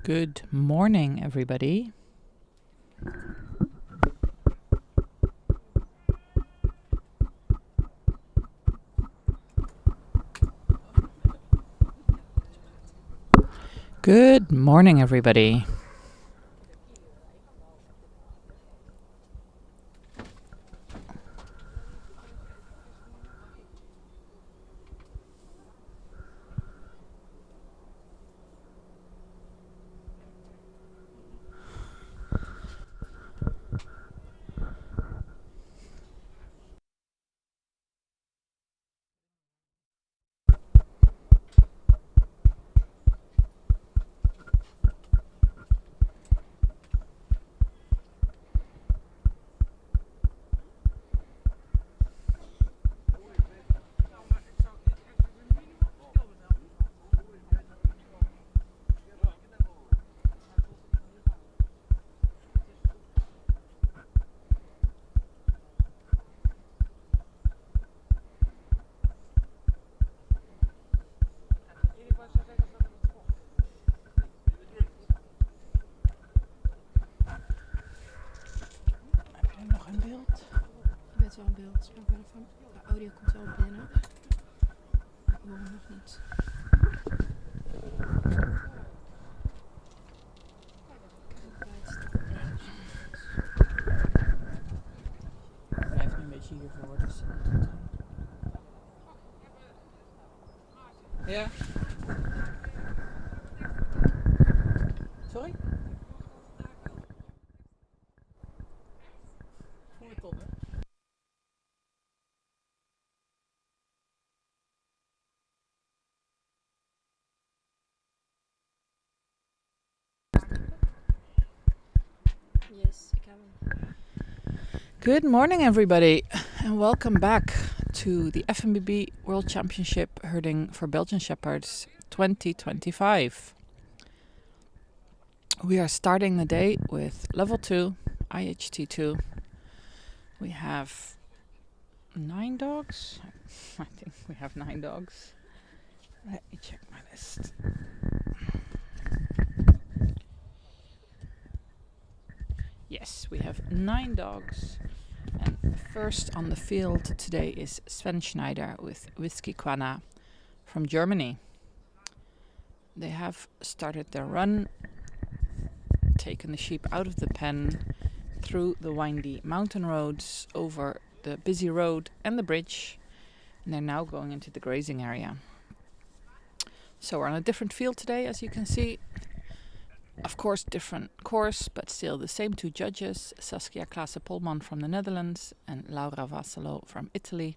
Good morning, everybody. Good morning, everybody. Heb je nog een beeld? Je bent wel in beeld, maar ik ben van de audio komt wel binnen. Ik hoor hem nog niet. Ik blijf nu een beetje hiervoor. Dus ja. Sorry? Voor het op, hè? Yes, ik heb hem. Good morning, everybody, and welcome back to the FMBB World Championship Herding for Belgian Shepherds 2025. We are starting the day with level 2, IHT2. We have 9 dogs. I think we have 9 dogs. Let me check my list. Yes, we have 9 dogs. And first on the field today is Sven Schneider with Whiskey Quana from Germany. They have started their run, taken the sheep out of the pen, through the windy mountain roads, over the busy road and the bridge, and they're now going into the grazing area. So we're on a different field today, as you can see. Of course, different course, but still the same 2 judges, Saskia Klaassen-Polman from the Netherlands and Laura Vassalo from Italy.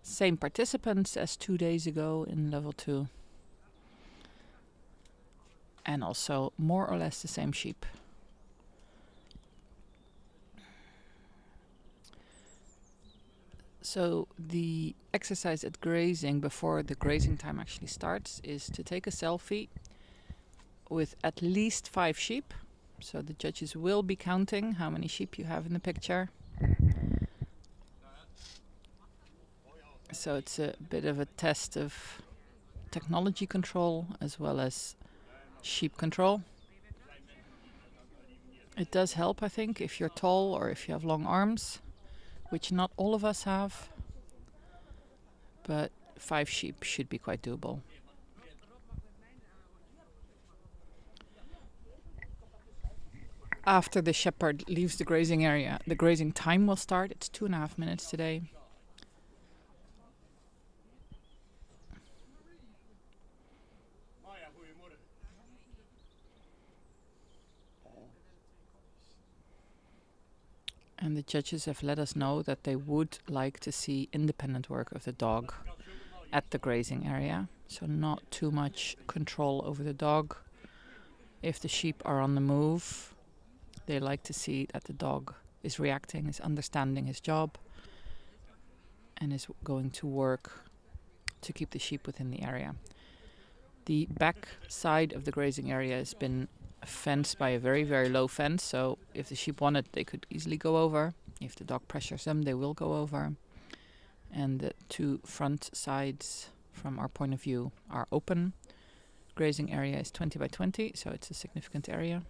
Same participants as 2 days ago in level 2. And also more or less the same sheep. So the exercise at grazing before the grazing time actually starts is to take a selfie with at least 5 sheep. So the judges will be counting how many sheep you have in the picture. So it's a bit of a test of technology control as well as sheep control. It does help, I think, if you're tall or if you have long arms, which not all of us have, but 5 sheep should be quite doable. After the shepherd leaves the grazing area, the grazing time will start. It's 2.5 minutes today. And the judges have let us know that they would like to see independent work of the dog at the grazing area. So not too much control over the dog. If the sheep are on the move, they like to see that the dog is reacting, is understanding his job, and is going to work to keep the sheep within the area. The back side of the grazing area has been fenced by a very, very low fence, so if the sheep wanted, they could easily go over. If the dog pressures them, they will go over. And the 2 front sides, from our point of view, are open, Grazing area is 20 by 20, so it's a significant area.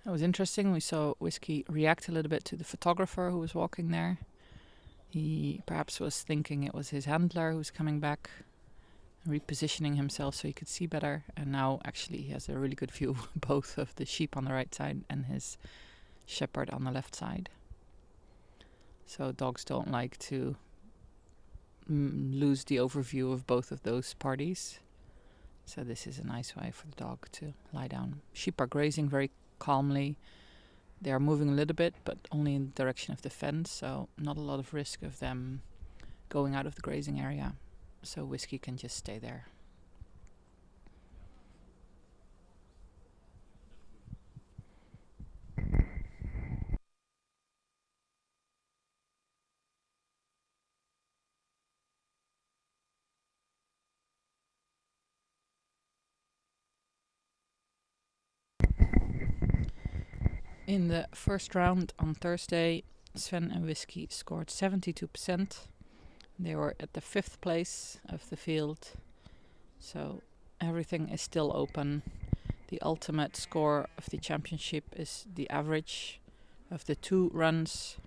That was interesting. We saw Whiskey react a little bit to the photographer who was walking there. He perhaps was thinking it was his handler who was coming back, repositioning himself so he could see better. And now actually he has a really good view both of the sheep on the right side and his shepherd on the left side. So dogs don't like to lose the overview of both of those parties. So this is a nice way for the dog to lie down. Sheep are grazing very calmly. They are moving a little bit, but only in the direction of the fence, so not a lot of risk of them going out of the grazing area. So Whiskey can just stay there. In the first round on Thursday, Sven and Whiskey scored 72%. They were at the 5th place of the field, so everything is still open. The ultimate score of the championship is the average of the 2 runs,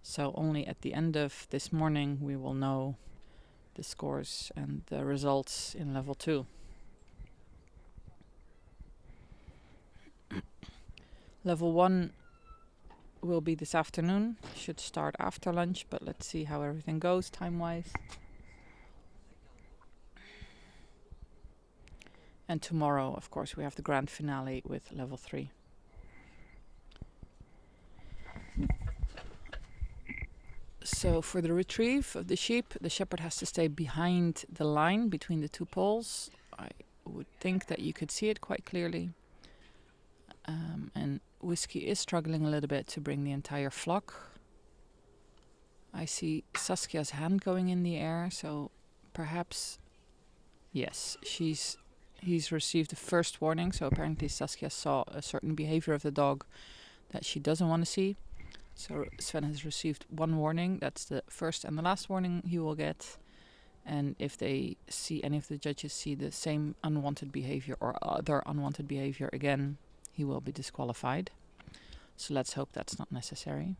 so only at the end of this morning we will know the scores and the results in level 2. Level 1 will be this afternoon. Should start after lunch, but let's see how everything goes time-wise. And tomorrow, of course, we have the grand finale with level 3. So for the retrieve of the sheep, the shepherd has to stay behind the line between the 2 poles. I would think that you could see it quite clearly. And Whiskey is struggling a little bit to bring the entire flock. I see Saskia's hand going in the air, so perhaps, yes, he's received the first warning, so apparently Saskia saw a certain behavior of the dog that she doesn't want to see. So Sven has received 1 warning. That's the first and the last warning he will get. And if they see, any of the judges see the same unwanted behavior or other unwanted behavior again, he will be disqualified. So let's hope that's not necessary.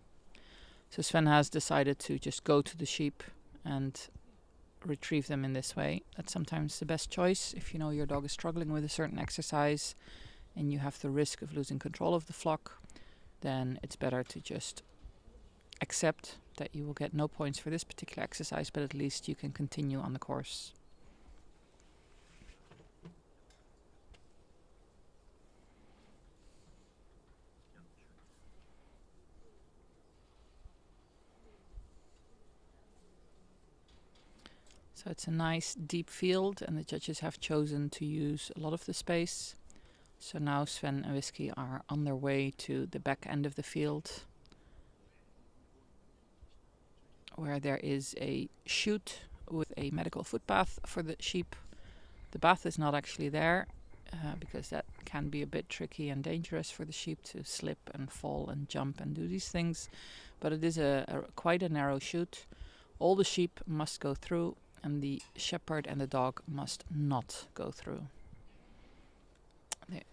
So Sven has decided to just go to the sheep and retrieve them in this way. That's sometimes the best choice. If you know your dog is struggling with a certain exercise and you have the risk of losing control of the flock, then it's better to just accept that you will get no points for this particular exercise, but at least you can continue on the course. So it's a nice deep field, and the judges have chosen to use a lot of the space. So now Sven and Whiskey are on their way to the back end of the field, where there is a chute with a medical footpath for the sheep. The bath is not actually there, because that can be a bit tricky and dangerous for the sheep to slip and fall and jump and do these things. But it is quite a narrow chute. All the sheep must go through, and the shepherd and the dog must not go through.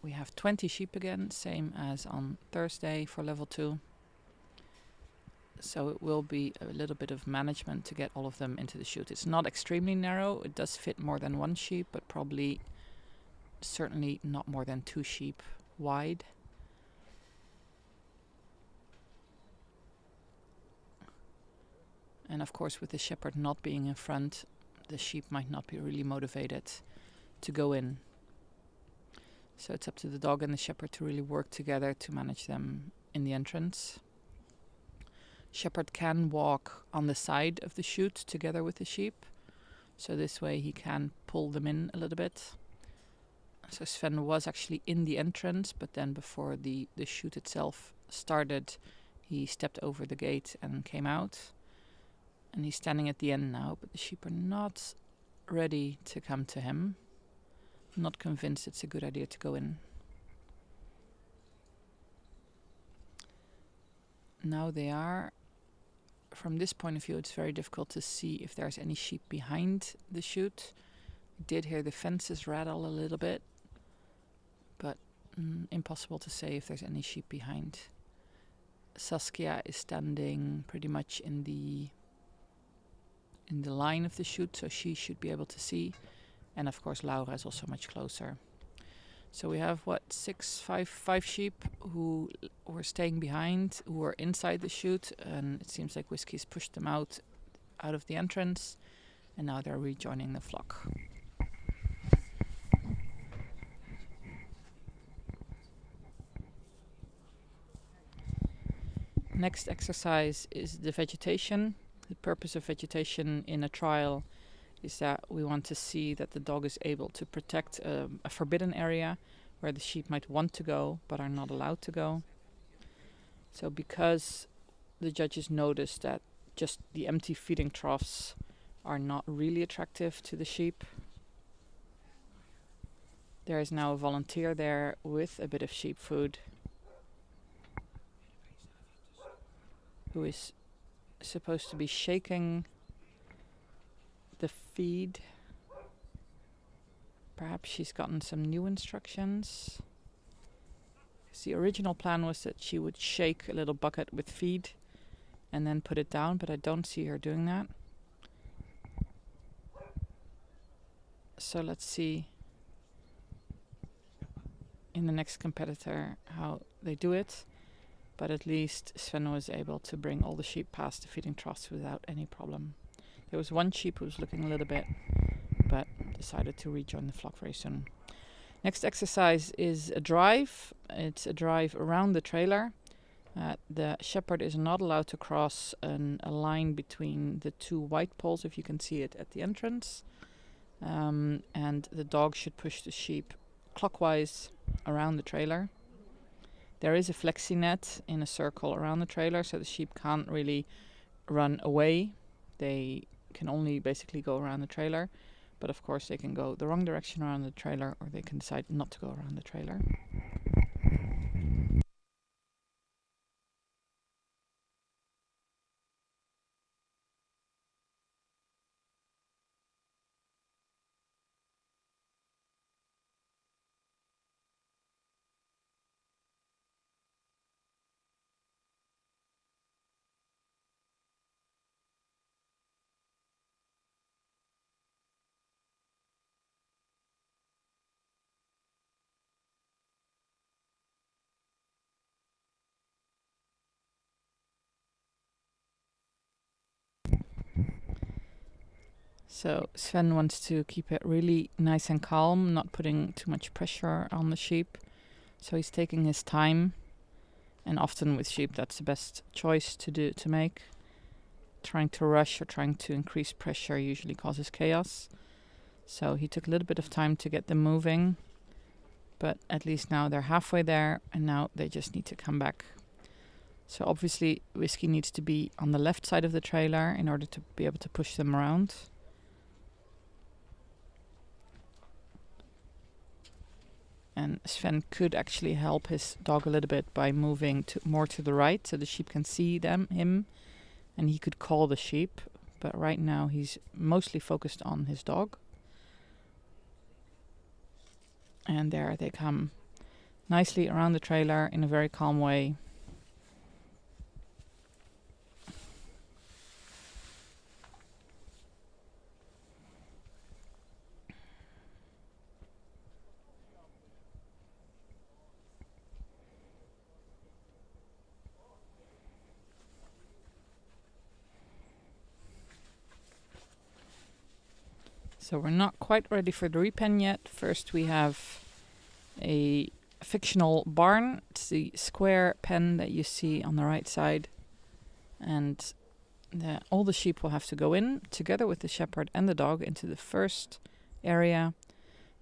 We have 20 sheep again, same as on Thursday for level 2. So it will be a little bit of management to get all of them into the chute. It's not extremely narrow. It does fit more than 1 sheep, but probably certainly not more than 2 sheep wide. And of course, with the shepherd not being in front, the sheep might not be really motivated to go in. So it's up to the dog and the shepherd to really work together to manage them in the entrance. Shepherd can walk on the side of the chute together with the sheep, so this way he can pull them in a little bit. So Sven was actually in the entrance, but then before the chute itself started, he stepped over the gate and came out. And he's standing at the end now, but the sheep are not ready to come to him. Not convinced it's a good idea to go in. Now they are from this point of view, it's very difficult to see if there's any sheep behind the chute. I did hear the fences rattle a little bit, but impossible to say if there's any sheep behind. Saskia is standing pretty much in the line of the chute, so she should be able to see. And of course Laura is also much closer. So we have five sheep who were staying behind, who were inside the chute, and it seems like Whiskey's pushed them out of the entrance, and now they're rejoining the flock. Next exercise is the vegetation. The purpose of vegetation in a trial is that we want to see that the dog is able to protect a forbidden area where the sheep might want to go but are not allowed to go. So because the judges noticed that just the empty feeding troughs are not really attractive to the sheep, there is now a volunteer there with a bit of sheep food who is supposed to be shaking the feed. Perhaps she's gotten some new instructions. The original plan was that she would shake a little bucket with feed and then put it down, but I don't see her doing that. So let's see in the next competitor how they do it. But at least Sven was able to bring all the sheep past the feeding troughs without any problem. There was one sheep who was looking a little bit, but decided to rejoin the flock very soon. Next exercise is a drive. It's a drive around the trailer. The shepherd is not allowed to cross a line between the two white poles, if you can see it at the entrance. And the dog should push the sheep clockwise around the trailer. There is a flexi net in a circle around the trailer, so the sheep can't really run away. They can only basically go around the trailer. But of course they can go the wrong direction around the trailer, or they can decide not to go around the trailer. So Sven wants to keep it really nice and calm, not putting too much pressure on the sheep. So he's taking his time, and often with sheep that's the best choice to make. Trying to rush or trying to increase pressure usually causes chaos. So he took a little bit of time to get them moving, but at least now they're halfway there, and now they just need to come back. So obviously Whiskey needs to be on the left side of the trailer in order to be able to push them around. And Sven could actually help his dog a little bit by moving more to the right, so the sheep can see him, and he could call the sheep. But right now he's mostly focused on his dog. And there they come nicely around the trailer in a very calm way. So we're not quite ready for the repen yet. First we have a fictional barn. It's the square pen that you see on the right side. And all the sheep will have to go in together with the shepherd and the dog into the first area.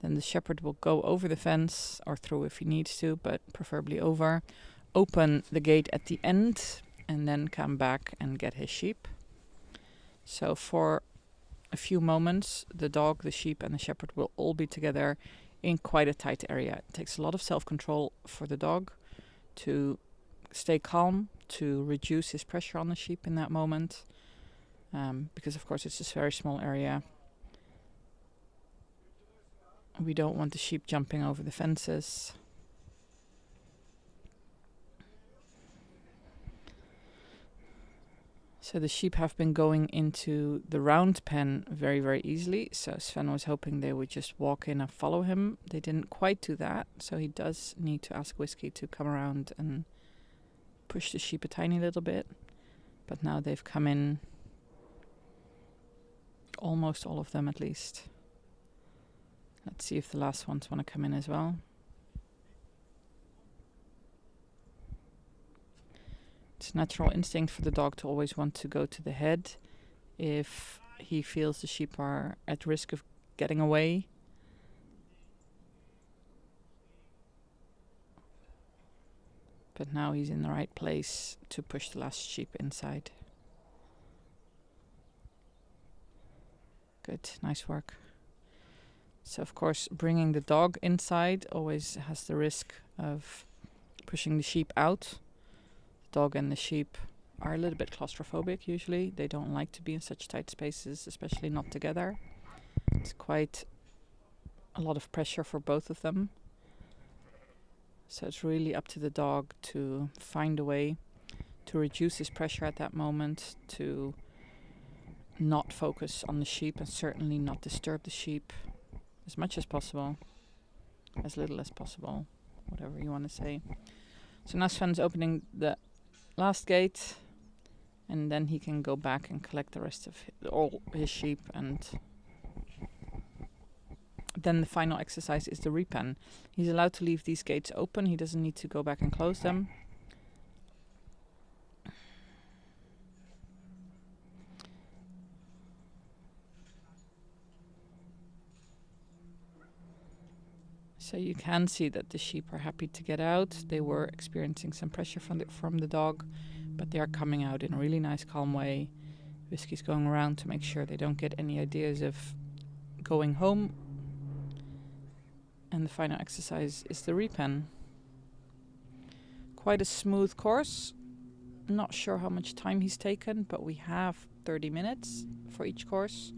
Then the shepherd will go over the fence, or through if he needs to, but preferably over. Open the gate at the end and then come back and get his sheep. So for a few moments, the dog, the sheep and the shepherd will all be together in quite a tight area. It takes a lot of self-control for the dog to stay calm to reduce his pressure on the sheep in that moment, because of course it's a very small area. We don't want the sheep jumping over the fences. So the sheep have been going into the round pen very, very easily. So Sven was hoping they would just walk in and follow him. They didn't quite do that. So he does need to ask Whiskey to come around and push the sheep a tiny little bit. But now they've come in, almost all of them at least. Let's see if the last ones want to come in as well. It's a natural instinct for the dog to always want to go to the head if he feels the sheep are at risk of getting away. But now he's in the right place to push the last sheep inside. Good, nice work. So of course bringing the dog inside always has the risk of pushing the sheep out. The dog and the sheep are a little bit claustrophobic usually. They don't like to be in such tight spaces, especially not together. It's quite a lot of pressure for both of them. So it's really up to the dog to find a way to reduce his pressure at that moment, to not focus on the sheep and certainly not disturb the sheep as much as possible, as little as possible, whatever you want to say. So now Sven's opening the last gate, and then he can go back and collect the rest of all his sheep, and then the final exercise is the repen. He's allowed to leave these gates open. He doesn't need to go back and close them. So you can see that the sheep are happy to get out. They were experiencing some pressure from the dog, but they are coming out in a really nice, calm way. Whiskey's going around to make sure they don't get any ideas of going home. And the final exercise is the repen. Quite a smooth course. Not sure how much time he's taken, but we have 30 minutes for each course.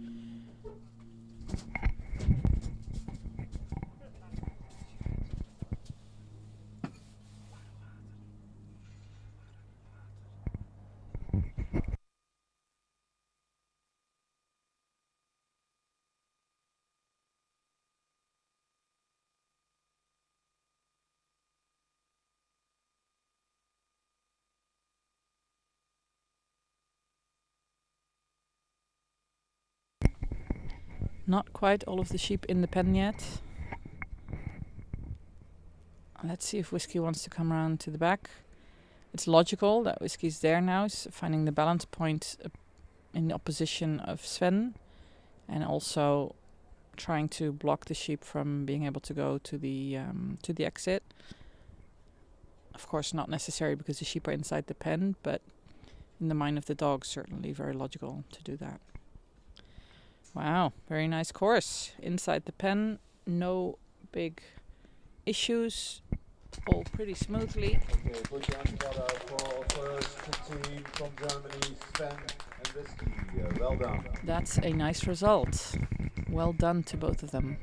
Not quite all of the sheep in the pen yet. Let's see if Whiskey wants to come around to the back. It's logical that Whiskey's there now, is finding the balance point in the opposition of Sven, and also trying to block the sheep from being able to go to the exit. Of course, not necessary because the sheep are inside the pen, but in the mind of the dog, certainly very logical to do that. Wow, very nice course. Inside the pen, no big issues, all pretty smoothly. Okay, put your hands together for first team from Germany, Sven and Whiskey. Well done. That's a nice result. Well done to both of them.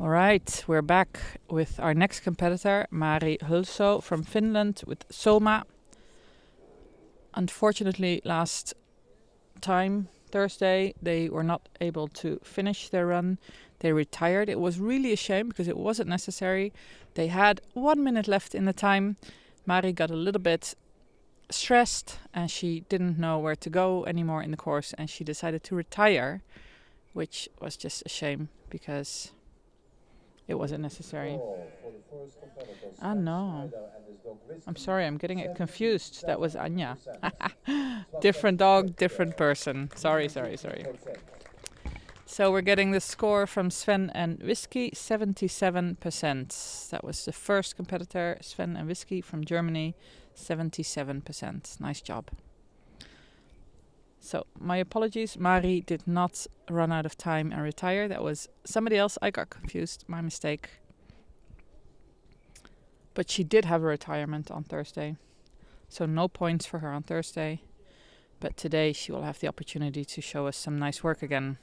All right, we're back with our next competitor, Mari Hulso from Finland with Soma. Unfortunately, last time, Thursday, they were not able to finish their run. They retired. It was really a shame because it wasn't necessary. They had 1 minute left in the time. Mari got a little bit stressed and she didn't know where to go anymore in the course and she decided to retire, which was just a shame because it wasn't necessary. Ah, no. I'm sorry, I'm getting it confused. That was Anya. Different dog, different person. Sorry. So we're getting the score from Sven and Whiskey, 77%. That was the first competitor, Sven and Whiskey from Germany, 77%. Nice job. So my apologies, Mari did not run out of time and retire. That was somebody else. I got confused, my mistake. But she did have a retirement on Thursday. So no points for her on Thursday. But today she will have the opportunity to show us some nice work again.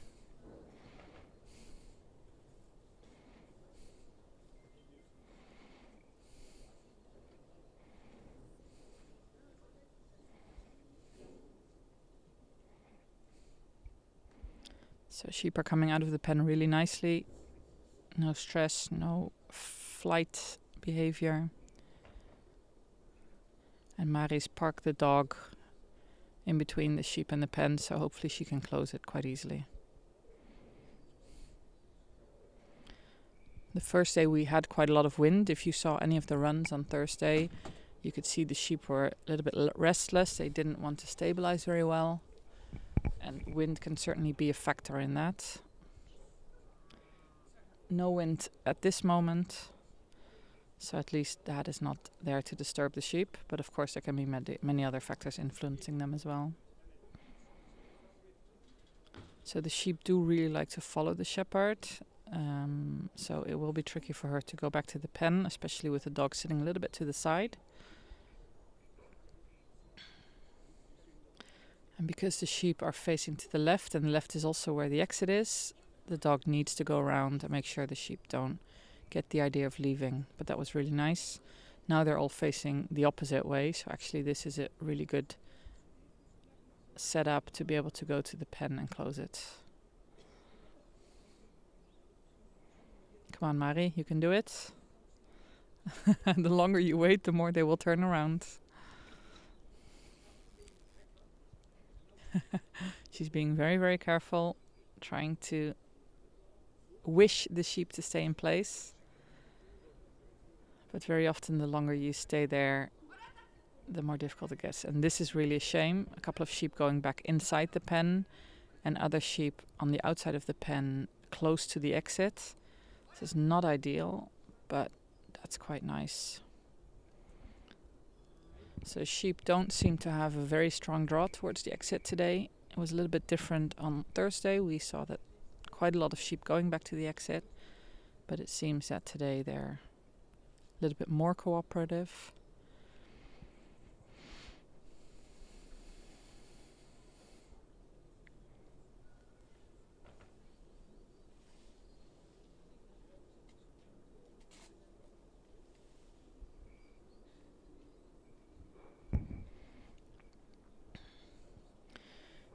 So sheep are coming out of the pen really nicely. No stress, no flight behavior. And Mari's parked the dog in between the sheep and the pen, so hopefully she can close it quite easily. The first day we had quite a lot of wind. If you saw any of the runs on Thursday, you could see the sheep were a little bit restless. They didn't want to stabilize very well. And wind can certainly be a factor in that. No wind at this moment. So at least that is not there to disturb the sheep. But of course there can be many other factors influencing them as well. So the sheep do really like to follow the shepherd. So it will be tricky for her to go back to the pen, especially with the dog sitting a little bit to the side. And because the sheep are facing to the left, and the left is also where the exit is, the dog needs to go around and make sure the sheep don't get the idea of leaving. But that was really nice. Now they're all facing the opposite way, so actually this is a really good setup to be able to go to the pen and close it. Come on, Mari, you can do it. The longer you wait, the more they will turn around. She's being very, very careful, trying to wish the sheep to stay in place. But very often the longer you stay there, the more difficult it gets. And this is really a shame. A couple of sheep going back inside the pen and other sheep on the outside of the pen close to the exit. This is not ideal, but that's quite nice. So sheep don't seem to have a very strong draw towards the exit today. It was a little bit different on Thursday. We saw that quite a lot of sheep going back to the exit, but it seems that today they're a little bit more cooperative.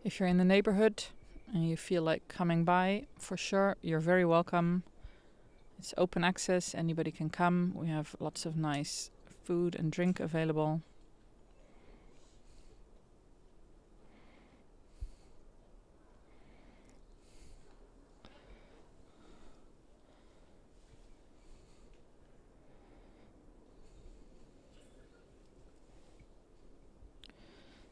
If you're in the neighborhood and you feel like coming by, for sure, you're very welcome. It's open access, anybody can come. We have lots of nice food and drink available.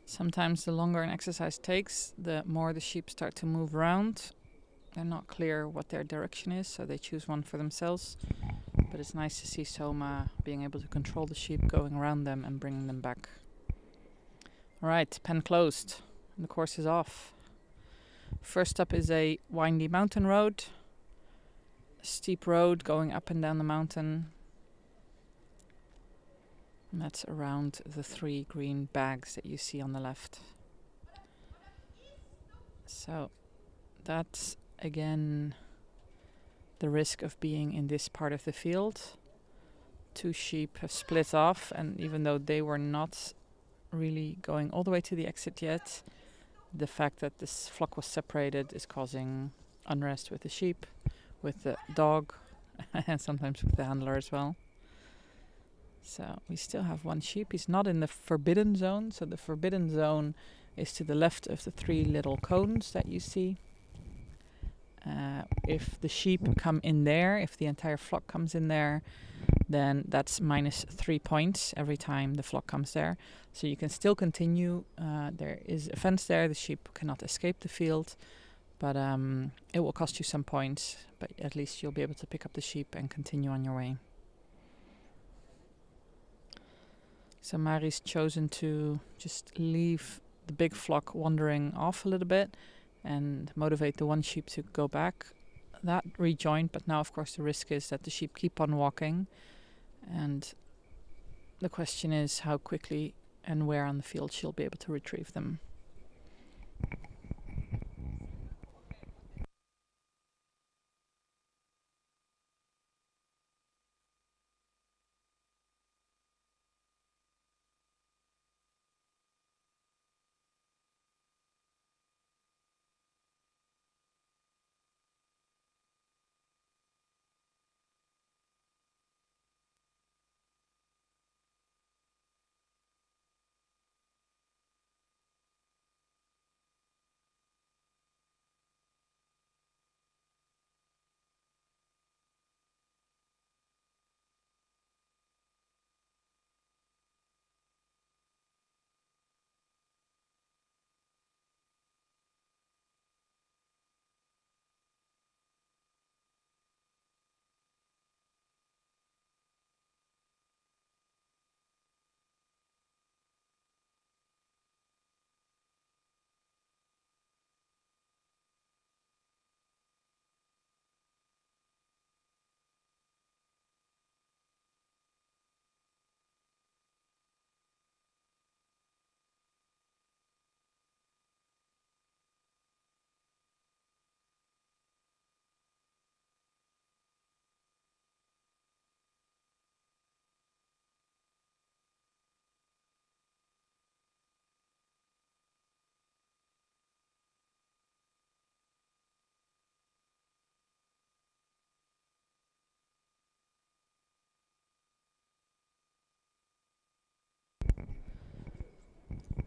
Sometimes the longer an exercise takes, the more the sheep start to move around. They're not clear what their direction is, so they choose one for themselves. But it's nice to see Soma being able to control the sheep, going around them and bringing them back. Alright, pen closed. And the course is off. First up is a windy mountain road. A steep road going up and down the mountain. And that's around the 3 green bags that you see on the left. So that's again the risk of being in this part of the field. 2 sheep have split off, and even though they were not really going all the way to the exit yet, the fact that this flock was separated is causing unrest with the sheep, with the dog, and sometimes with the handler as well. So we still have 1 sheep. He's not in the forbidden zone. So the forbidden zone is to the left of the 3 little cones that you see. If the sheep come in there, if the entire flock comes in there, then that's -3 points every time the flock comes there. So you can still continue. There is a fence there. The sheep cannot escape the field, but it will cost you some points. But at least you'll be able to pick up the sheep and continue on your way. So Mari's chosen to just leave the big flock wandering off a little bit and motivate the 1 sheep to go back. That rejoined, but now of course the risk is that the sheep keep on walking, and the question is how quickly and where on the field she'll be able to retrieve them.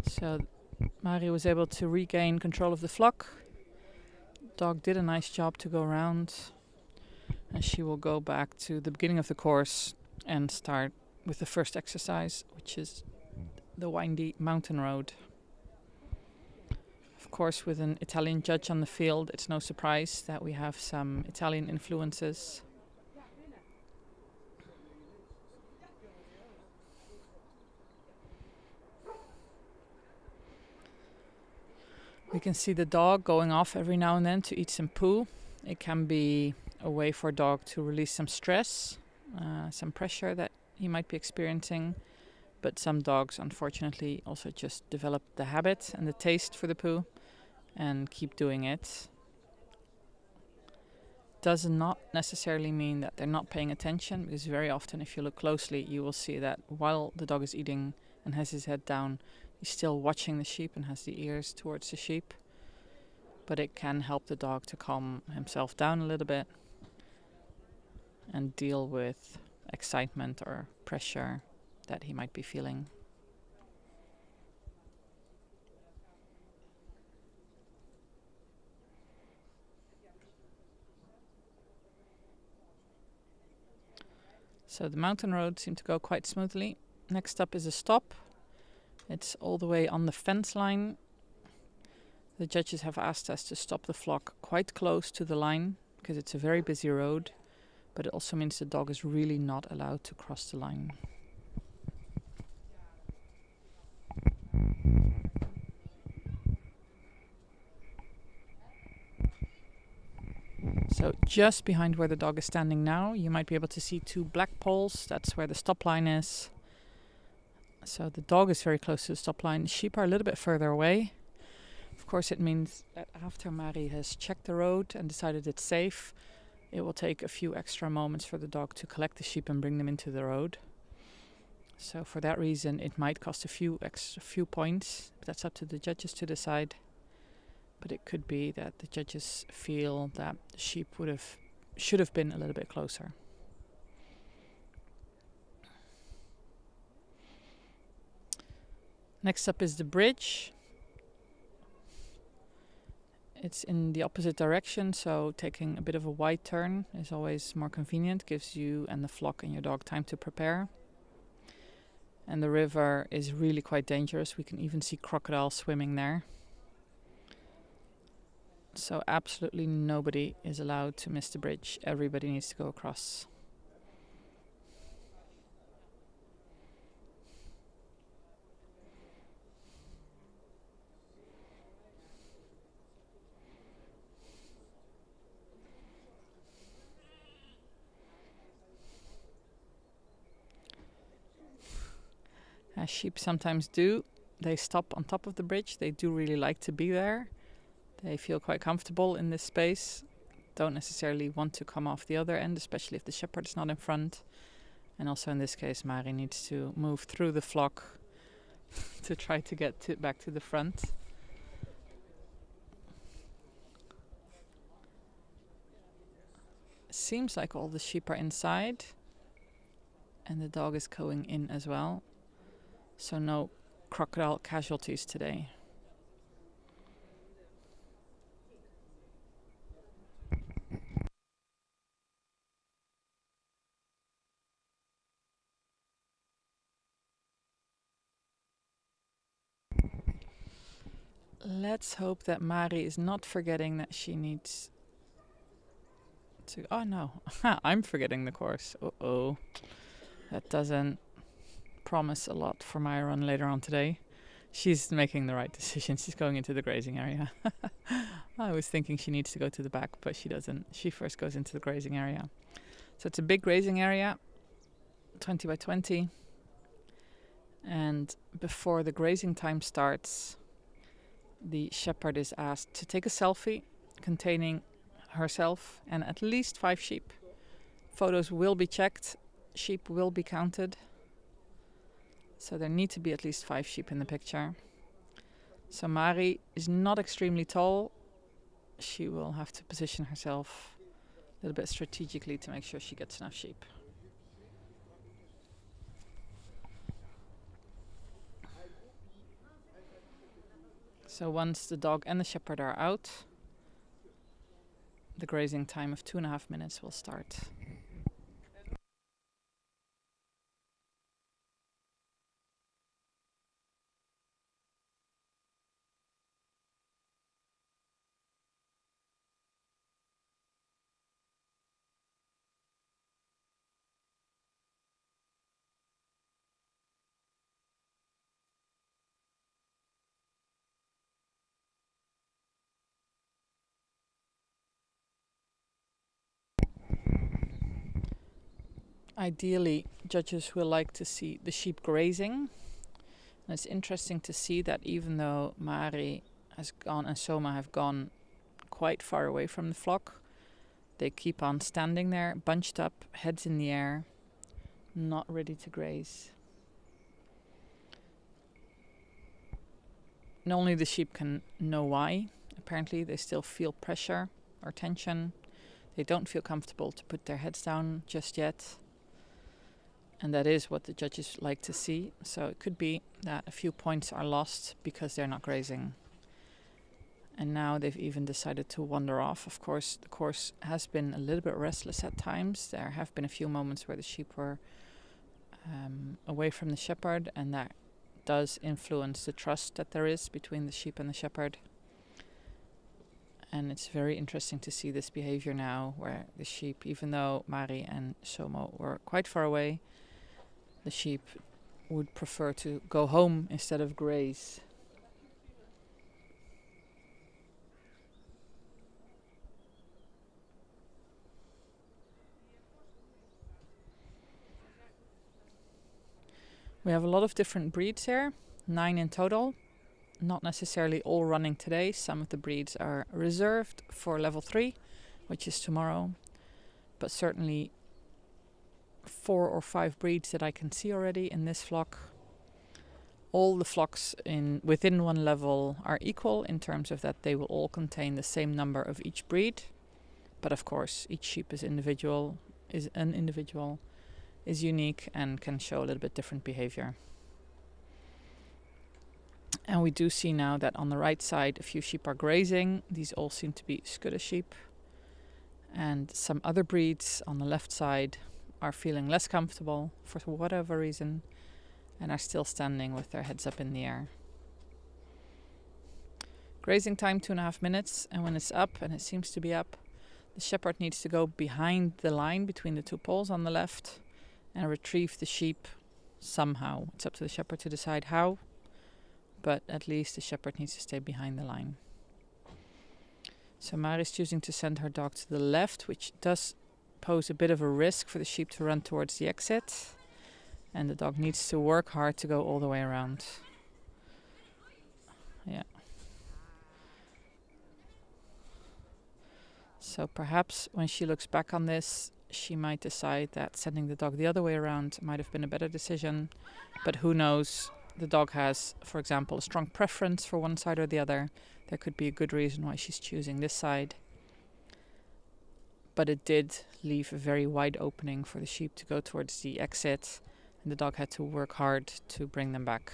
So Mari was able to regain control of the flock. Dog did a nice job to go around, and she will go back to the beginning of the course and start with the first exercise, which is the windy mountain road. Of course, with an Italian judge on the field, it's no surprise that we have some Italian influences. We can see the dog going off every now and then to eat some poo. It can be a way for a dog to release some stress, some pressure that he might be experiencing. But some dogs, unfortunately, also just develop the habit and the taste for the poo and keep doing it. Does not necessarily mean that they're not paying attention, because very often, if you look closely, you will see that while the dog is eating and has his head down, he's still watching the sheep and has the ears towards the sheep. But it can help the dog to calm himself down a little bit and deal with excitement or pressure that he might be feeling. So the mountain road seemed to go quite smoothly. Next up is a stop. It's all the way on the fence line. The judges have asked us to stop the flock quite close to the line because it's a very busy road, but it also means the dog is really not allowed to cross the line. So just behind where the dog is standing now, you might be able to see 2 black poles. That's where the stop line is. So the dog is very close to the stop line. The sheep are a little bit further away. Of course, it means that after Mari has checked the road and decided it's safe, it will take a few extra moments for the dog to collect the sheep and bring them into the road. So for that reason, it might cost a few points. That's up to the judges to decide. But it could be that the judges feel that the sheep should have been a little bit closer. Next up is the bridge. It's in the opposite direction, so taking a bit of a wide turn is always more convenient, gives you and the flock and your dog time to prepare. And the river is really quite dangerous. We can even see crocodiles swimming there. So absolutely nobody is allowed to miss the bridge. Everybody needs to go across. As sheep sometimes do, they stop on top of the bridge. They do really like to be there. They feel quite comfortable in this space. Don't necessarily want to come off the other end, especially if the shepherd is not in front. And also in this case, Mari needs to move through the flock to try to get back to the front. Seems like all the sheep are inside. And the dog is going in as well. So no crocodile casualties today. Let's hope that Mari is not forgetting that she needs to... Oh no, I'm forgetting the course. Uh-oh. That doesn't promise a lot for my run later on today. She's making the right decision. She's going into the grazing area. I was thinking she needs to go to the back, but she doesn't. She first goes into the grazing area. So it's a big grazing area, 20 by 20. And before the grazing time starts, the shepherd is asked to take a selfie containing herself and at least 5 sheep. Photos will be checked. Sheep will be counted. So there need to be at least 5 sheep in the picture. So Mari is not extremely tall. She will have to position herself a little bit strategically to make sure she gets enough sheep. So once the dog and the shepherd are out, the grazing time of 2.5 minutes will start. Ideally, judges will like to see the sheep grazing. And it's interesting to see that even though Mari has gone and Soma have gone quite far away from the flock, they keep on standing there, bunched up, heads in the air, not ready to graze. And only the sheep can know why. Apparently they still feel pressure or tension. They don't feel comfortable to put their heads down just yet. And that is what the judges like to see. So it could be that a few points are lost because they're not grazing. And now they've even decided to wander off. Of course, the course has been a little bit restless at times. There have been a few moments where the sheep were away from the shepherd, and that does influence the trust that there is between the sheep and the shepherd. And it's very interesting to see this behavior now, where the sheep, even though Mari and Somo were quite far away, the sheep would prefer to go home instead of graze. We have a lot of different breeds here, 9 in total. Not necessarily all running today. Some of the breeds are reserved for level 3, which is tomorrow. but certainly 4 or 5 breeds that I can see already in this flock. All the flocks within one level are equal in terms of that they will all contain the same number of each breed. But of course, each sheep is an individual, is unique and can show a little bit different behavior. And we do see now that on the right side, a few sheep are grazing. These all seem to be Scudder sheep. And some other breeds on the left side are feeling less comfortable for whatever reason and are still standing with their heads up in the air. Grazing time 2.5 minutes, and when it's up, and it seems to be up, the shepherd needs to go behind the line between the 2 poles on the left and retrieve the sheep somehow. It's up to the shepherd to decide how, but at least the shepherd needs to stay behind the line. So Mari is choosing to send her dog to the left, which does pose a bit of a risk for the sheep to run towards the exit. And the dog needs to work hard to go all the way around. Yeah. So perhaps when she looks back on this, she might decide that sending the dog the other way around might have been a better decision. But who knows? The dog has, for example, a strong preference for one side or the other. There could be a good reason why she's choosing this side. But it did leave a very wide opening for the sheep to go towards the exit, and the dog had to work hard to bring them back.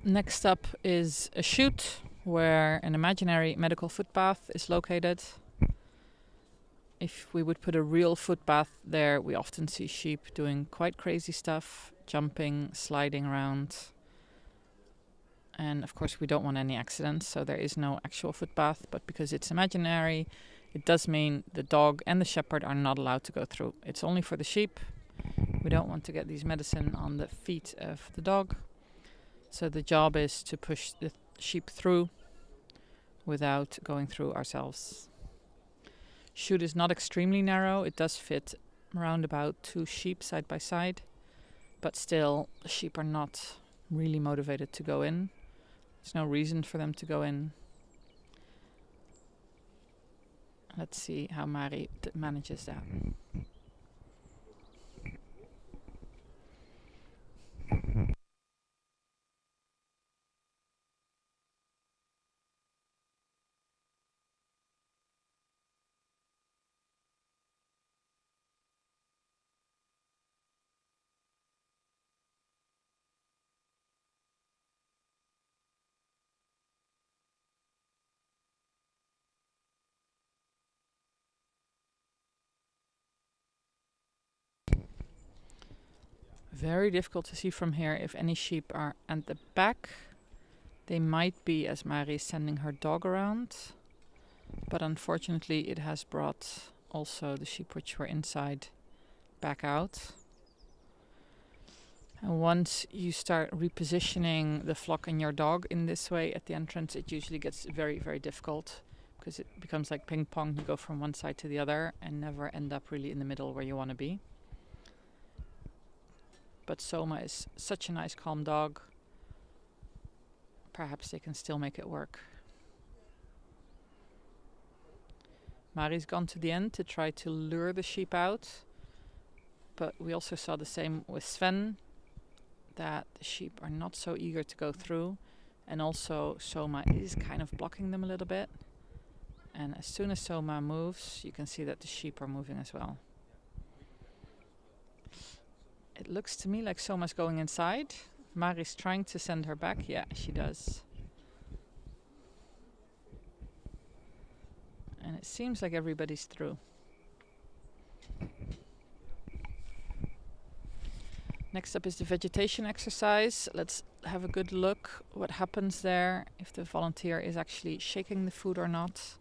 Next up is a chute where an imaginary medical footpath is located. If we would put a real footpath there, we often see sheep doing quite crazy stuff, jumping, sliding around. And of course we don't want any accidents, so there is no actual footpath, but because it's imaginary, it does mean the dog and the shepherd are not allowed to go through. It's only for the sheep. We don't want to get these medicine on the feet of the dog. So the job is to push the sheep through without going through ourselves. Chute is not extremely narrow. It does fit around about 2 sheep side by side, but still the sheep are not really motivated to go in. There's no reason for them to go in. Let's see how Mari manages that. Very difficult to see from here if any sheep are at the back. They might be as Mari is sending her dog around, but unfortunately it has brought also the sheep which were inside back out. And once you start repositioning the flock and your dog in this way at the entrance, it usually gets very, very difficult because it becomes like ping pong. You go from one side to the other and never end up really in the middle where you want to be. But Soma is such a nice, calm dog. Perhaps they can still make it work. Mari's gone to the end to try to lure the sheep out. But we also saw the same with Sven, that the sheep are not so eager to go through. And also Soma is kind of blocking them a little bit. And as soon as Soma moves, you can see that the sheep are moving as well. It looks to me like Soma's going inside. Mari's trying to send her back. Yeah, she does. And it seems like everybody's through. Next up is the vegetation exercise. Let's have a good look what happens there, if the volunteer is actually shaking the food or not.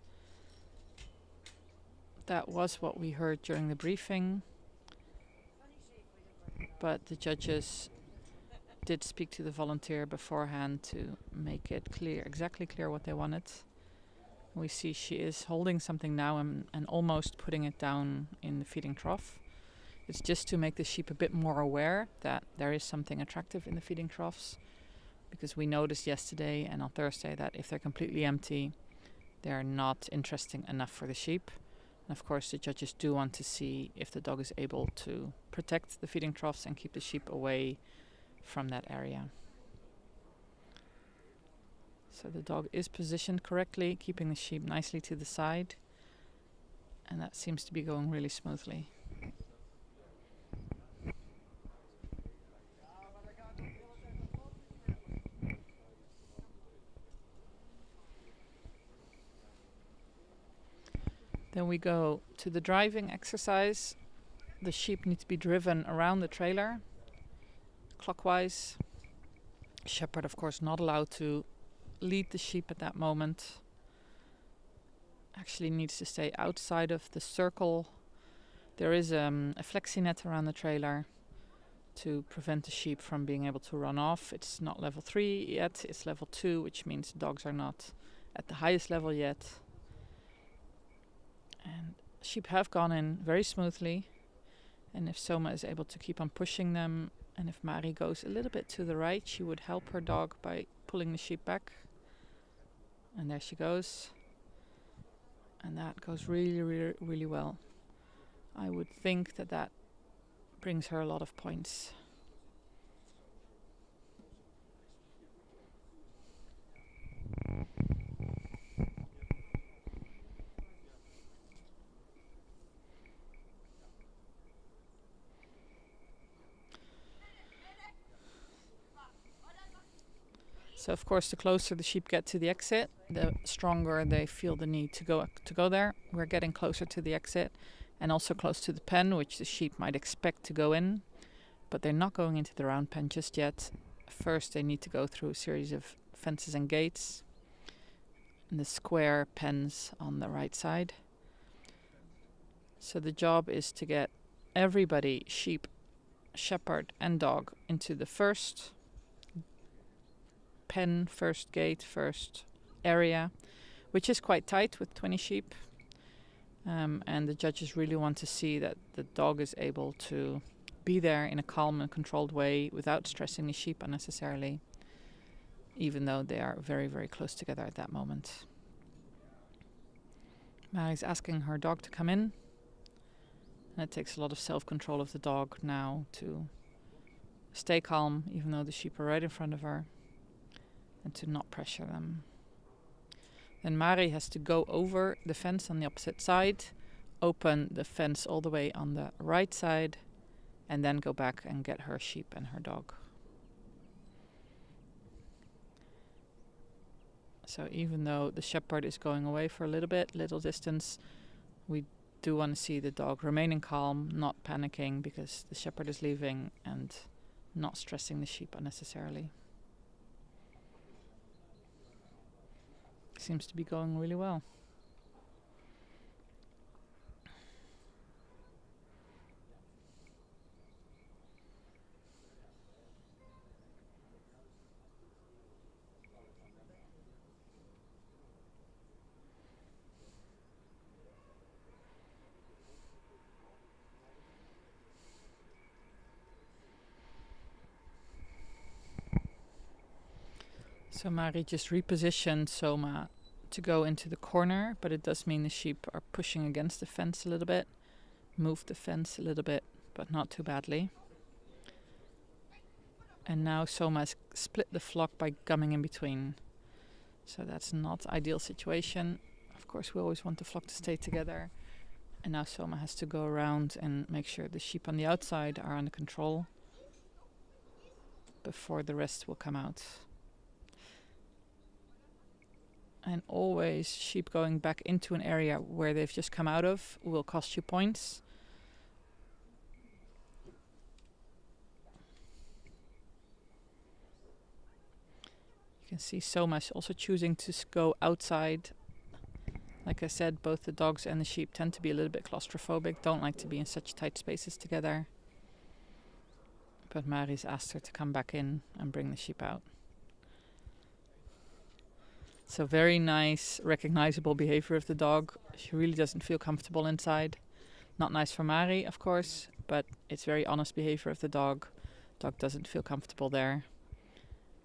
That was what we heard during the briefing. But the judges did speak to the volunteer beforehand to make it clear, exactly clear what they wanted. We see she is holding something now and almost putting it down in the feeding trough. It's just to make the sheep a bit more aware that there is something attractive in the feeding troughs, because we noticed yesterday and on Thursday that if they're completely empty, they're not interesting enough for the sheep. And of course the judges do want to see if the dog is able to protect the feeding troughs and keep the sheep away from that area. So the dog is positioned correctly, keeping the sheep nicely to the side, and that seems to be going really smoothly. Then we go to the driving exercise. The sheep need to be driven around the trailer, clockwise. Shepherd, of course, not allowed to lead the sheep at that moment. Actually needs to stay outside of the circle. There is a flexi net around the trailer to prevent the sheep from being able to run off. It's not level 3 yet, it's level 2, which means dogs are not at the highest level yet. And sheep have gone in very smoothly, and if Soma is able to keep on pushing them, and if Mari goes a little bit to the right, she would help her dog by pulling the sheep back. And there she goes. And that goes really, really, really well. I would think that that brings her a lot of points. So of course, the closer the sheep get to the exit, the stronger they feel the need to go there. We're getting closer to the exit and also close to the pen, which the sheep might expect to go in, but they're not going into the round pen just yet. First, they need to go through a series of fences and gates, and the square pens on the right side. So the job is to get everybody, sheep, shepherd and dog, into the first pen, first gate, first area, which is quite tight with 20 sheep. And the judges really want to see that the dog is able to be there in a calm and controlled way without stressing the sheep unnecessarily, even though they are very, very close together at that moment. Mari's asking her dog to come in, and it takes a lot of self-control of the dog now to stay calm, even though the sheep are right in front of her, and to not pressure them. Then Mari has to go over the fence on the opposite side, open the fence all the way on the right side, and then go back and get her sheep and her dog. So even though the shepherd is going away for a little distance, we do want to see the dog remaining calm, not panicking because the shepherd is leaving, and not stressing the sheep unnecessarily. Seems to be going really well. So Mari just repositioned Soma to go into the corner, but it does mean the sheep are pushing against the fence a little bit, move the fence a little bit, but not too badly. And now Soma has split the flock by gumming in between. So that's not ideal situation. Of course, we always want the flock to stay together. And now Soma has to go around and make sure the sheep on the outside are under control. before the rest will come out. And always sheep going back into an area where they've just come out of will cost you points. You can see Soma's also choosing to go outside. Like I said, both the dogs and the sheep tend to be a little bit claustrophobic, don't like to be in such tight spaces together. But Mari's asked her to come back in and bring the sheep out. So very nice, recognizable behavior of the dog. She really doesn't feel comfortable inside. Not nice for Mari, of course, but it's very honest behavior of the dog. Dog doesn't feel comfortable there.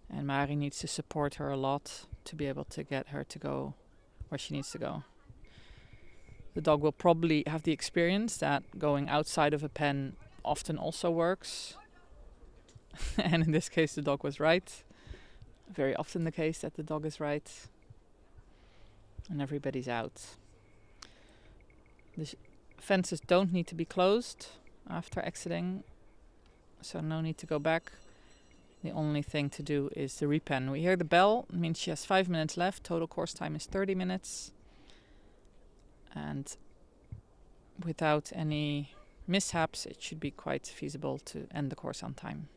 And Mari needs to support her a lot to be able to get her to go where she needs to go. The dog will probably have the experience that going outside of a pen often also works. And in this case the dog was right. Very often the case that the dog is right. And everybody's out. The fences don't need to be closed after exiting, so no need to go back. The only thing to do is the repen. We hear the bell, it means she has 5 minutes left. Total course time is 30 minutes. And without any mishaps, it should be quite feasible to end the course on time.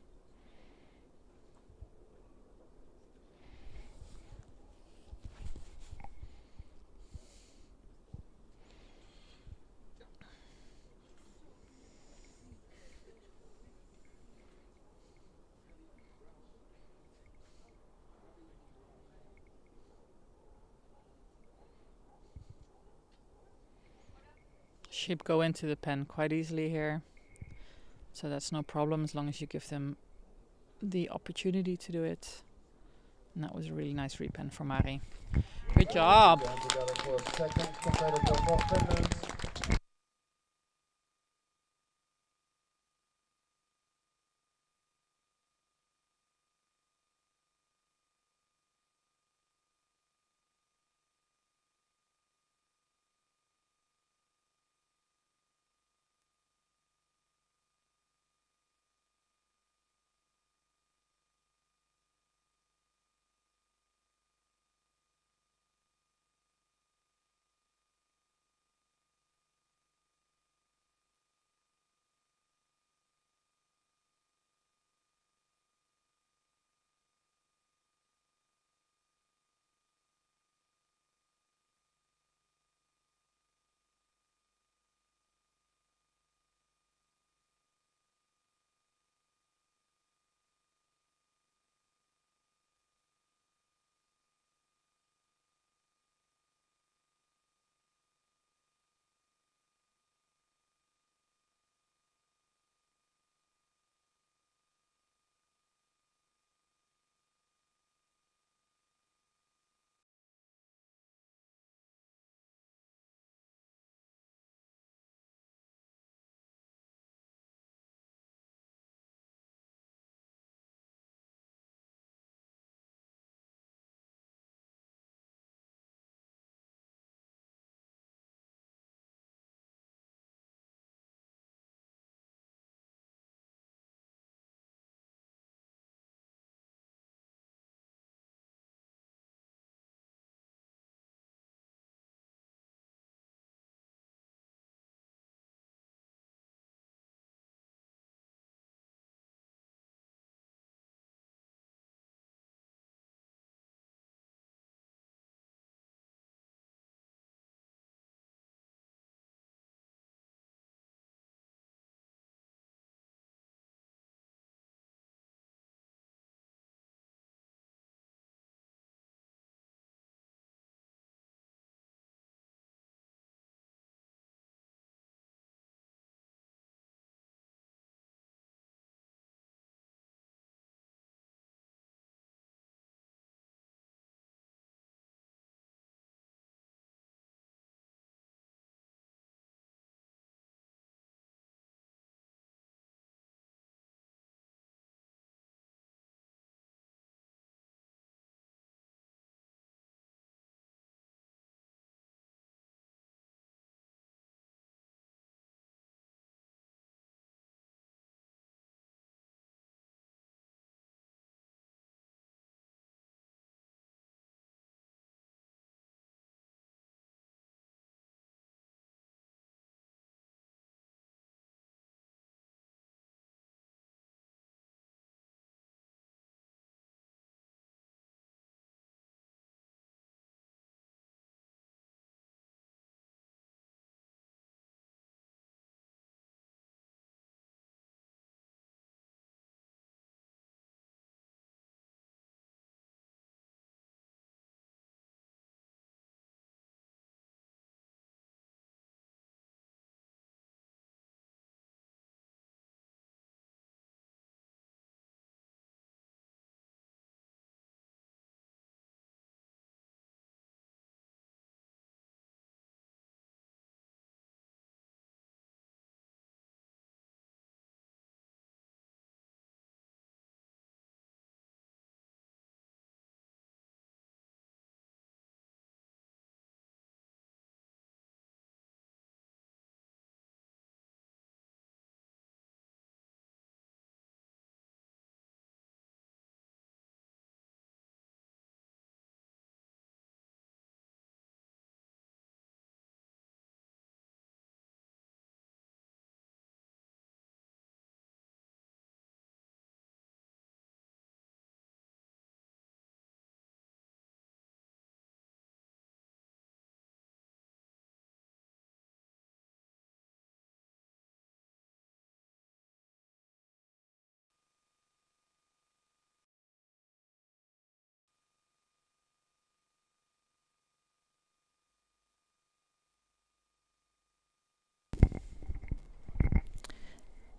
Sheep go into the pen quite easily here, so that's no problem as long as you give them the opportunity to do it. And that was a really nice repen for Mari. Good job! Going together for second competitor for Finland.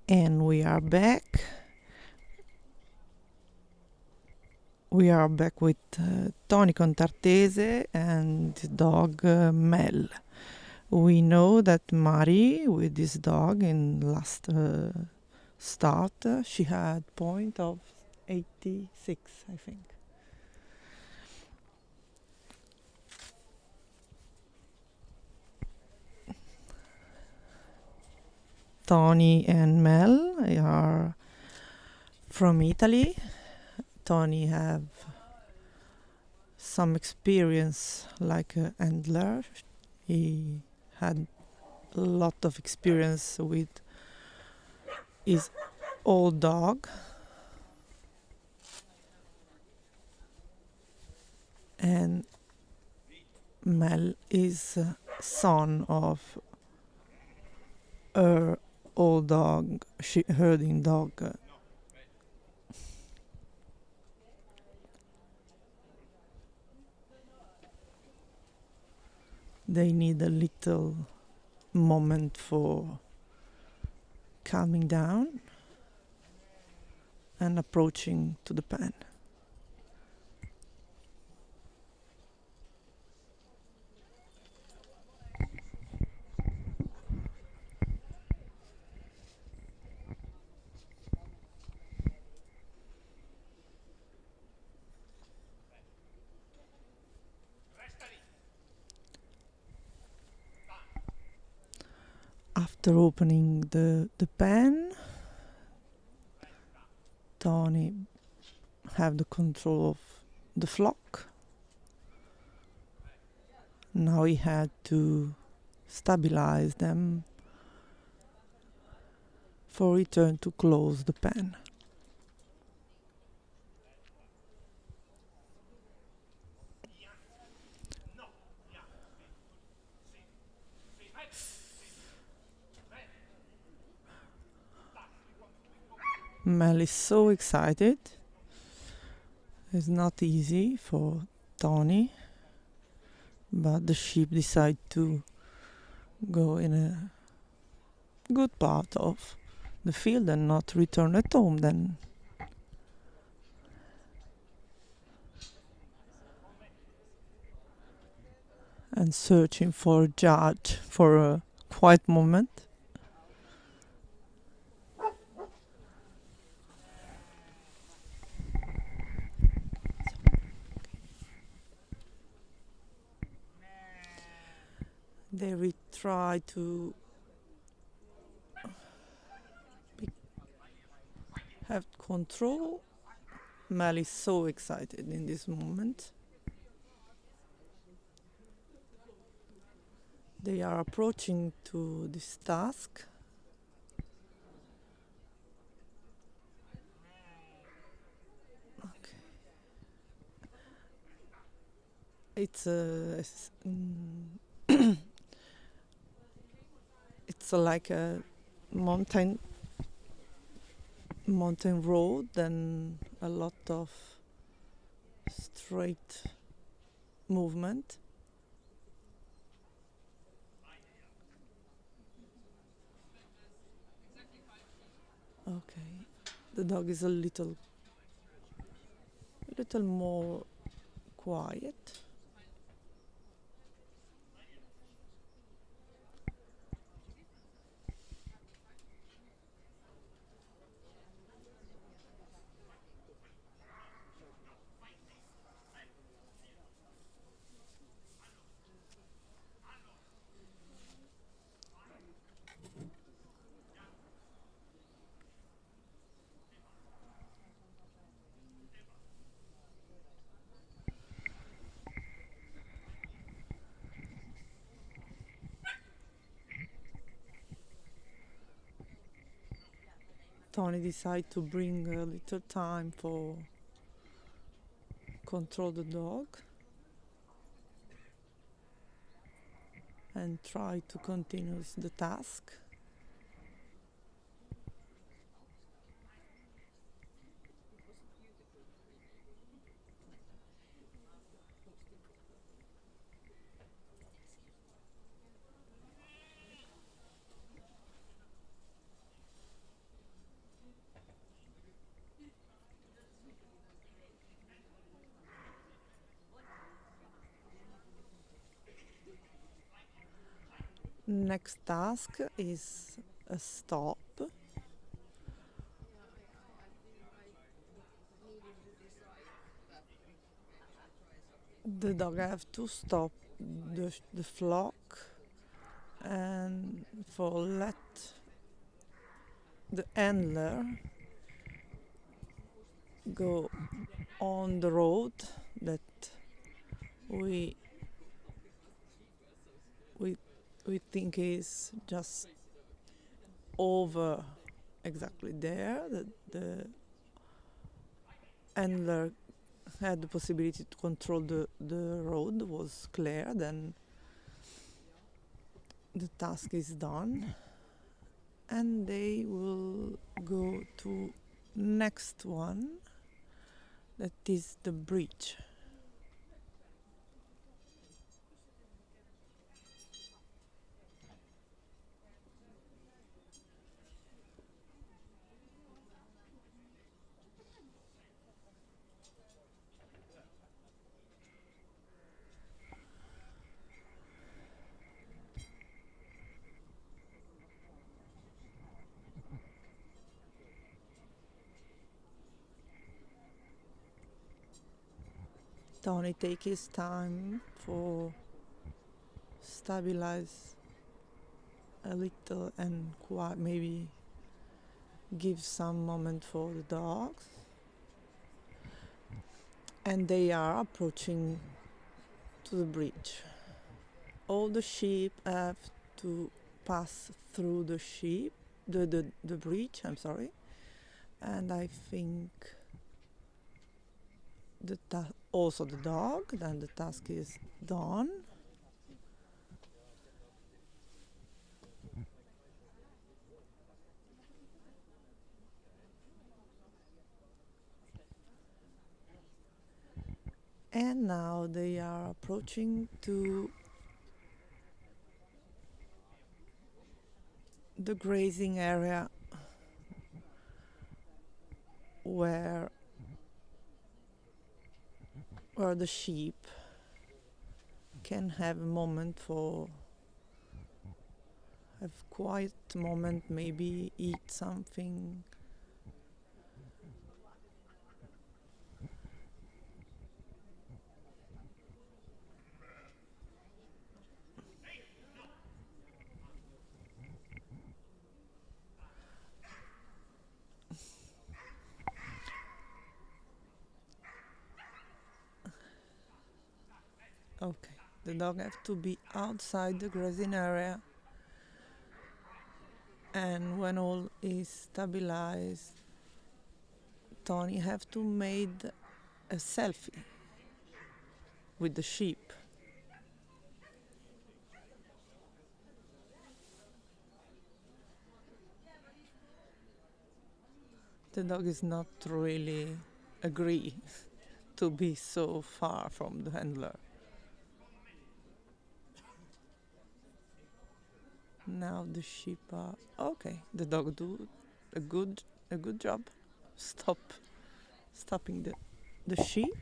And we are back. We are back with Tony Contartese and dog Mel. We know that Mari, with this dog in last start, she had point of 86, I think. Tony and Mel are from Italy. Tony have some experience like a handler. He had a lot of experience with his old dog. And Mel is son of her old dog, herding dog. They need a little moment for calming down and approaching to the pen. After opening the pen, Tony have the control of the flock. Now he had to stabilize them for return to close the pen. Mel is so excited. It's not easy for Tony, but the sheep decide to go in a good part of the field and not return at home then. And searching for a judge for a quiet moment. They try to have control. Mel is so excited in this moment. They are approaching to this task. Okay. It's it's like a mountain road and a lot of straight movement. Okay, the dog is a little more quiet. Tony decided to bring a little time for control the dog and try to continue the task. Next task is a stop. The dog have to stop the flock and for let the handler go on the road that we we we think is just over exactly there. The handler had the possibility to control the road was clear, then the task is done and they will go to next one, that is the bridge. Tony take his time for stabilize a little and maybe give some moment for the dogs, and they are approaching to the bridge. All the sheep have to pass through the bridge, I'm sorry, and I think also the dog, then the task is done. And now they are approaching to the grazing area where the sheep can have a moment for have quiet moment, maybe eat something. Okay, the dog have to be outside the grazing area, and when all is stabilized, Tony have to made a selfie with the sheep. The dog is not really agree to be so far from the handler. Now the sheep are okay. The dog do a good job. Stopping the sheep.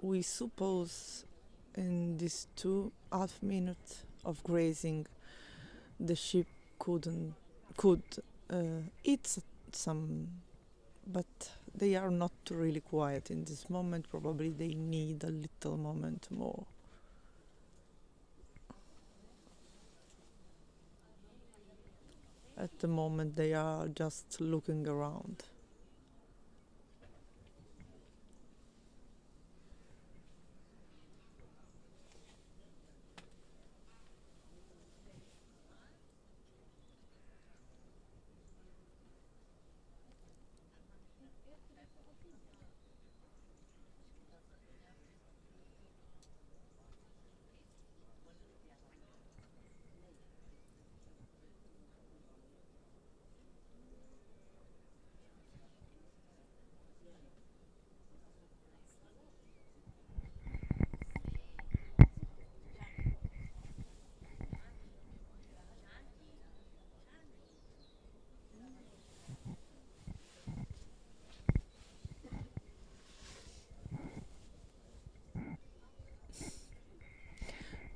We suppose in these 2.5 minutes of grazing, the sheep could eat some, but they are not really quiet in this moment. Probably they need a little moment more. At the moment they are just looking around.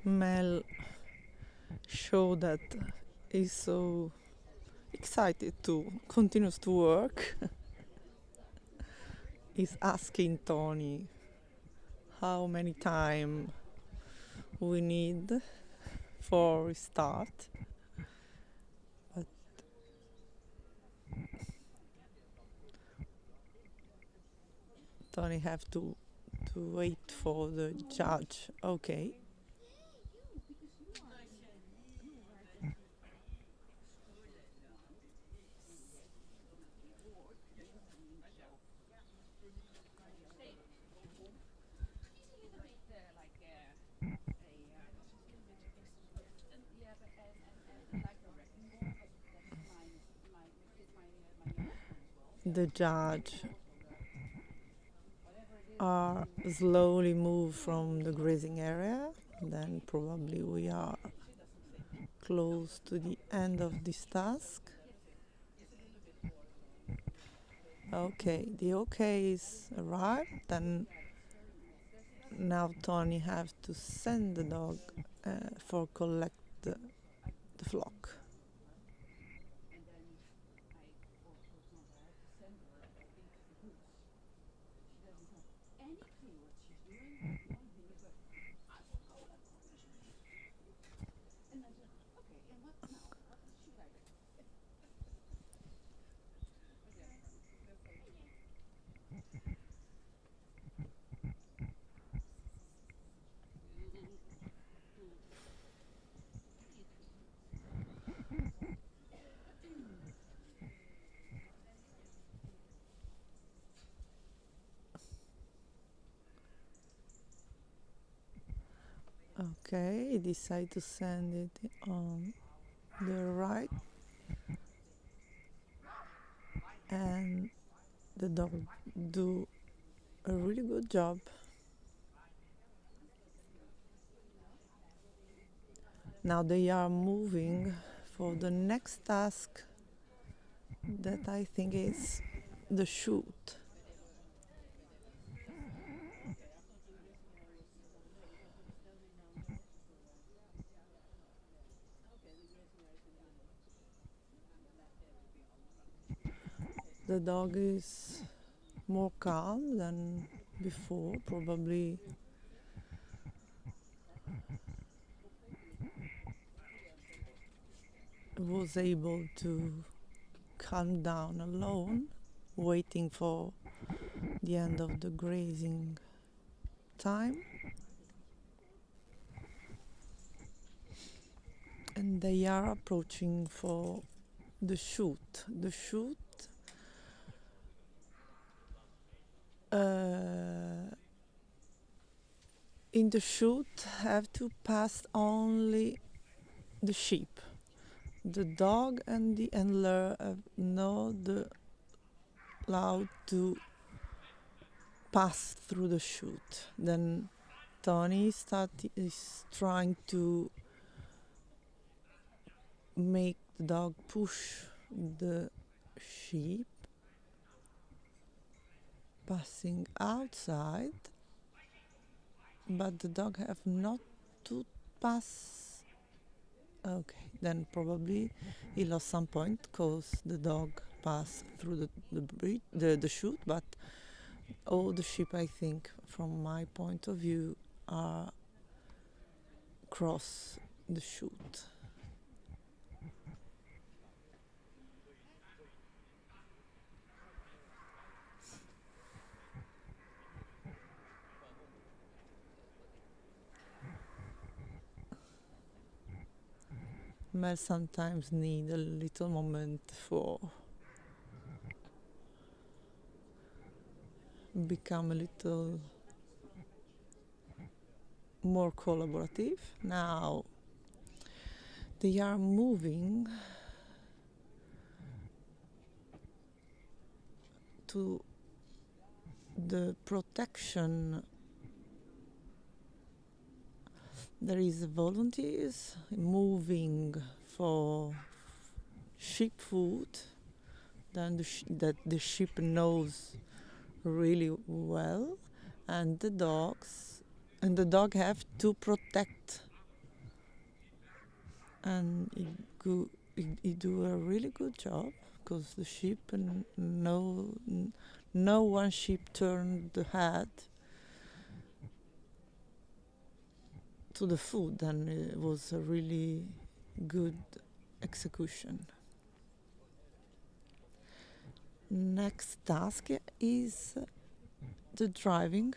Mel show that he's so excited to continues to work. He's asking Tony how many time we need for restart, but Tony have to wait for the judge. Okay. The judge are slowly move from the grazing area, then probably we are close to the end of this task. Okay, the okay is arrived, then now Tony have to send the dog for collect the flock. Okay, he decide to send it on the right, and the dog do a really good job. Now they are moving for the next task that I think is the shoot. The dog is more calm than before, probably was able to calm down alone, waiting for the end of the grazing time. And they are approaching for the shoot. The shoot in the shoot have to pass only the sheep. The dog and the handler have not allowed to pass through the shoot. Then Tony is trying to make the dog push the sheep, passing outside, but the dog have not to pass. Okay, then probably he lost some point because the dog passed through the chute, but all the sheep, I think, from my point of view, are cross the chute. Mel sometimes need a little moment for become a little more collaborative. Now they are moving to the protection. There is volunteers moving for sheep food that the sheep knows really well, and the dog have to protect and he do a really good job, because the sheep, and no one sheep turned the head to the food, and it was a really good execution. Next task is the driving.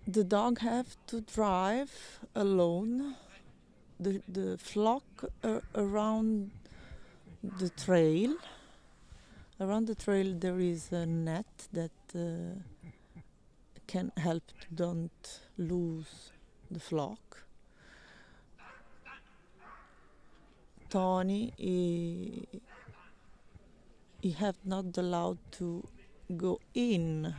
The dog have to drive alone the flock around the trail. Around the trail there is a net that can help to don't lose the flock. Tony, he have not allowed to go in.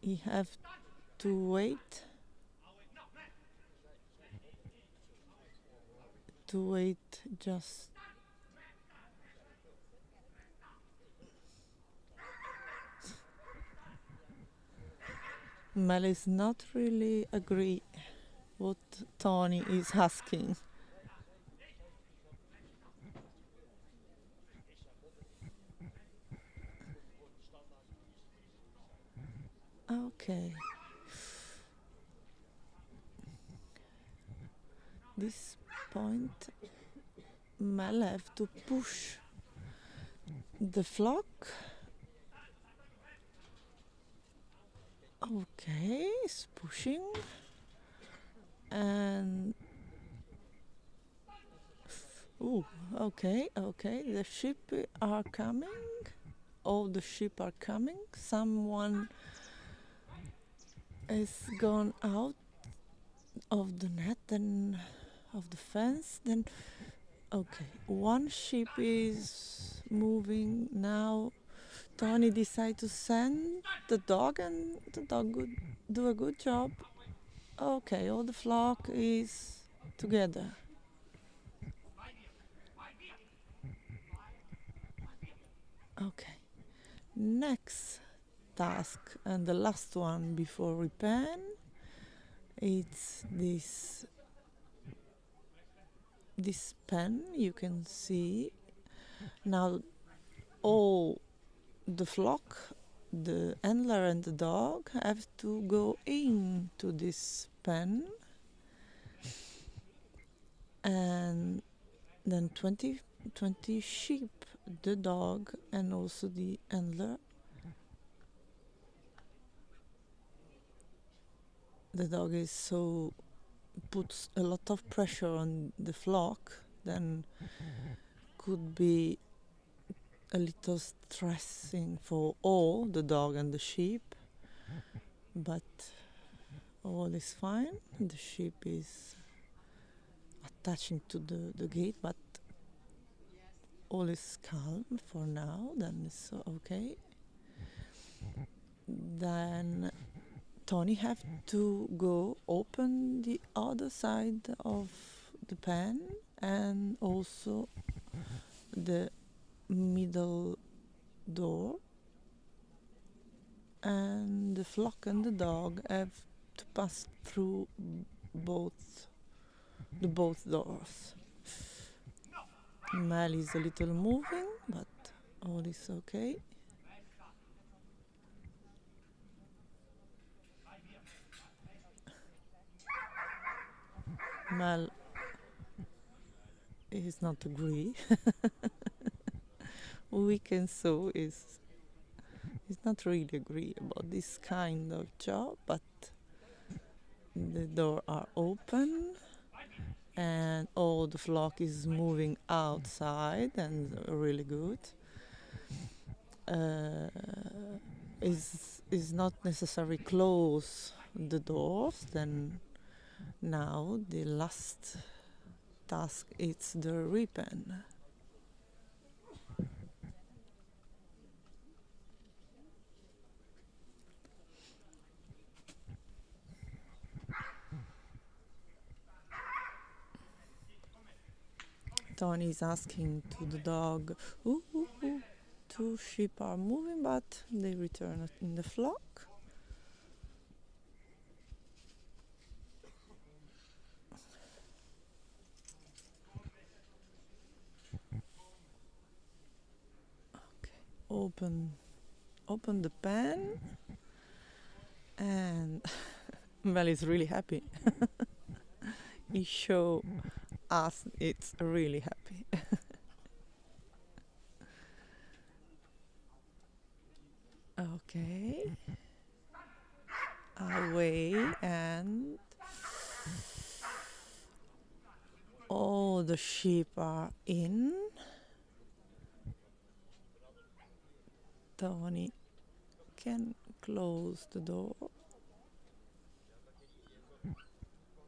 He have to wait just Mel is not really agree what Tony is asking. Okay. This point, Mel have to push the flock. Okay, it's pushing, and okay, the sheep are coming. All the sheep are coming. Someone is gone out of the net and of the fence. Then, okay, one sheep is moving now. Tony decided to send the dog, and the dog would do a good job. Okay, all the flock is together. Okay, next task, and the last one before repen, it's this pen. You can see now all the flock, the handler and the dog, have to go into this pen, and then 20 sheep, the dog and also the handler. The dog is so puts a lot of pressure on the flock, then could be a little stressing for all the dog and the sheep, but all is fine. The sheep is attaching to the gate, but all is calm for now, then it's okay. Then Tony have to go open the other side of the pen, and also the middle door, and the flock and the dog have to pass through both doors. Mel is a little moving, but all is okay. Mel is not agree. We can so is not really agree about this kind of job, but the door are open and all the flock is moving outside, and really good. Is not necessary close the doors. Then now the last task is the repen. Tony is asking to the dog, ooh, ooh, ooh. 2 sheep are moving, but they return in the flock. open the pan, and Mel is really happy. He show us it's really happy. Okay, away, and all the sheep are in. Tony can close the door,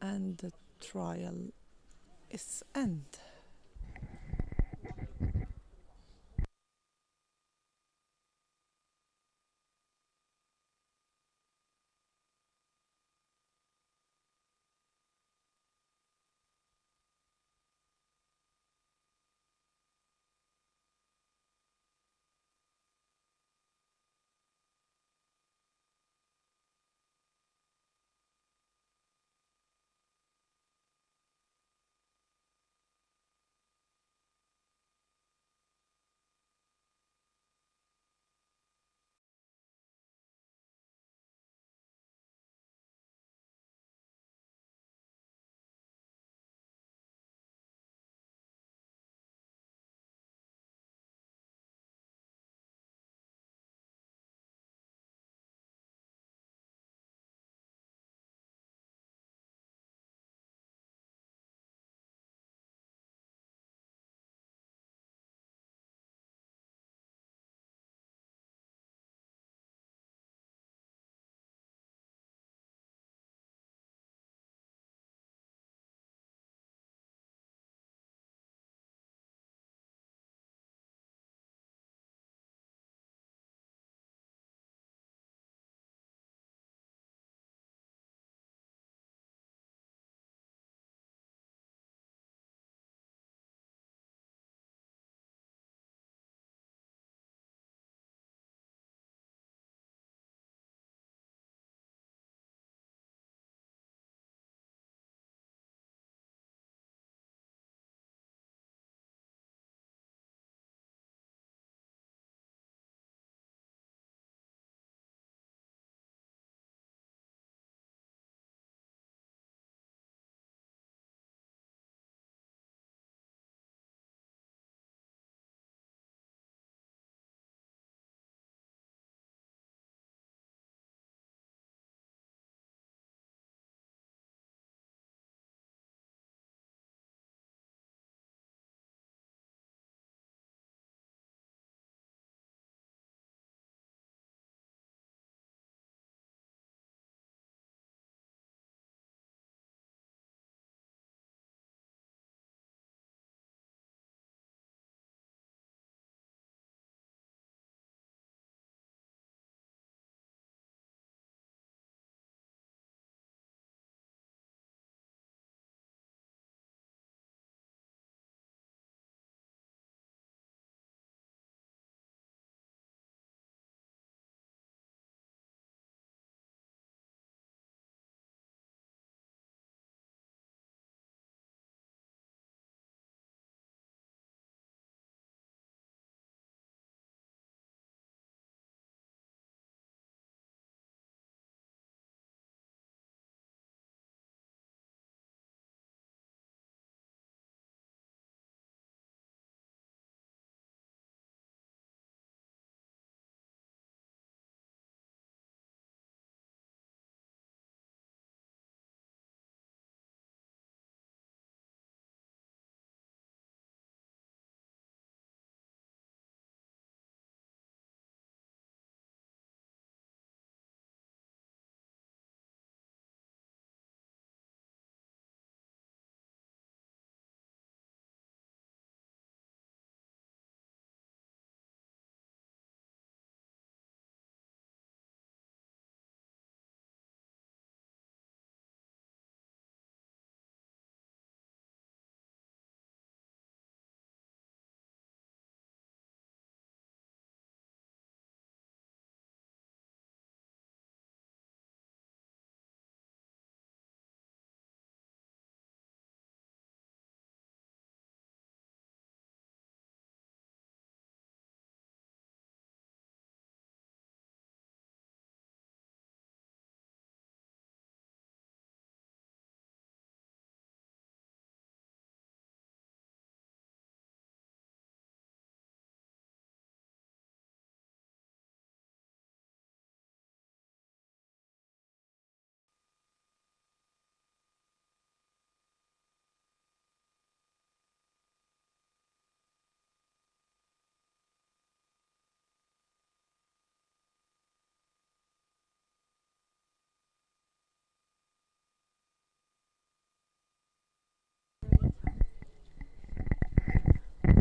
and the trial is end.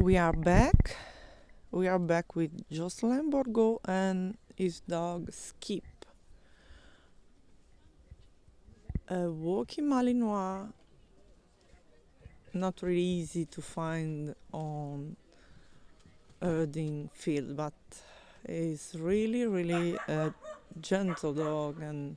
We are back. We are back with Jocelyn Borgo and his dog Skip. A walking Malinois, not really easy to find on herding field, but is really, really a gentle dog and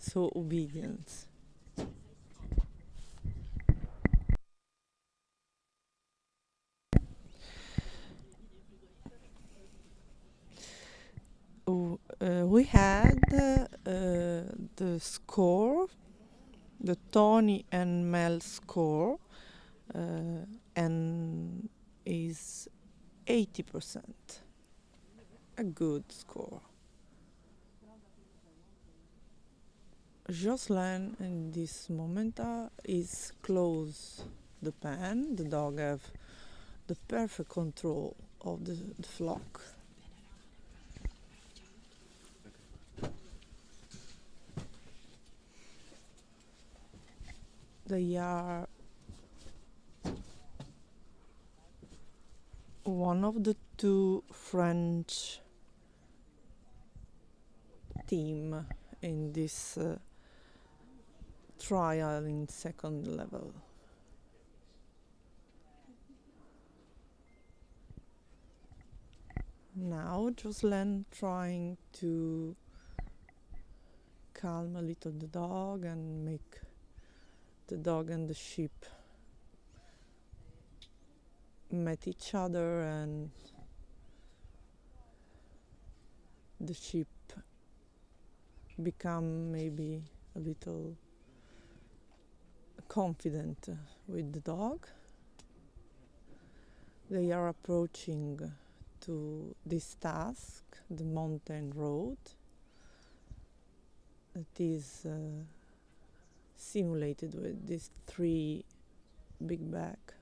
so obedient. We had the score, the Tony and Mel score, and is 80%. A good score. Jocelyn in this moment is close the pen. The dog have the perfect control of the flock. They are one of the two French team in this trial in second level. Now Jocelyn trying to calm a little the dog and make the dog and the sheep met each other, and the sheep become maybe a little confident with the dog. They are approaching to this task, the mountain road that is simulated with these 3 big bags.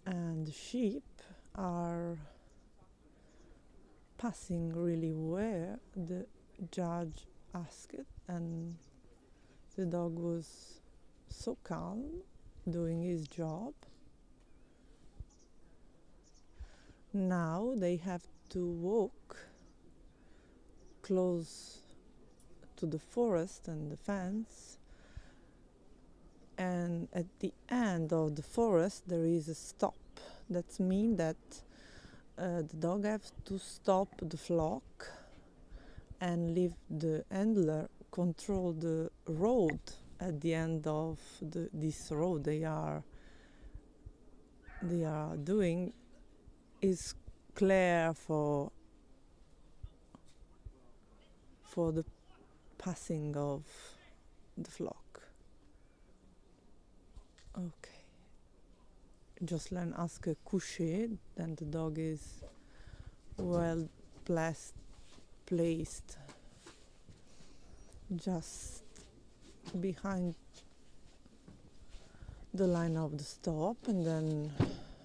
And the sheep are passing really where the judge asked, and the dog was so calm doing his job. Now they have to walk close to the forest and the fence, and at the end of the forest there is a stop. That means that the dog have to stop the flock and leave the handler control the road. At the end of this road they are doing is clear for the passing of the flock. Okay. Jocelyn asks a coucher, then the dog is well placed just behind the line of the stop, and then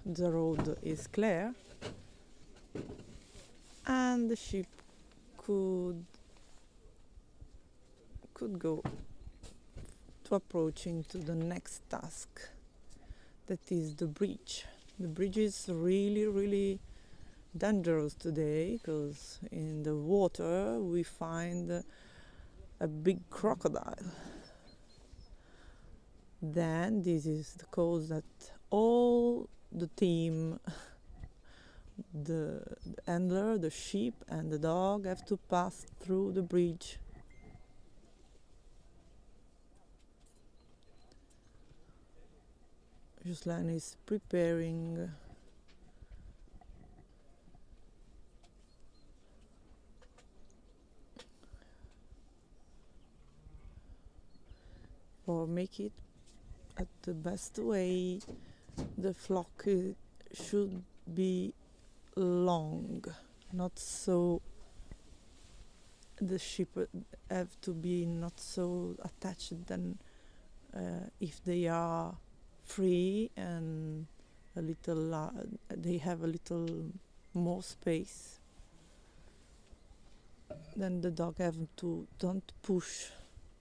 the road is clear and the sheep could go to approaching to the next task, that is the bridge. The bridge is really, really dangerous today because in the water we find a big crocodile. Then this is the cause that all the team, the handler, the sheep and the dog have to pass through the bridge. Jocelyn is preparing for make it at the best way. The flock should be long, not so, the sheep have to be not so attached than if they are free and a little, they have a little more space, then the dog have to don't push,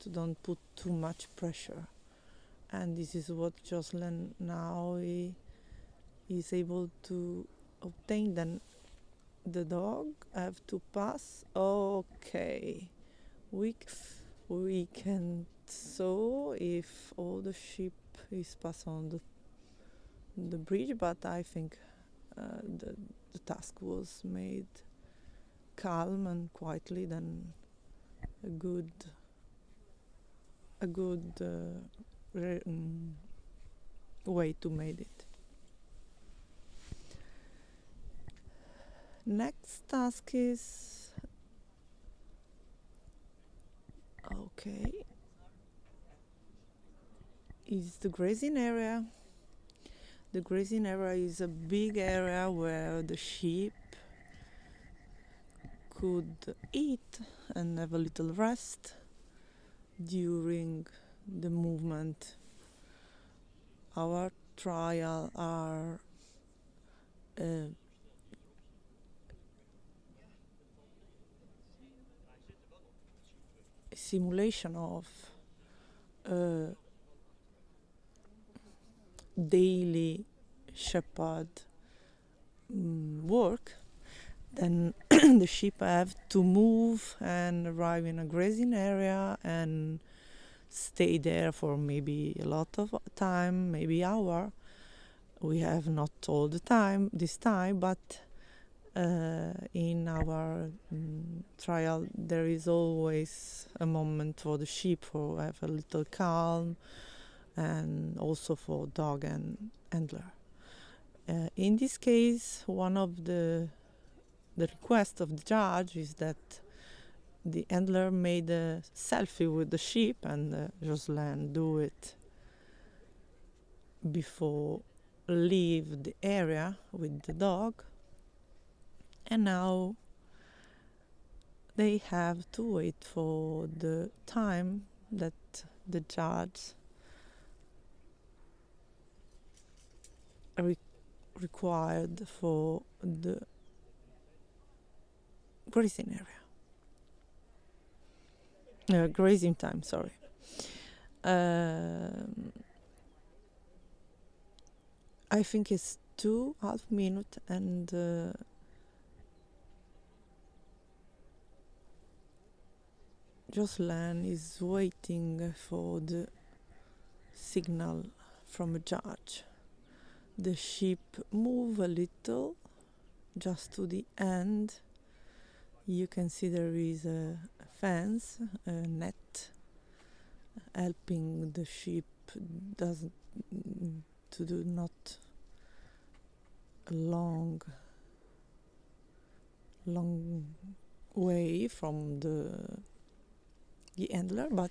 to don't put too much pressure. And this is what Jocelyn now is able to obtain. Then the dog have to pass. Okay, we can saw if all the sheep is passed on the bridge, but I think the task was made calm and quietly. Then a good way to make it. Next task is is the grazing area. The grazing area is a big area where the sheep could eat and have a little rest during the movement. Our trial are a simulation of daily shepherd work. Then the sheep have to move and arrive in a grazing area and stay there for maybe a lot of time, maybe hour. We have not all the time this time, but in our trial there is always a moment for the sheep for have a little calm, and also for dog and handler. In this case, one of the requests of the judge is that the handler made a selfie with the sheep, and Jocelyn do it before leave the area with the dog. And now they have to wait for the time that the judge required for the grazing area. Grazing time, sorry. I think it's 2.5 minutes, and Jocelyn is waiting for the signal from a judge. The sheep move a little, just to the end. You can see there is a fence, a net, helping the sheep to do not a long way from the handler, but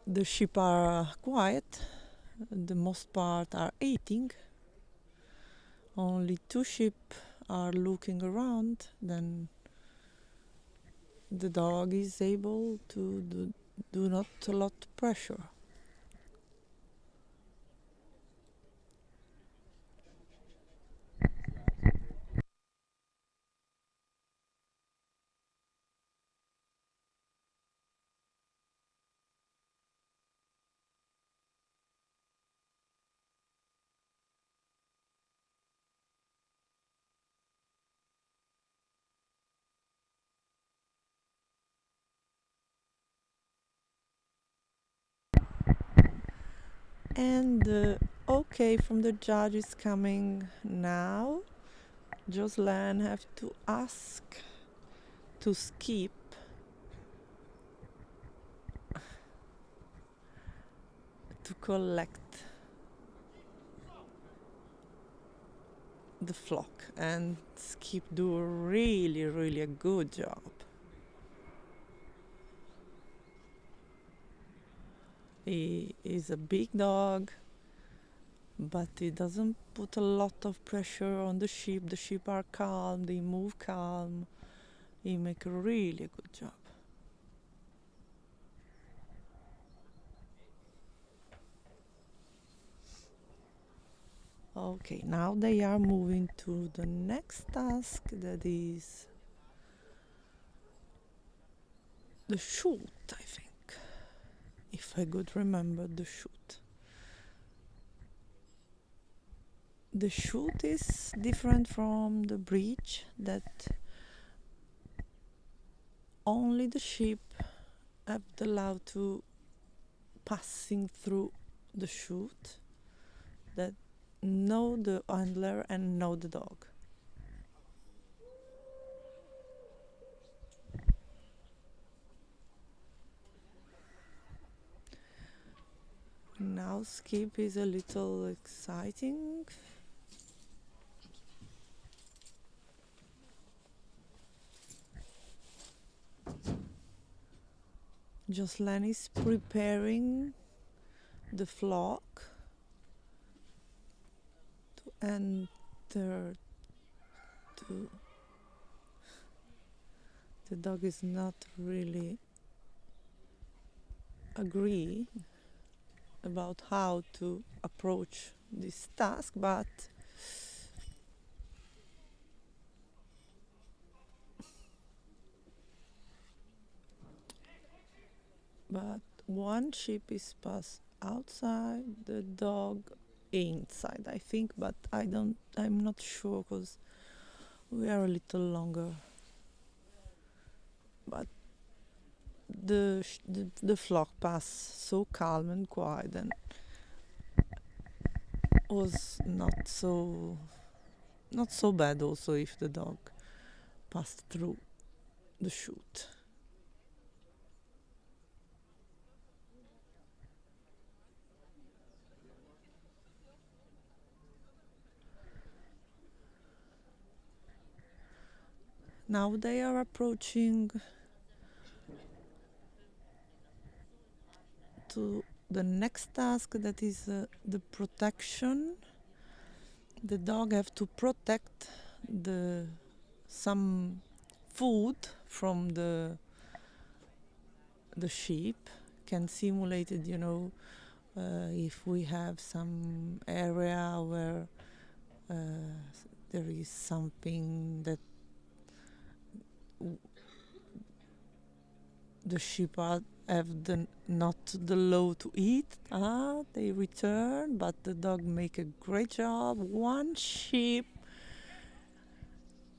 the sheep are quiet. The most part are eating. Only 2 sheep are looking around. Then the dog is able to do not a lot pressure. And the okay from the judge is coming now. Jocelyn have to ask to skip to collect the flock, and Skip do really a good job. He is a big dog, but he doesn't put a lot of pressure on the sheep. The sheep are calm, they move calm. He make a really good job. Okay, now they are moving to the next task, that is the shoot, I think. If I could remember the shoot. The shoot is different from the bridge, that only the sheep have the allow to passing through the shoot, that know the handler and know the dog. Now skip is a little exciting. Jocelyn is preparing the flock to enter to. The dog is not really agree about how to approach this task, but one sheep is passed outside, the dog inside, I think, but I'm not sure because we are a little longer. But the flock passed so calm and quiet, and was not so bad also if the dog passed through the chute. Now they are approaching to the next task, that is the protection. The dog have to protect some food from the sheep. Can simulate it, if we have some area where there is something that the sheep have not the law to eat. They return, but the dog make a great job. One sheep,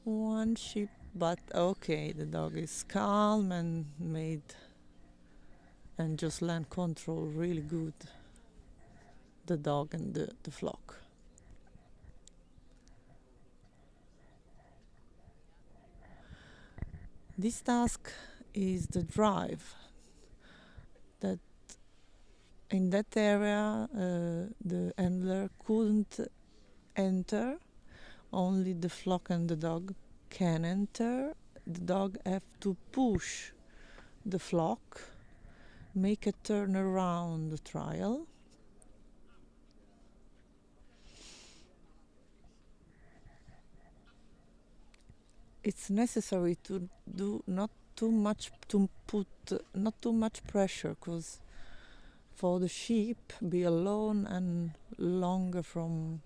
but okay, the dog is calm and just land control really good the dog and the flock. This task is the drive. That in that area the handler couldn't enter, only the flock and the dog can enter. The dog have to push the flock, make a turnaround trial. It's necessary to do not too much pressure, because for the sheep be alone and longer from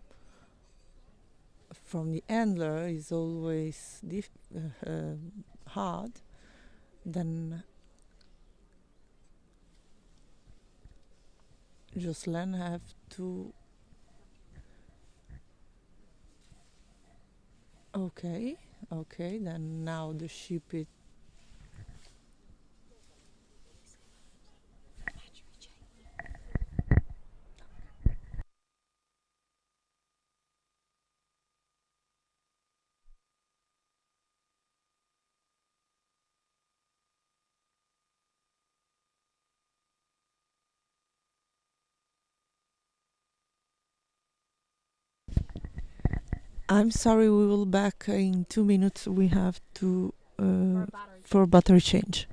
the handler is always hard. Then Jocelyn have to okay, then now the sheep is I'm sorry, we will back in 2 minutes. We have to for battery change.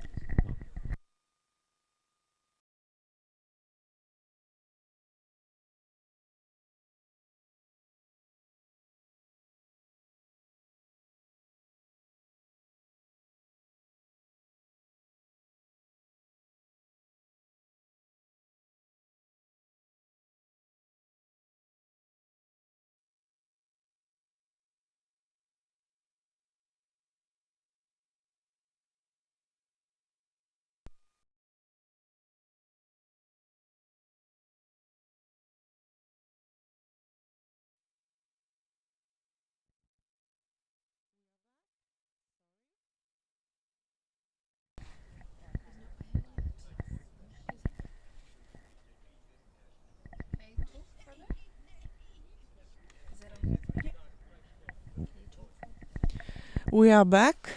We are back.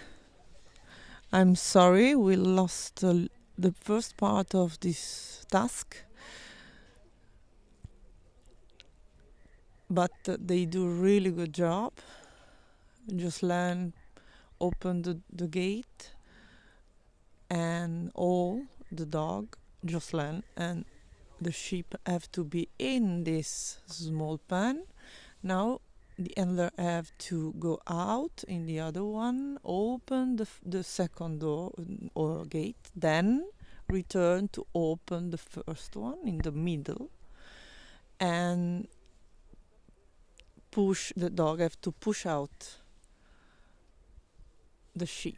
I'm sorry we lost the first part of this task, but they do really good job. Jocelyn opened the gate and all the dog, Jocelyn and the sheep have to be in this small pen. Now the handler have to go out in the other one, open the second door or gate, then return to open the first one in the middle, and push the dog have to push out the sheep.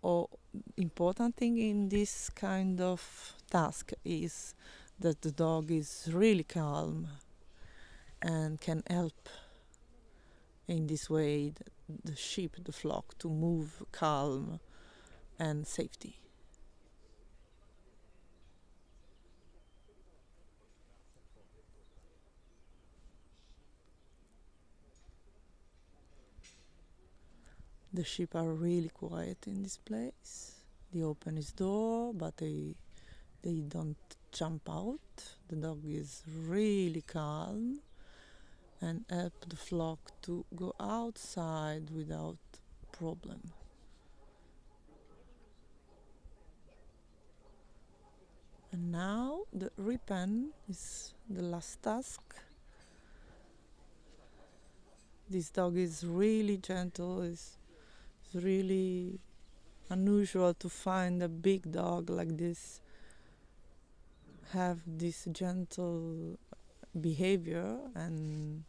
Or important thing in this kind of task is that the dog is really calm and can help in this way the sheep, the flock, to move calm and safety. The sheep are really quiet in this place. They open his door, but they don't jump out. The dog is really calm and help the flock to go outside without problem. And now the repen is the last task. This dog is really gentle. It's really unusual to find a big dog like this have this gentle behavior, and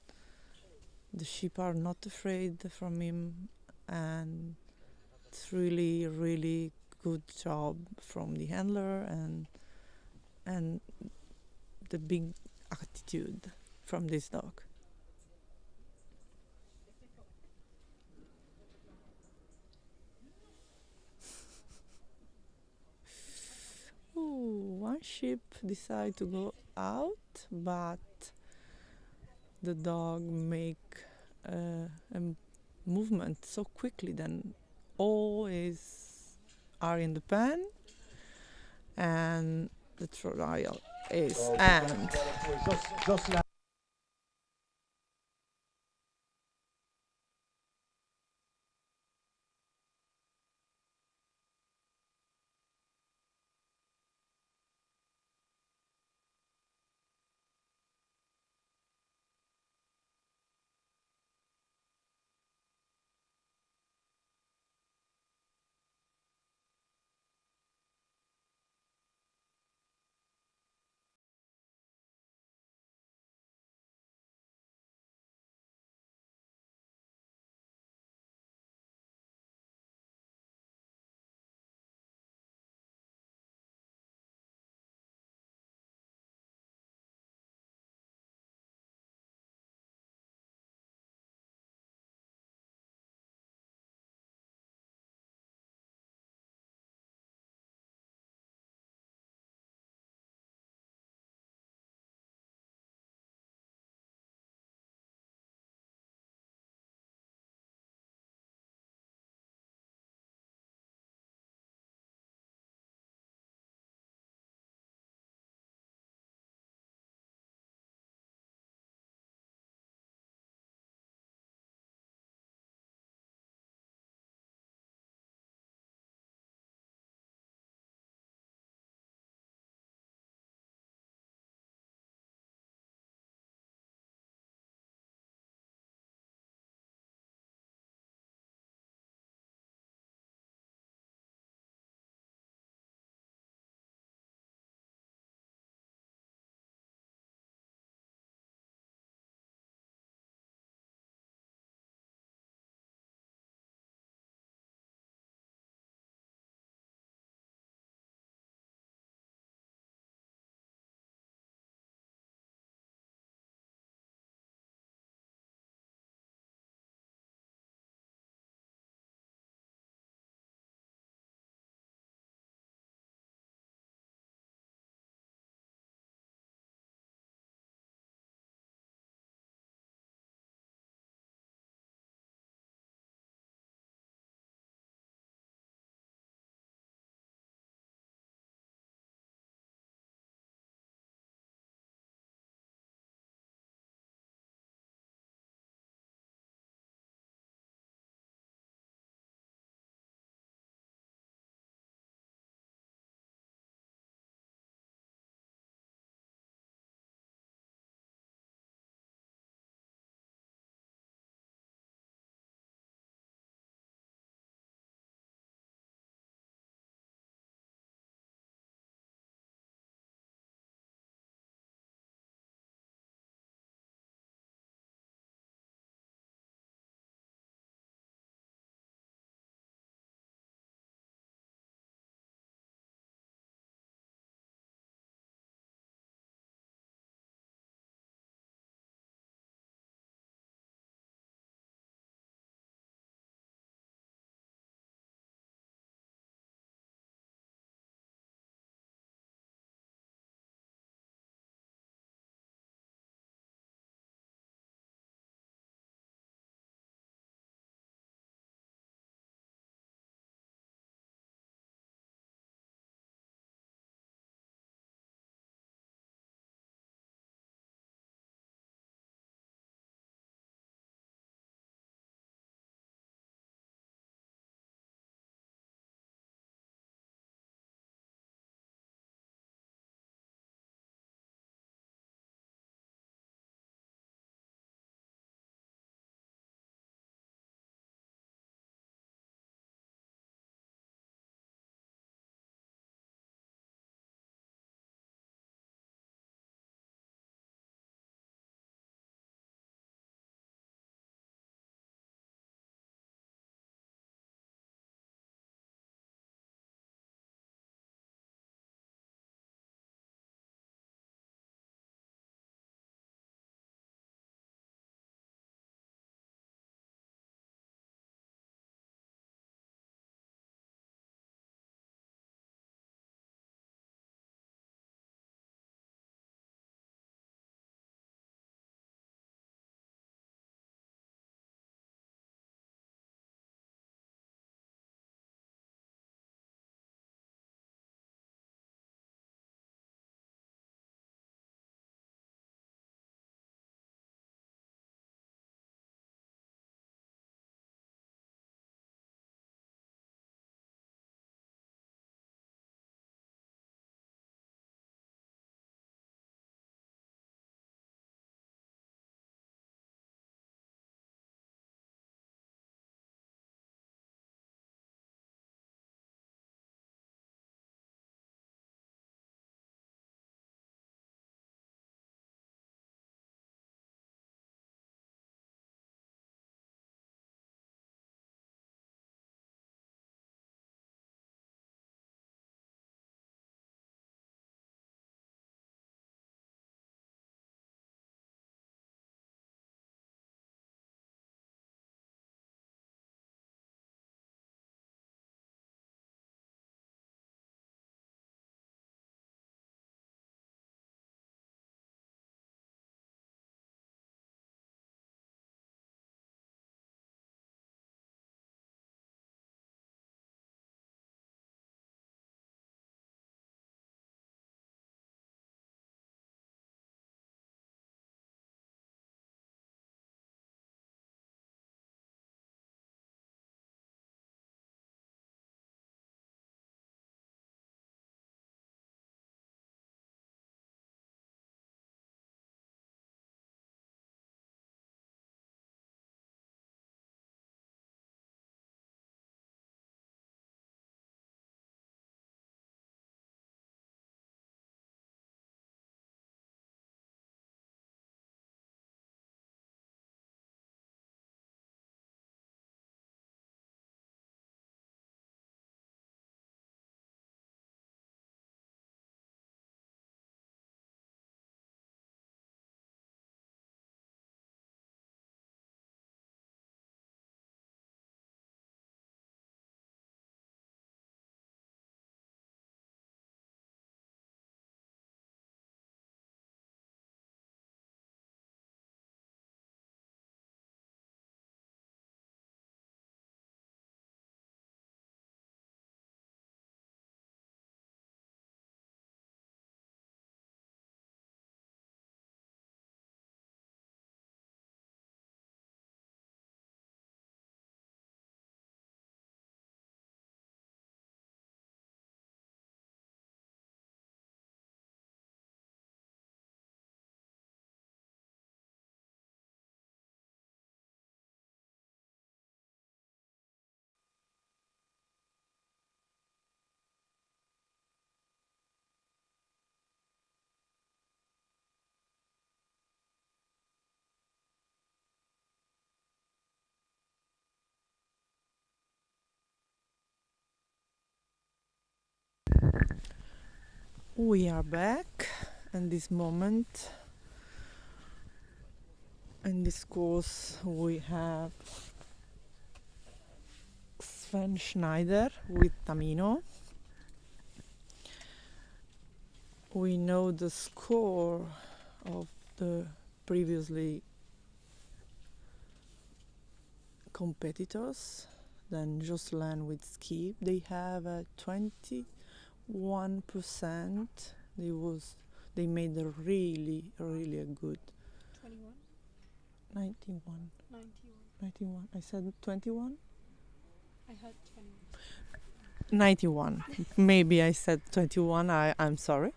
the sheep are not afraid from him, and it's really good job from the handler and the big attitude from this dog. Ooh, one sheep decide to go out, but the dog make a movement so quickly then all are in the pen, and the trial is end. Jocelyn We are back, and this moment in this course we have Sven Schneider with Tamino. We know the score of the previously competitors. Then Jocelyn with Skip, they have a 21%. They made a really a good 21? 91. 91. 91. I said 21? I had 21. 91. Maybe I said 21. I'm sorry.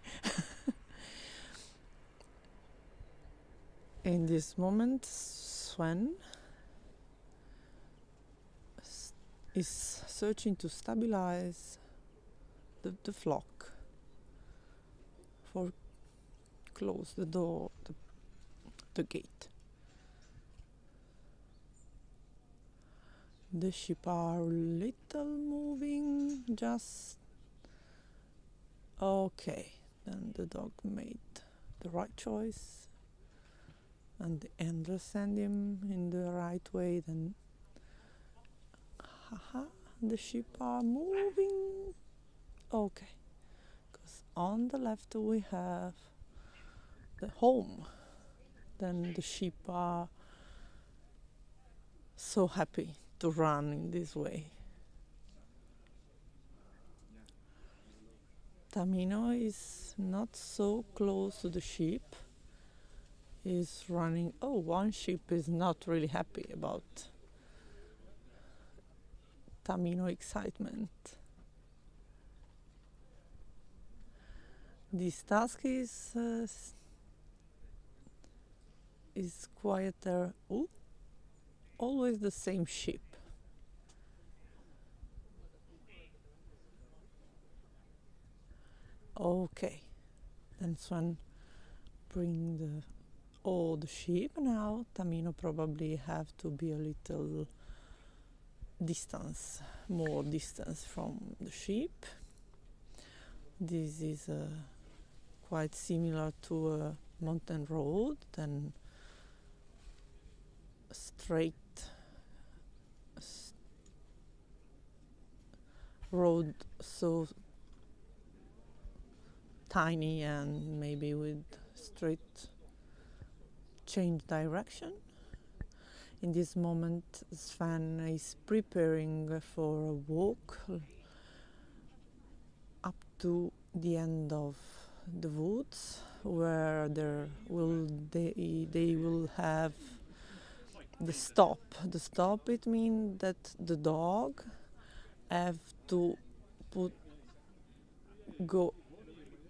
In this moment, Sven is searching to stabilize the flock, for close the door, the gate. The sheep are little moving, just okay. Then the dog made the right choice, and the handler sent him in the right way. Then the sheep are moving. Okay, because on the left we have the home. Then the sheep are so happy to run in this way. Tamino is not so close to the sheep. He's running. Oh, one sheep is not really happy about Tamino excitement. This task is quieter. Ooh, always the same sheep. Okay, then Sven bring all the sheep. Now Tamino probably have to be a little more distance from the sheep. This is quite similar to a mountain road, then straight road, so tiny and maybe with straight change direction. In this moment, Sven is preparing for a walk up to the end of the woods, where they will have the stop. The stop, it means that the dog have to go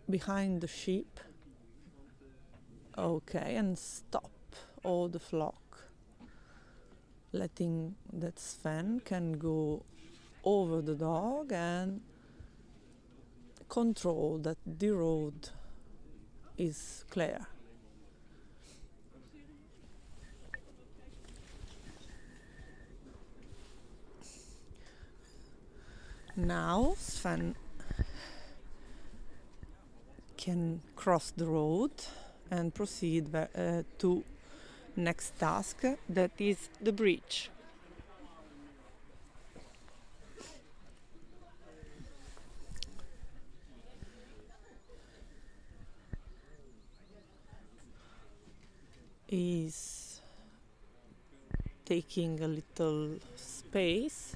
behind the sheep, okay, and stop all the flock, letting that Sven can go over the dog and control that the road is clear. Now Sven can cross the road and proceed to next task, that is the bridge. Is taking a little space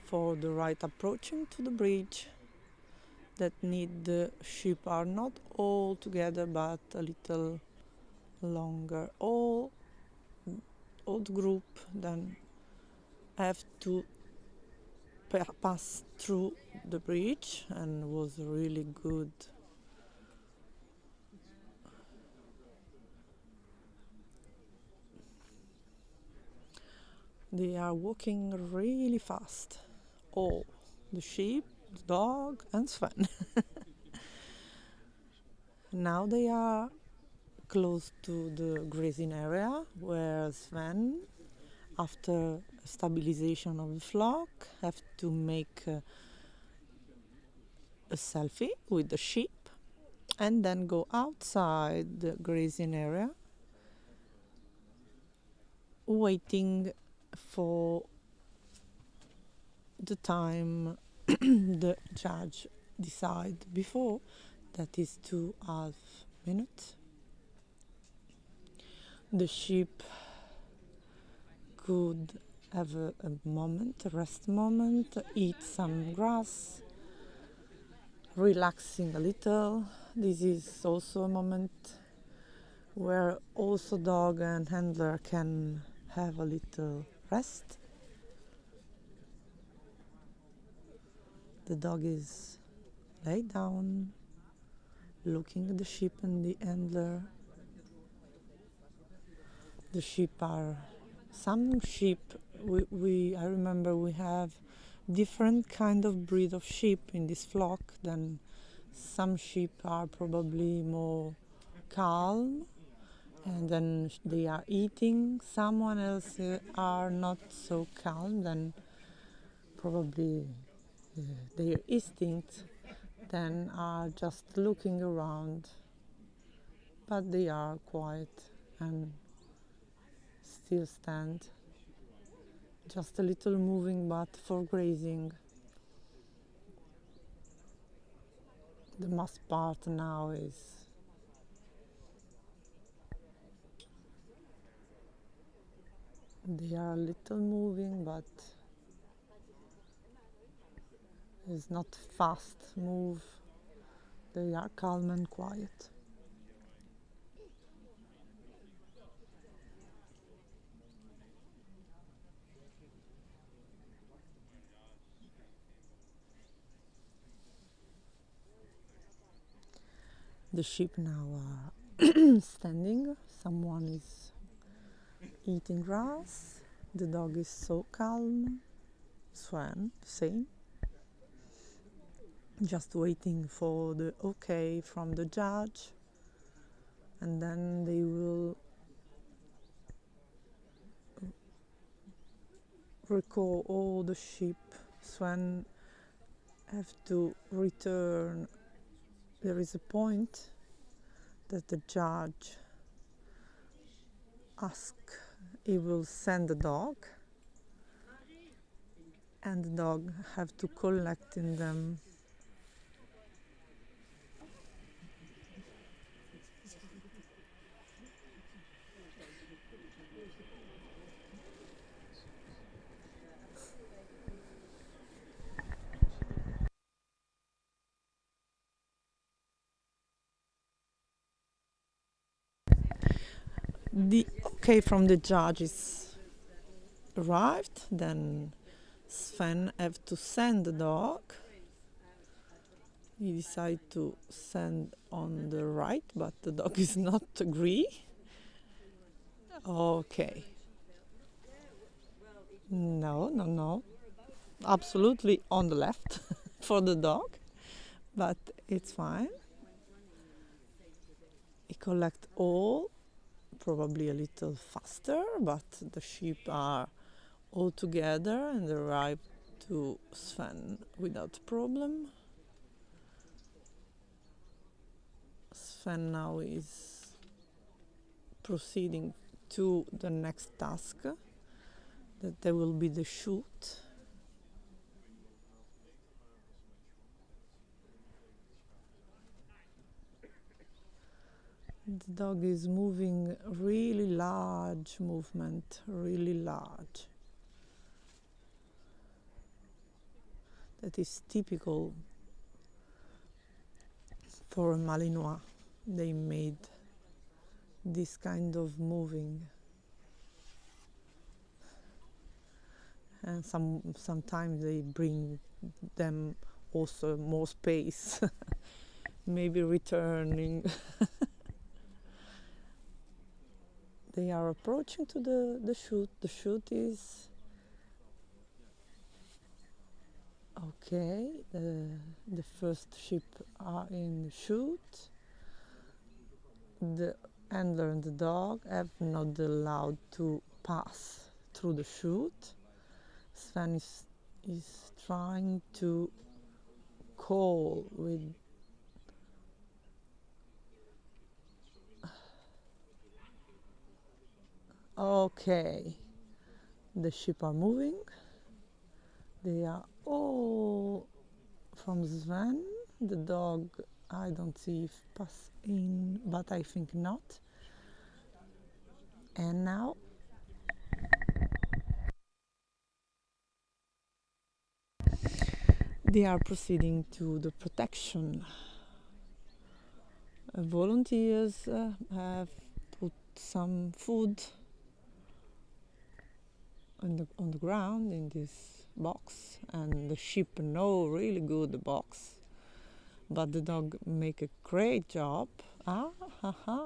for the right approaching to the bridge. That need the sheep are not all together but a little longer. All the group then have to pass through the bridge, and was really good. They are walking really fast, all the sheep, the dog and Sven. Now they are close to the grazing area, where Sven, after stabilization of the flock, have to make a selfie with the sheep. and then go outside the grazing area, waiting for the time the judge decide before, that is 2.5 minutes. The sheep could have a moment, a rest moment, eat some grass, relaxing a little. This is also a moment where also dog and handler can have a little rest. The dog is laid down, looking at the sheep and the handler. The sheep are some sheep. I remember we have different kind of breed of sheep in this flock. Then some sheep are probably more calm, and then they are eating. Someone else are not so calm. Then probably their instinct then are just looking around, but they are quiet and still stand, just a little moving, but for grazing. The most part now is they are a little moving, but it's not fast move. They are calm and quiet. The sheep now are standing. Someone is eating grass. The dog is so calm. Swan, same. Just waiting for the okay from the judge, and then they will recall all the sheep. Swan have to return. There is a point that the judge asks, he will send the dog, and the dog have to collect in them. The okay from the judge is arrived, then Sven have to send the dog. He decided to send on the right, but the dog is not agree. Okay. No. Absolutely on the left for the dog, but it's fine. He collect all, probably a little faster, but the sheep are all together and arrive to Sven without problem. Sven now is proceeding to the next task, that there will be the shoot. The dog is moving really large movement, really large. That is typical for a Malinois. They made this kind of moving. And sometimes they bring them also more space, maybe returning. They are approaching to the chute. The chute is okay. The first sheep are in the chute. The handler and the dog have not allowed to pass through the chute. Sven is trying to call with Okay, the sheep are moving. They are all from Sven. The dog, I don't see if pass in, but I think not. And now they are proceeding to the protection. Volunteers have put some food on the ground in this box, and the sheep know really good the box, but the dog make a great job.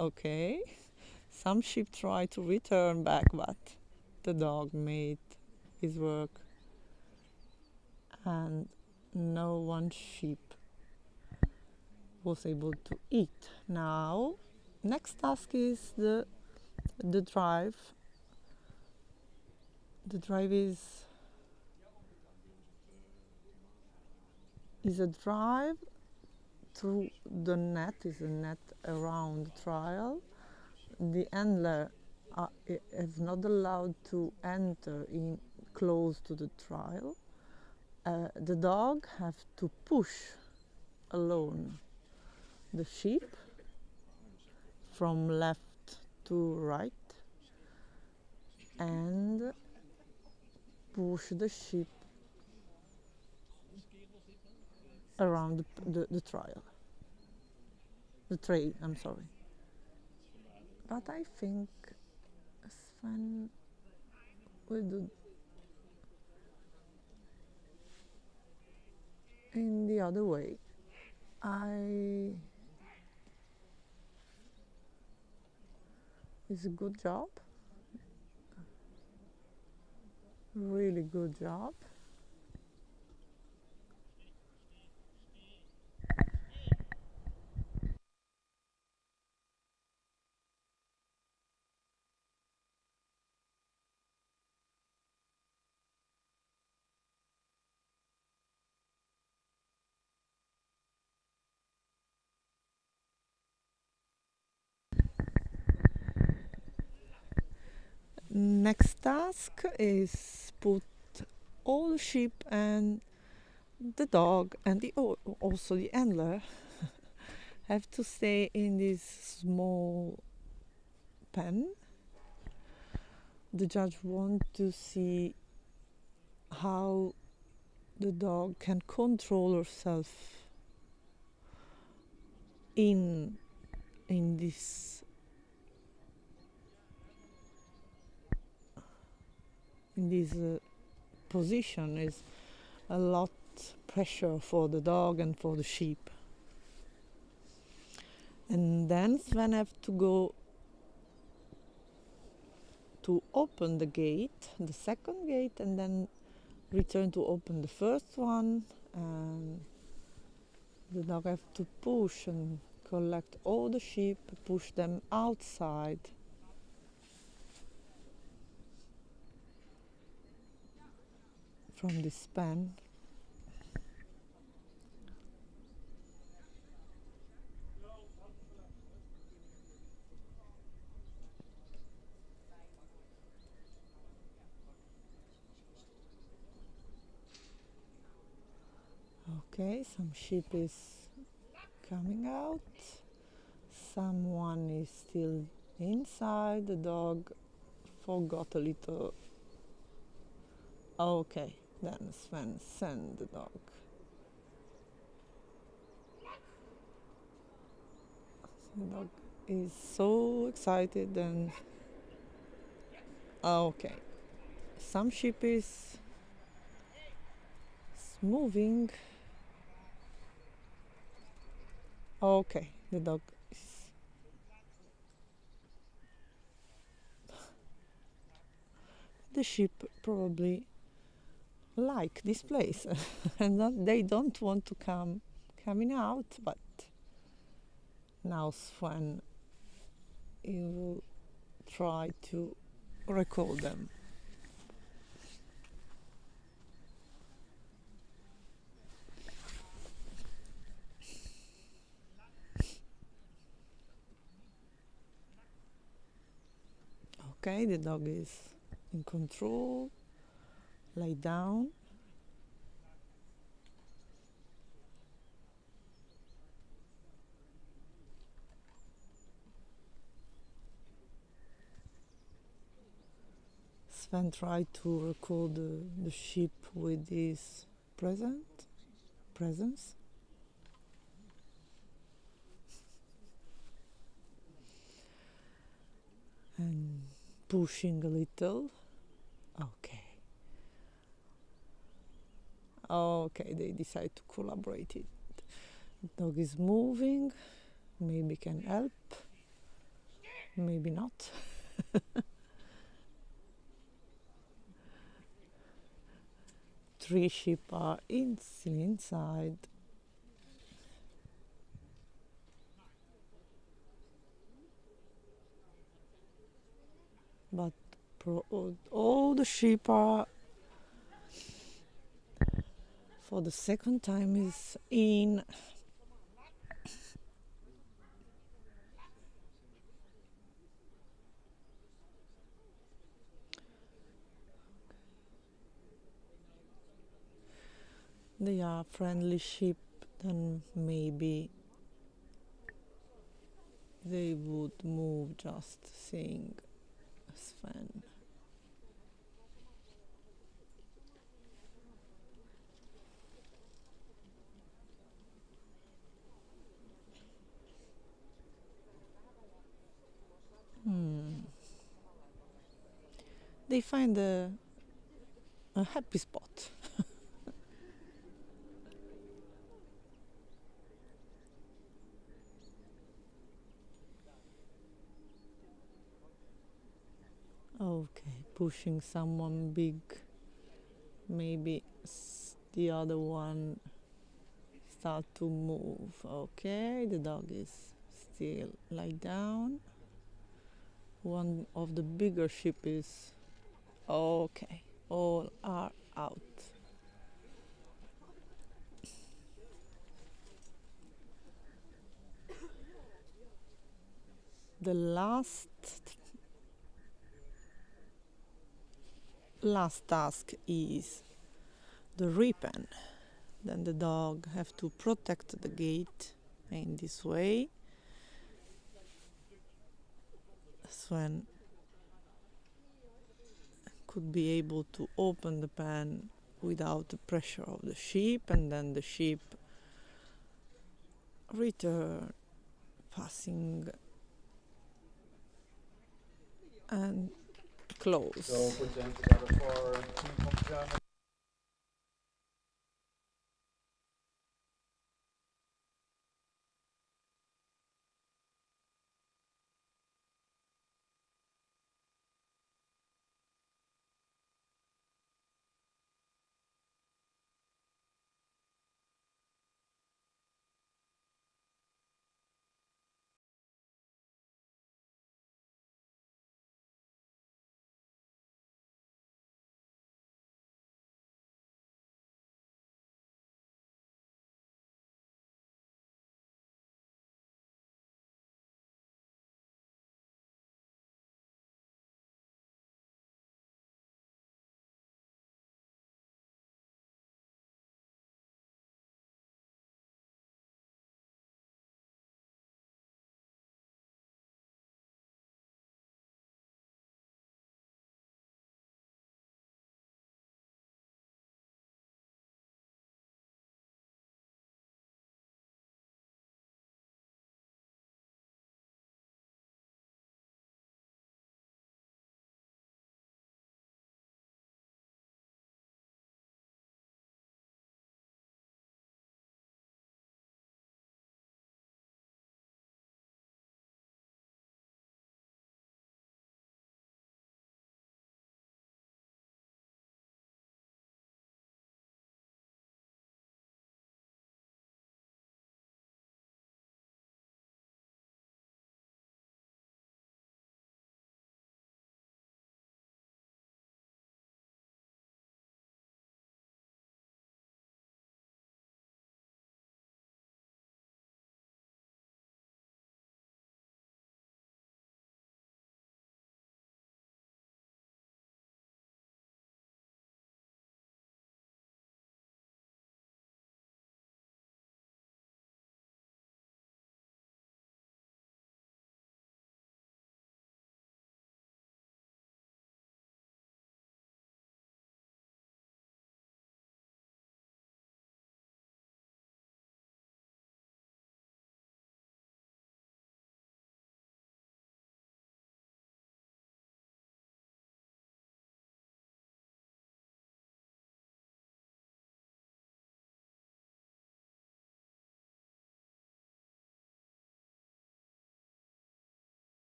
Okay. Some sheep try to return back, but the dog made his work, and no one sheep was able to eat. Now, next task is the drive. The drive is a drive through the net, is a net around the trial. The handler is not allowed to enter in close to the trial. The dog have to push alone the sheep from left to right and push the sheep around the trial. The trail, I'm sorry. But I think Sven will do in the other way. It's a good job. Really good job. Next task is put all the sheep and the dog and also the handler have to stay in this small pen. The judge wants to see how the dog can control herself in this position. Is a lot pressure for the dog and for the sheep. And then Sven have to go to open the gate, the second gate, and then return to open the first one, and the dog have to push and collect all the sheep, push them outside. From this pen. Okay, some sheep is coming out. Someone is still inside. The dog forgot a little. Okay, then Sven send the dog. The dog is so excited and okay. Some sheep is moving. Okay, the dog is the sheep probably like this place and they don't want to coming out, but now Sven will try to recall them. Okay, the dog is in control. Lie down. Sven tried to record the sheep with his presence. And pushing a little. Okay. Okay, they decide to collaborate it. Dog is moving. Maybe can help. Maybe not. Three sheep are still inside. But all the sheep are for the second time is in. They are friendly sheep, then maybe they would move just seeing Sven. They find a happy spot. Okay, pushing someone big. Maybe the other one start to move. Okay, the dog is still lie down. One of the bigger sheep is okay. All are out. The last task is the repen. Then the dog have to protect the gate in this way. Sven could be able to open the pen without the pressure of the sheep, and then the sheep return, passing and close. So put your hands together for team from Germany.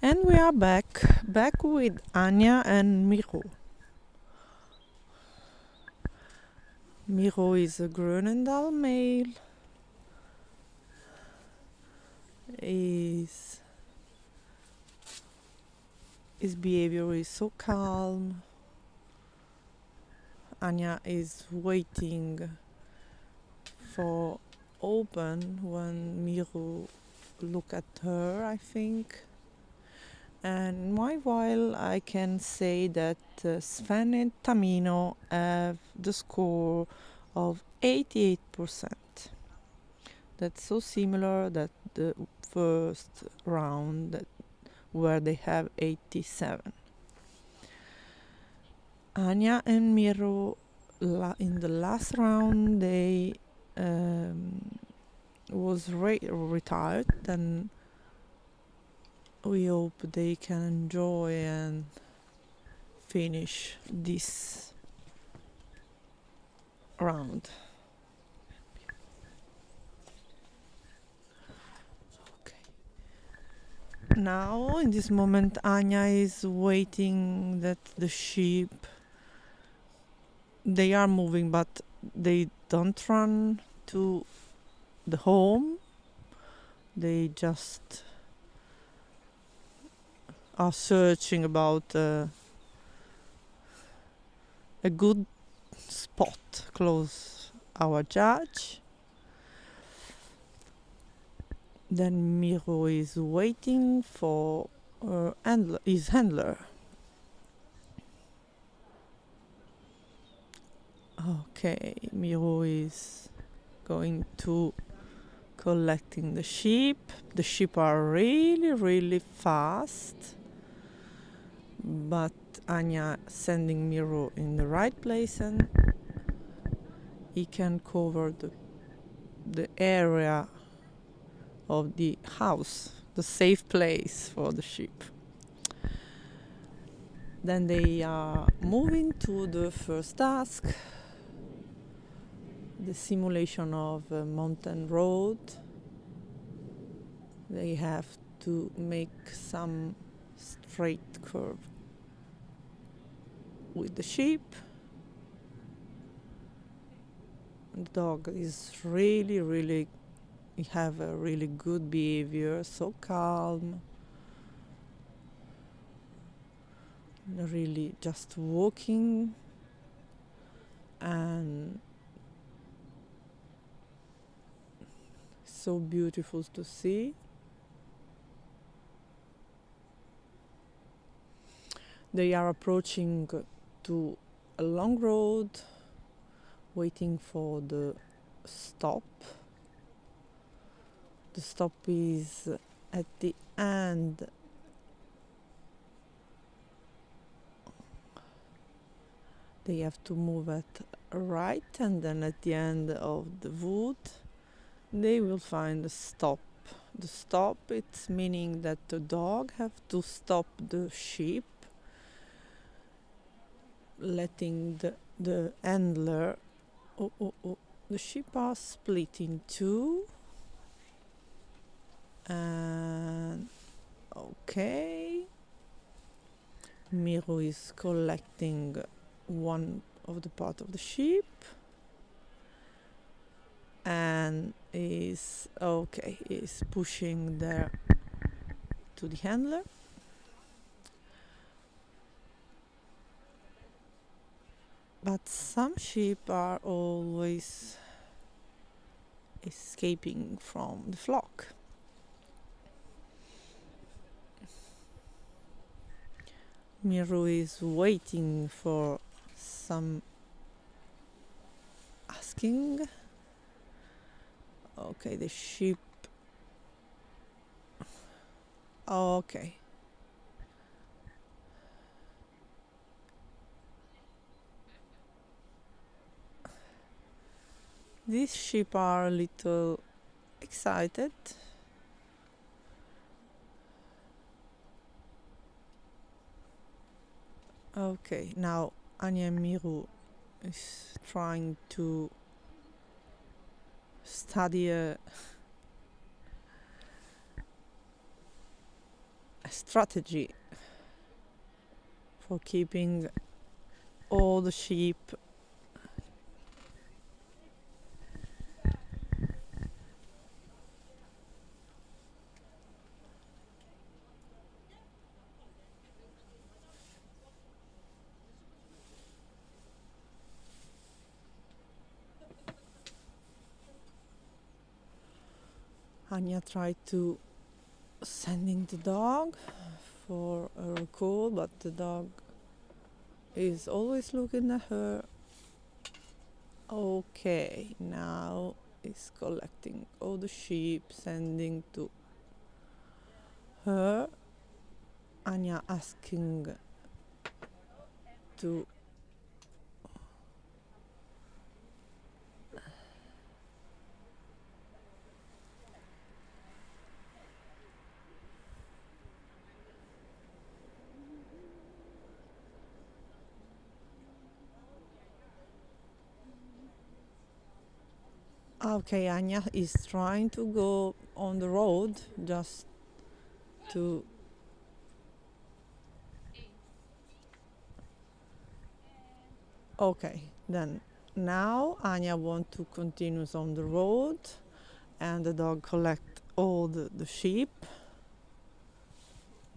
And we are back with Anya and Miro. Miro is a Grönendal male. His behavior is so calm. Anya is waiting for open when Miro look at her, I think. And meanwhile, I can say that Sven and Tamino have the score of 88%. That's so similar that the first round where they have 87. Anya and Miro in the last round they was retired, and we hope they can enjoy and finish this round. Okay. Now, in this moment, Anya is waiting that the sheep, they are moving, but they don't run to the home. They just are searching about a good spot close our judge. Then Miro is waiting for his handler. Okay, Miro is going to collecting the sheep. The sheep are really fast, but Anya sending Miro in the right place, and he can cover the area of the house, the safe place for the sheep. Then they are moving to the first task, the simulation of a mountain road. They have to make some straight curve with the sheep. The dog is really he have a really good behavior, so calm, really just walking and so beautiful to see. They are approaching to a long road, waiting for the stop. The stop is at the end. They have to move at right, and then at the end of the wood they will find a stop. The stop, it's meaning that the dog have to stop the sheep, letting the handler. The sheep are split in two. And okay, Miro is collecting one of the part of the sheep and is pushing there to the handler. But some sheep are always escaping from the flock. Miro is waiting for some asking. Okay, the sheep. Okay. These sheep are a little excited. Okay, now Anya Miro is trying to study a strategy for keeping all the sheep Anya tried to sending the dog for a recall, but the dog is always looking at her. Okay, now is collecting all the sheep, sending to her. Anya asking to okay, Anya is trying to go on the road just to okay, then now Anya want to continue on the road and the dog collect all the sheep.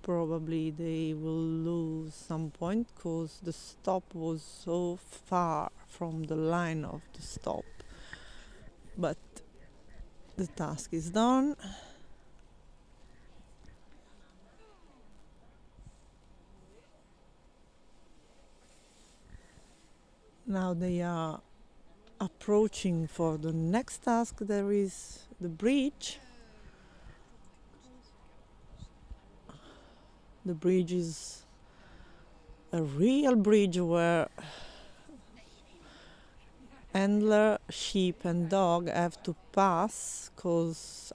Probably they will lose some point because the stop was so far from the line of the stop. But the task is done. Now they are approaching for the next task. There is the bridge. The bridge is a real bridge where handler, sheep and dog have to pass because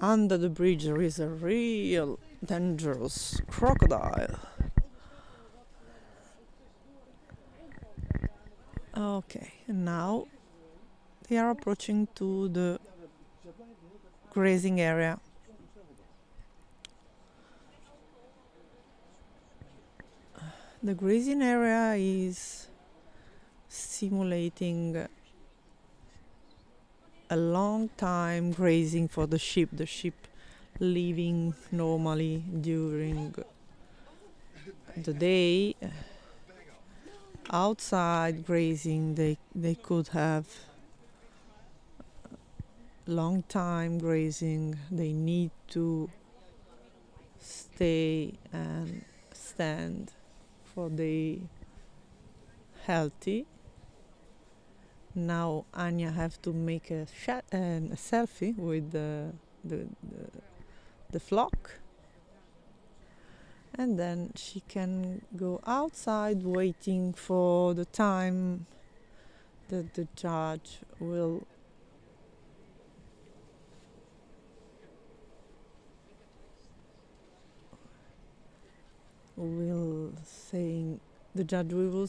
under the bridge there is a real dangerous crocodile. Okay, and now they are approaching to the grazing area. The grazing area is simulating a long time grazing for the sheep. The sheep living normally during the day outside grazing. They could have long time grazing. They need to stay and stand for the healthy. Now Anya have to make a selfie with the flock, and then she can go outside waiting for the time that the judge will saying the judge will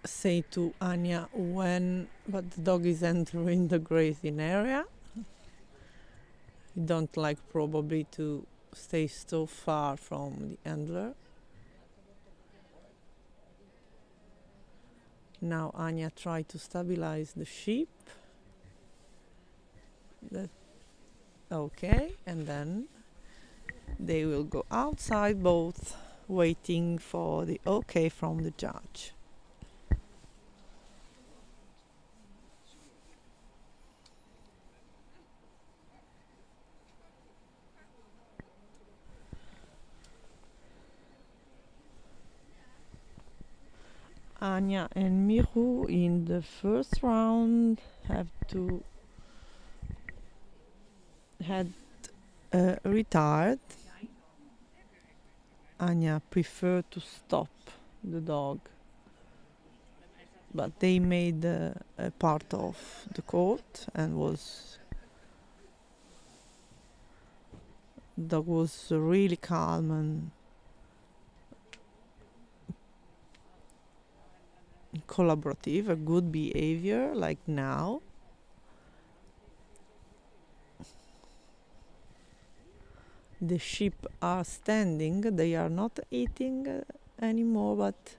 say to Anya when, but the dog is entering the grazing area. He don't like probably to stay so far from the handler. Now Anya try to stabilize the sheep. Okay, and then they will go outside both waiting for the okay from the judge. Anya and Miru in the first round had retired. Anya preferred to stop the dog, but they made a part of the court and the dog was really calm and collaborative, a good behavior like now. The sheep are standing, they are not eating anymore, but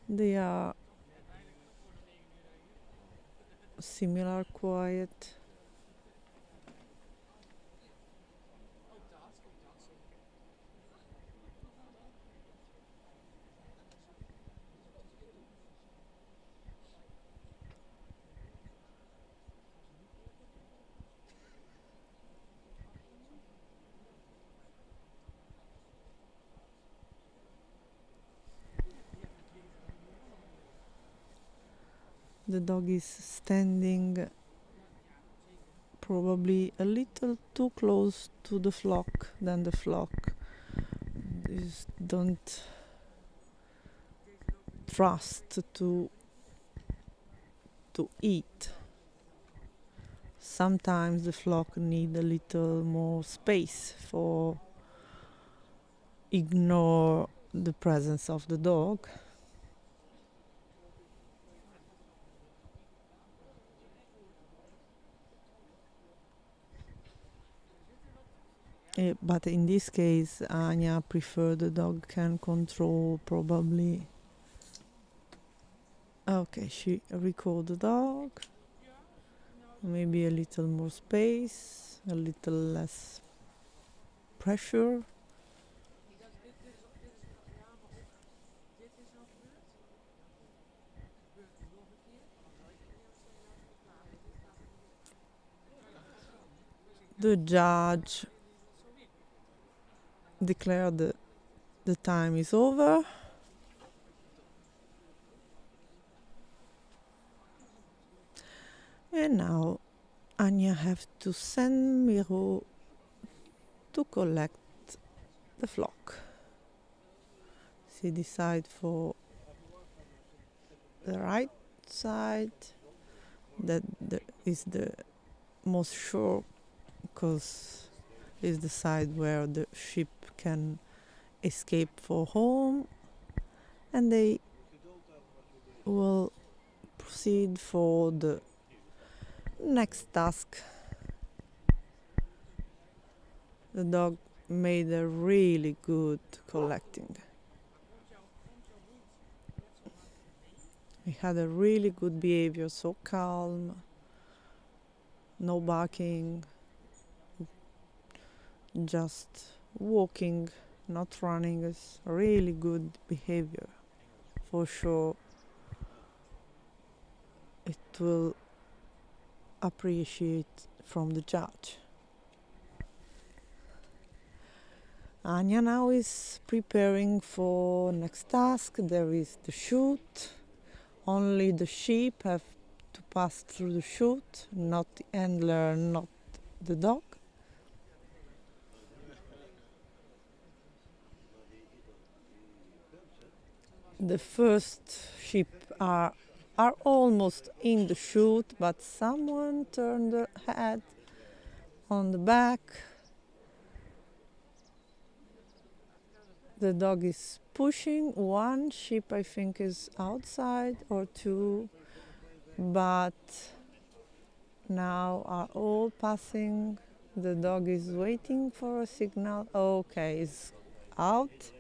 they are similar quiet. The dog is standing probably a little too close to the flock than the flock don't trust to eat. Sometimes the flock need a little more space for ignore the presence of the dog. But in this case, Anya preferred the dog can control probably. Okay, she recalled the dog. Maybe a little more space, a little less pressure. The judge declared the time is over. And now Anya have to send Miro to collect the flock. She decide for the right side, that is the most sure, because it's the side where the sheep can escape for home, and they will proceed for the next task. The dog made a really good collecting. He had a really good behavior, so calm, no barking, just walking, not running. Is really good behavior. For sure, it will appreciate from the judge. Anya now is preparing for next task. There is the chute. Only the sheep have to pass through the chute, not the handler, not the dog. The first sheep are almost in the chute, but someone turned their head on the back. The dog is pushing. One sheep, I think, is outside, or two, but now are all passing. The dog is waiting for a signal. Okay, it's out.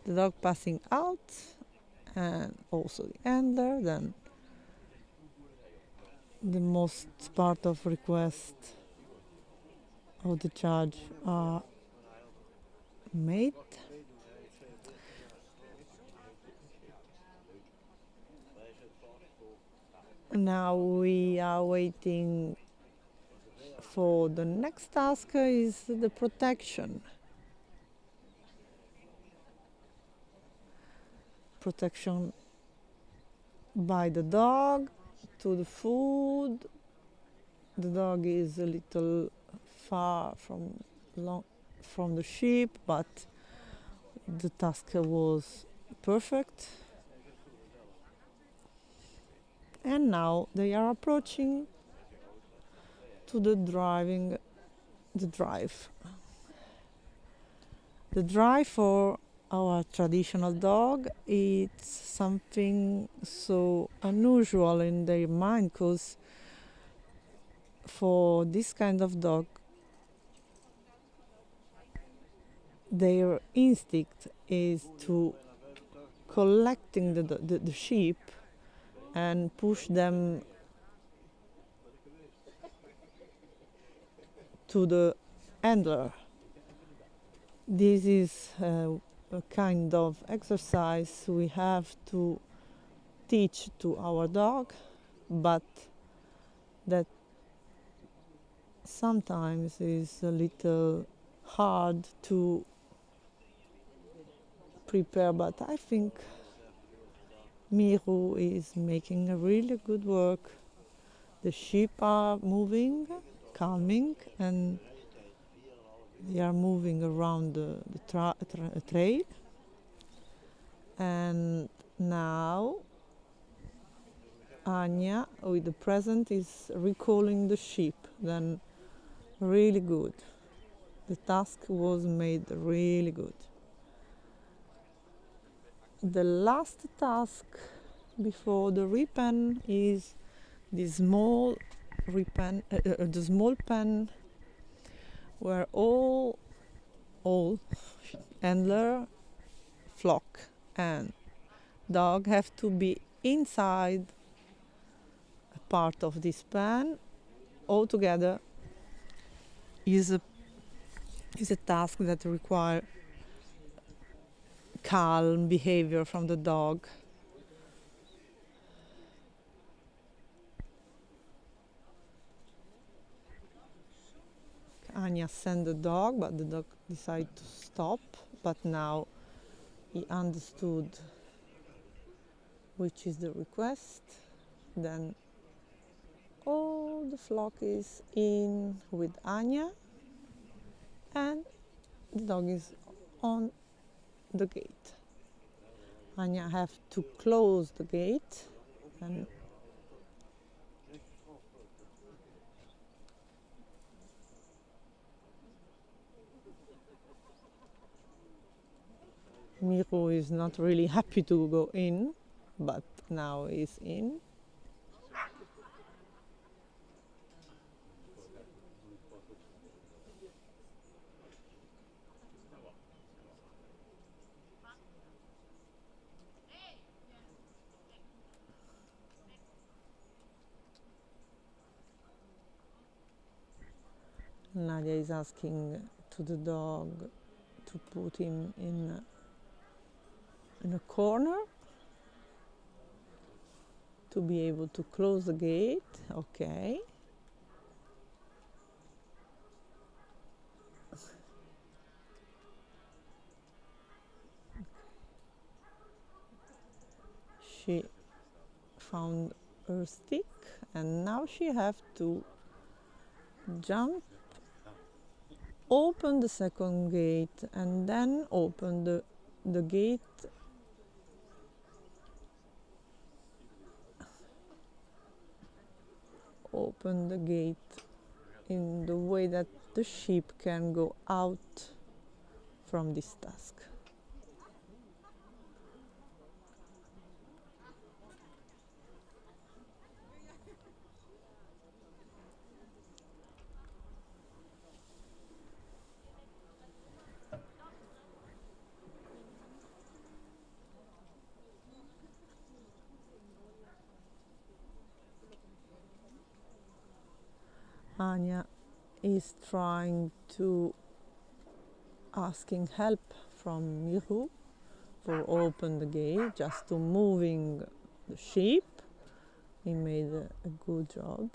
The dog passing out, and also the handler. Then the most part of request of the judge are made. Now we are waiting for the next task, is the protection. Protection by the dog to the food. The dog is a little far from the sheep, but the task was perfect. And now they are approaching to the drive. The drive for our traditional dog, it's something so unusual in their mind, because for this kind of dog, their instinct is to collecting the sheep and push them to the handler. This is a kind of exercise we have to teach to our dog, but that sometimes is a little hard to prepare, but I think Miru is making a really good work. The sheep are moving, calming, and they are moving around the trail. And now Anya, with the present, is recalling the sheep. Then really good. The task was made really good. The last task before the repen is the small repen, the small pen where all handler, flock, and dog have to be inside a part of this pen. All together is a task that requires calm behavior from the dog. Anya sent the dog, but the dog decided to stop. But now he understood which is the request. Then all the flock is in with Anya, and the dog is on the gate. Anya have to close the gate, and Miro is not really happy to go in, but now he's in. Nadia is asking to the dog to put him in a corner to be able to close the gate. Okay. She found her stick, and now she have to jump, open the second gate, and then open the gate in the way that the sheep can go out from this task. Anya is trying to asking help from Miru for open the gate, just to moving the sheep. He made a good job.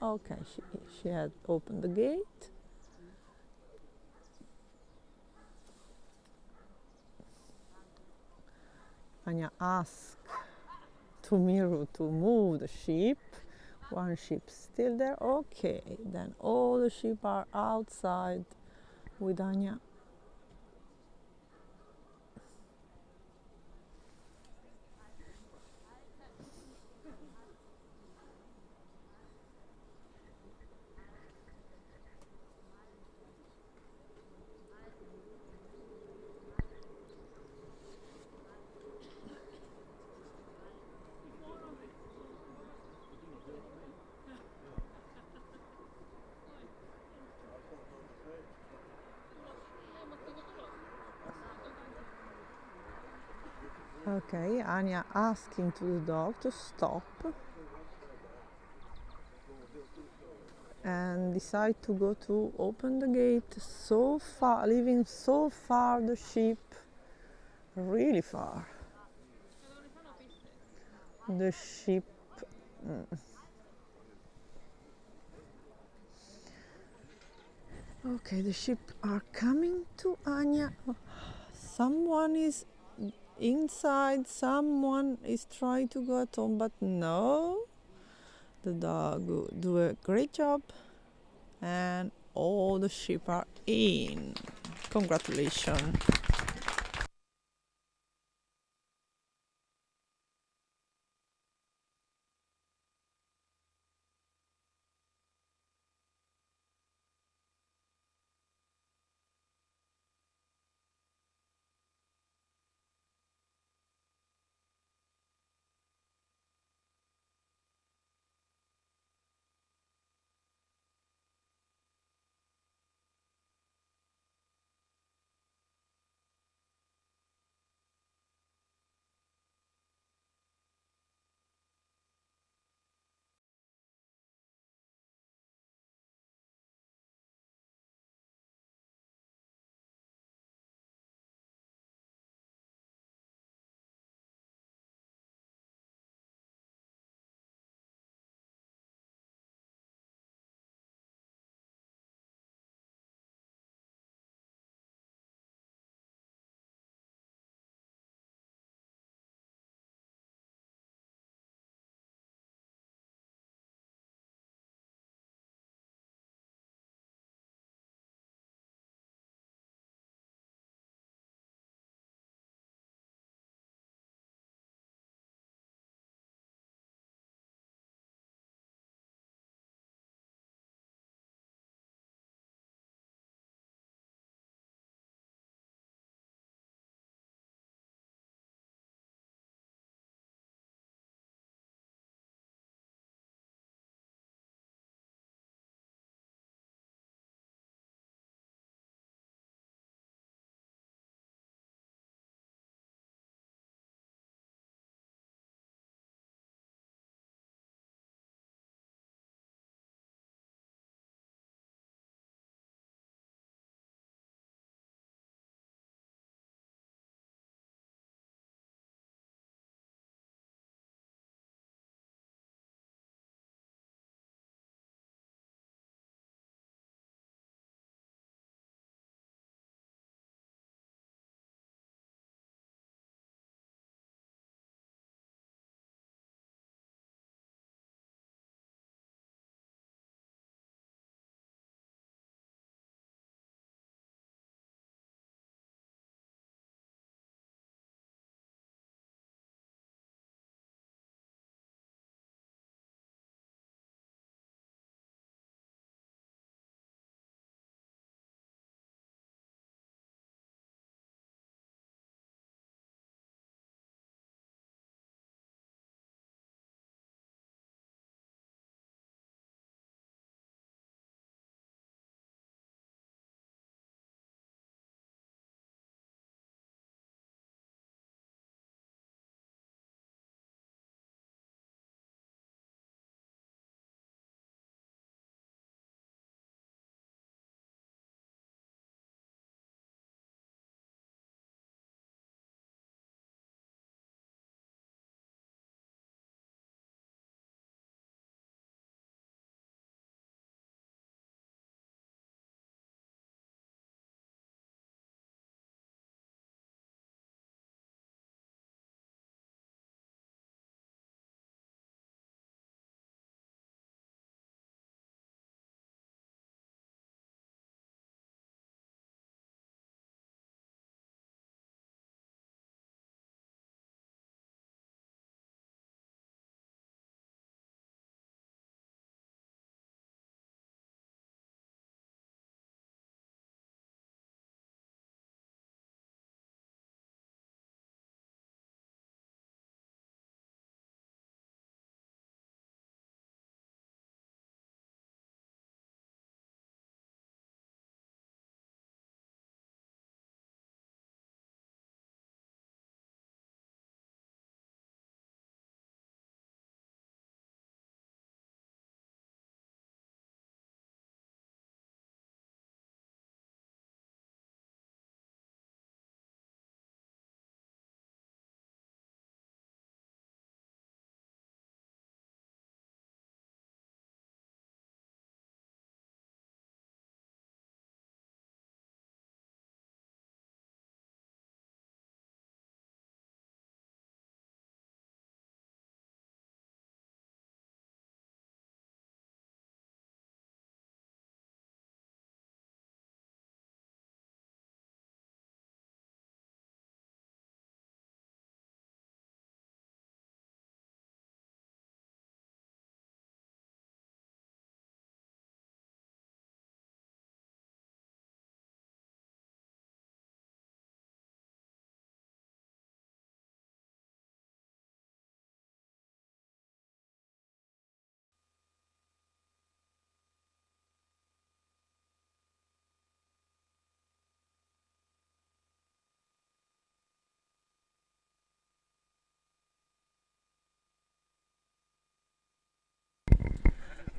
Okay, she had opened the gate. Anya asked to Miru to move the sheep. One sheep still there. Okay, then all the sheep are outside with Anya. Okay, Anya asking to the dog to stop and decide to go to open the gate so far, leaving so far the sheep, really far. The sheep. Okay, the sheep are coming to Anya. Someone is inside, someone is trying to go at home, but no. The dog do a great job and all the sheep are in. Congratulations.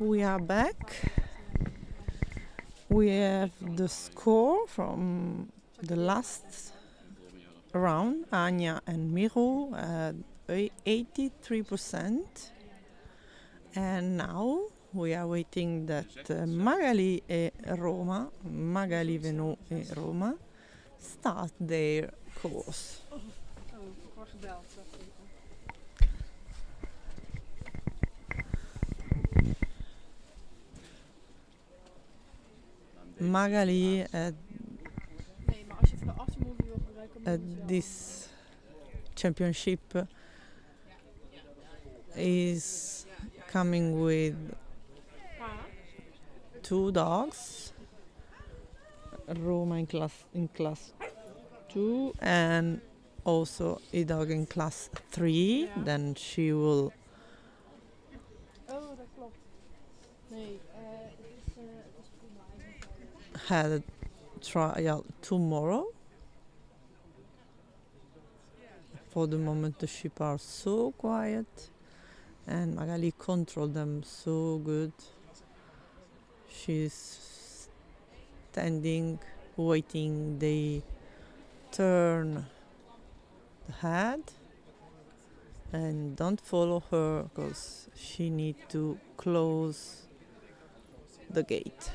We are back. We have the score from the last round. Anya and Miro at 83%. And now we are waiting that Magali Venot e Roma start their course. Magali at this championship is coming with 2 dogs, Roma in class 2 and also a dog in class 3. Then she will have a trial tomorrow. For the moment the sheep are so quiet and Magali control them so good. She's standing, waiting, they turn the head and don't follow her because she need to close the gate.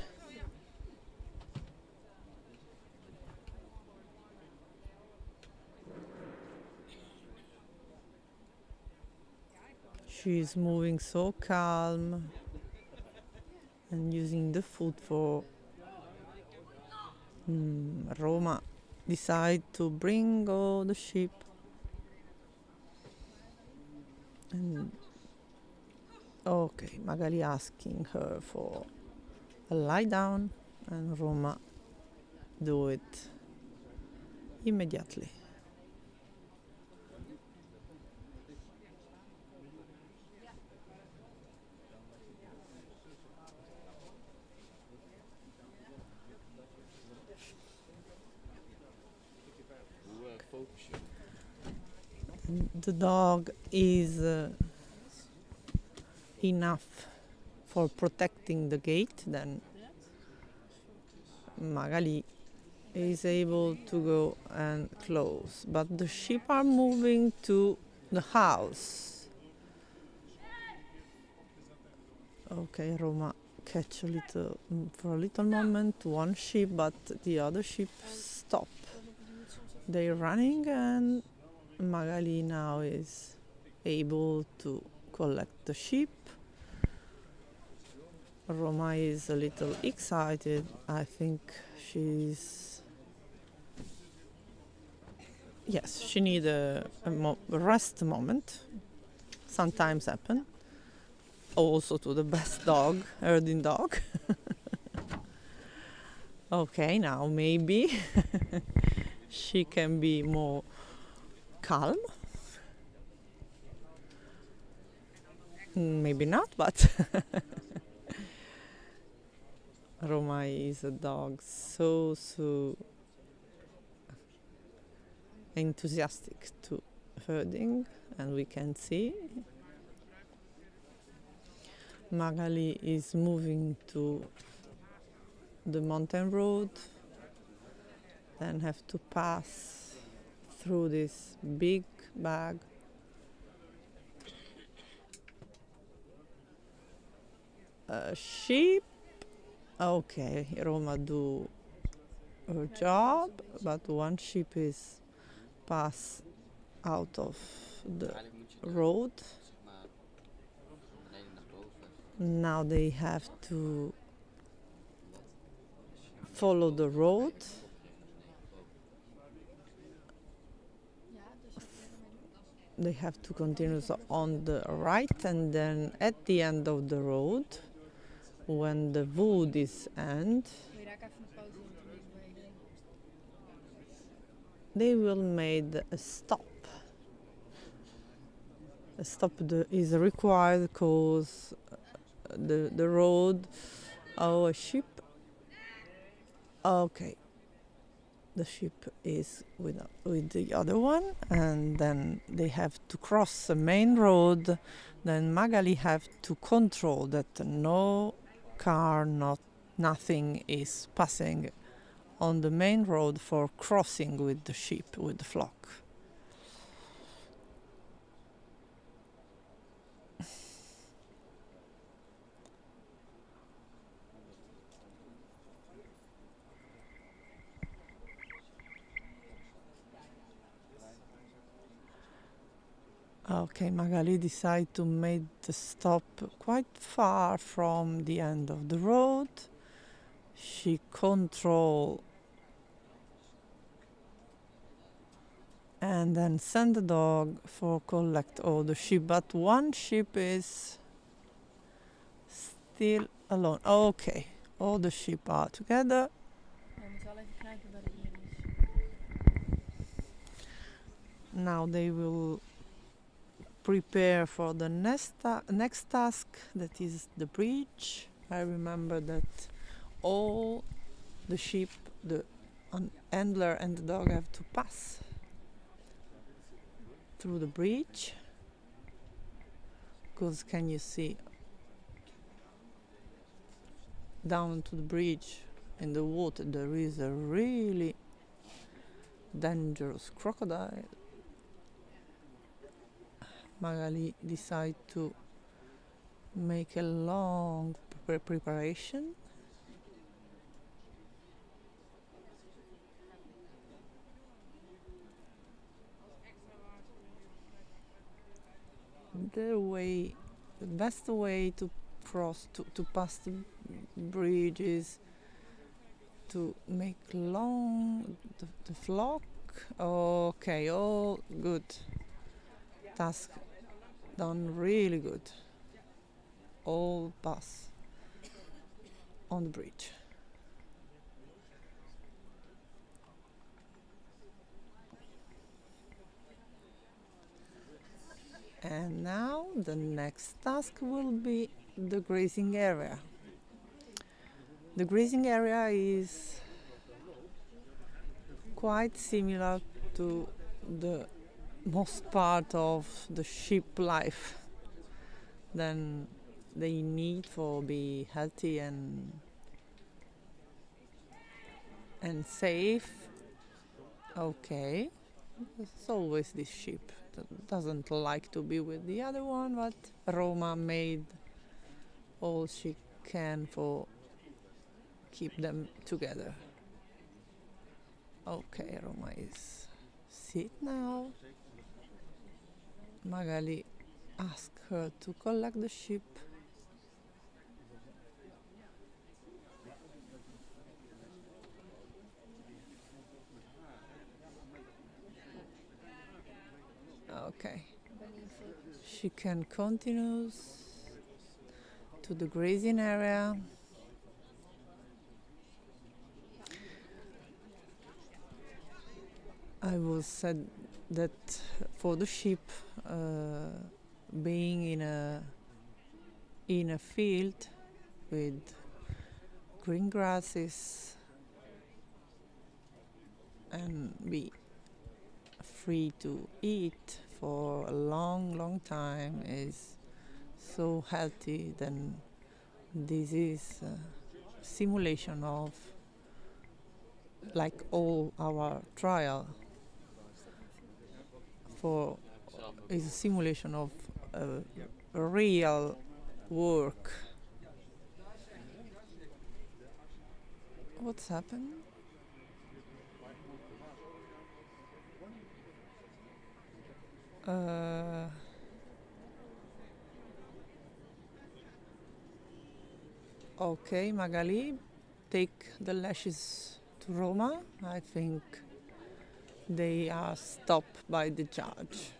She's moving so calm and using the foot for Roma decide to bring all the sheep and okay, Magali asking her for a lie down and Roma do it immediately. The dog is enough for protecting the gate, then Magali is able to go and close. But the sheep are moving to the house. Okay, Roma catch for a little moment one sheep, but the other sheep stop. They're running and Magali now is able to collect the sheep. Roma is a little excited. I think she needs a rest moment. Sometimes happen. Also to the best dog, herding dog. Okay, now maybe she can be more calm. Maybe not, but Roma is a dog so enthusiastic to herding, and we can see Magali is moving to the mountain road, then have to pass through this big bag. Sheep. Okay, Roma do her job, but one sheep is pass out of the road. Now they have to follow the road. They have to continue on the right, and then at the end of the road, when the wood is end, they will make a stop. A stop is required because the road, a sheep. Okay, the ship is with the other one, and then they have to cross the main road. Then Magali have to control that no car, nothing is passing on the main road for crossing with the ship, with the flock. Okay, Magali decided to make the stop quite far from the end of the road. She control and then send the dog for collect all the sheep, but one sheep is still alone. Okay, all the sheep are together. We moeten wel even kijken bij de Iris. Now they will prepare for the next task, that is the bridge. I remember that all the sheep, the handler and the dog have to pass through the bridge, because can you see down to the bridge in the water there is a really dangerous crocodile. Magali decided to make a long preparation. The best way to cross, to pass the bridge is to make long the flock. Okay, all good. Task done really good. All pass on the bridge. And now the next task will be the grazing area. The grazing area is quite similar to the most part of the sheep life. Then they need for be healthy and safe. Okay, it's always this sheep that doesn't like to be with the other one, but Roma made all she can for keep them together. Okay, Roma is sit now. Magali asked her to collect the sheep. Okay, she can continue to the grazing area. I will said that for the sheep, being in a field with green grasses and be free to eat for a long time is so healthy. Then this is a simulation of, like all our trial, is a simulation of real work. What's happened? Okay, Magali, take the lashes to Roma. I think they are stopped by the judge.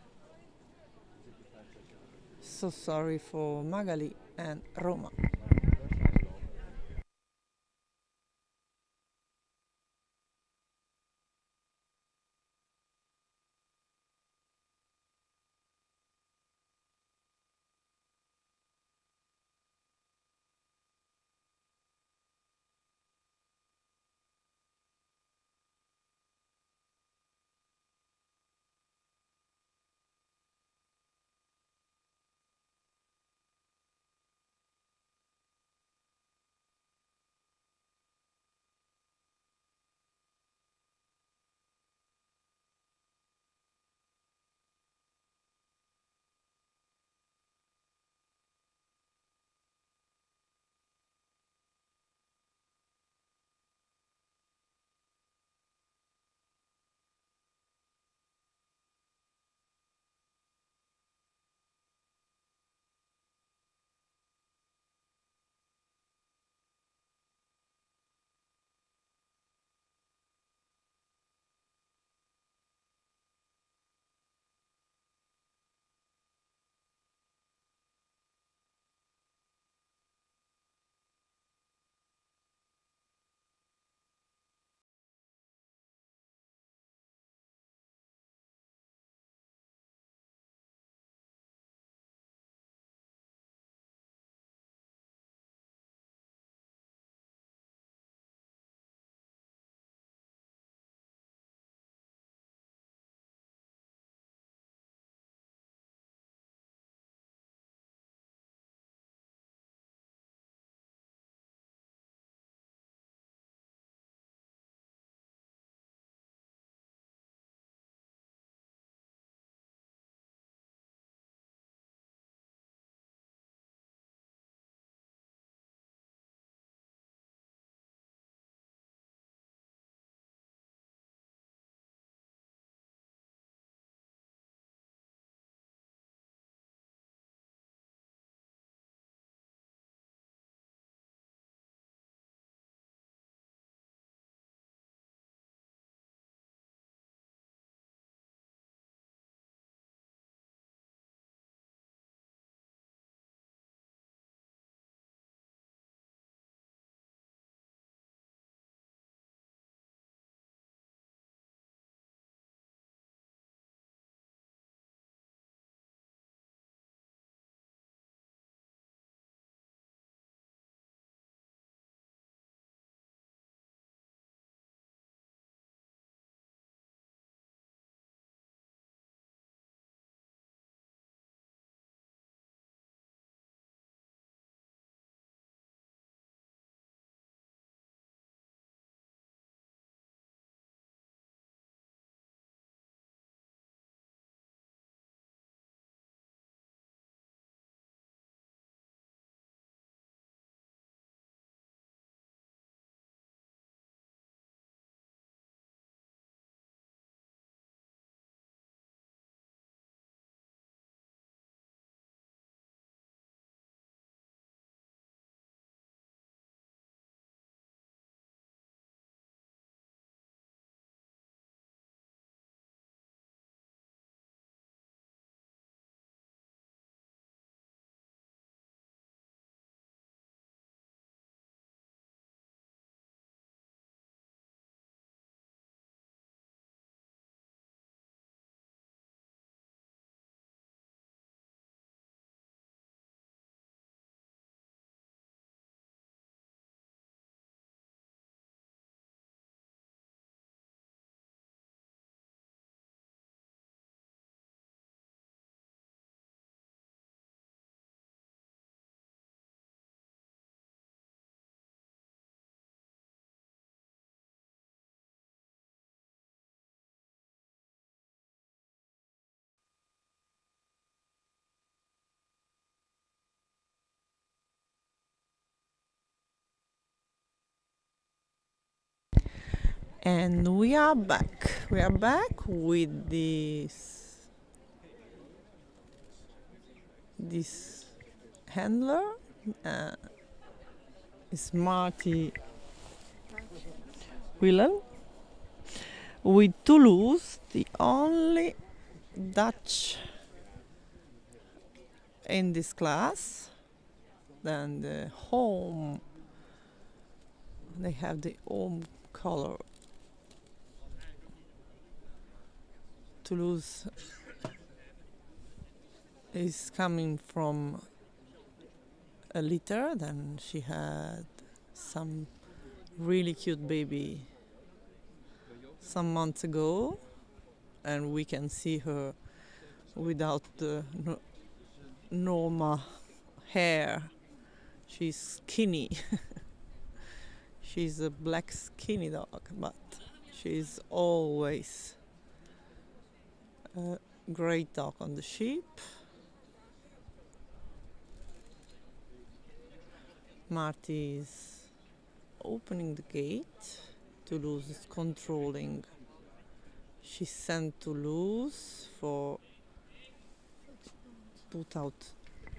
So sorry for Magali and Roma. And we are back. We are back with this handler. It's Marty Willen with Toulouse, the only Dutch in this class. Then the home, they have the home color. Toulouse is coming from a litter. Then she had some really cute baby some months ago, and we can see her without the normal hair. She's skinny. She's a black skinny dog, but she's always a great dog on the sheep. Marty is opening the gate. Toulouse is controlling. She sent Toulouse for put out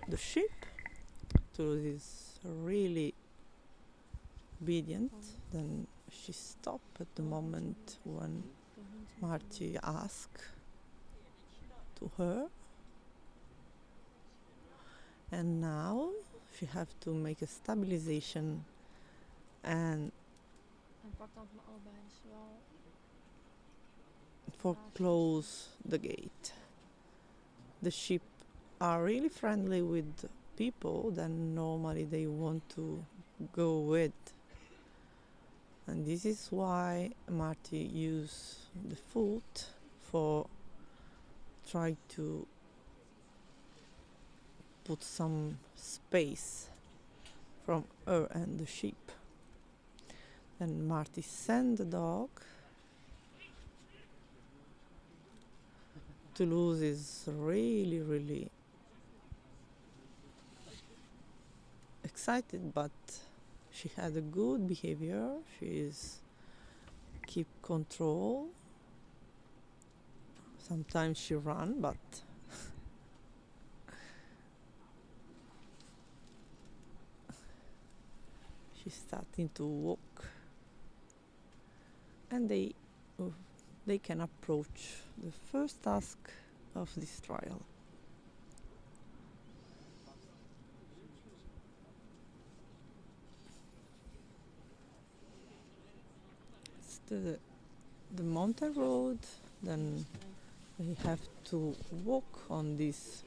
the sheep. Toulouse is really obedient. Then she stopped at the moment when Marty asked to her. And now she have to make a stabilization and for close the gate. The sheep are really friendly with people, then normally they want to go with. And this is why Marty use the foot for try to put some space from her and the sheep. Then Marty send the dog. Toulouse is really excited, but she had a good behavior. She is keep control. Sometimes she run, but she's starting to walk, and they can approach the first task of this trial. It's the mountain road. Then they have to walk on this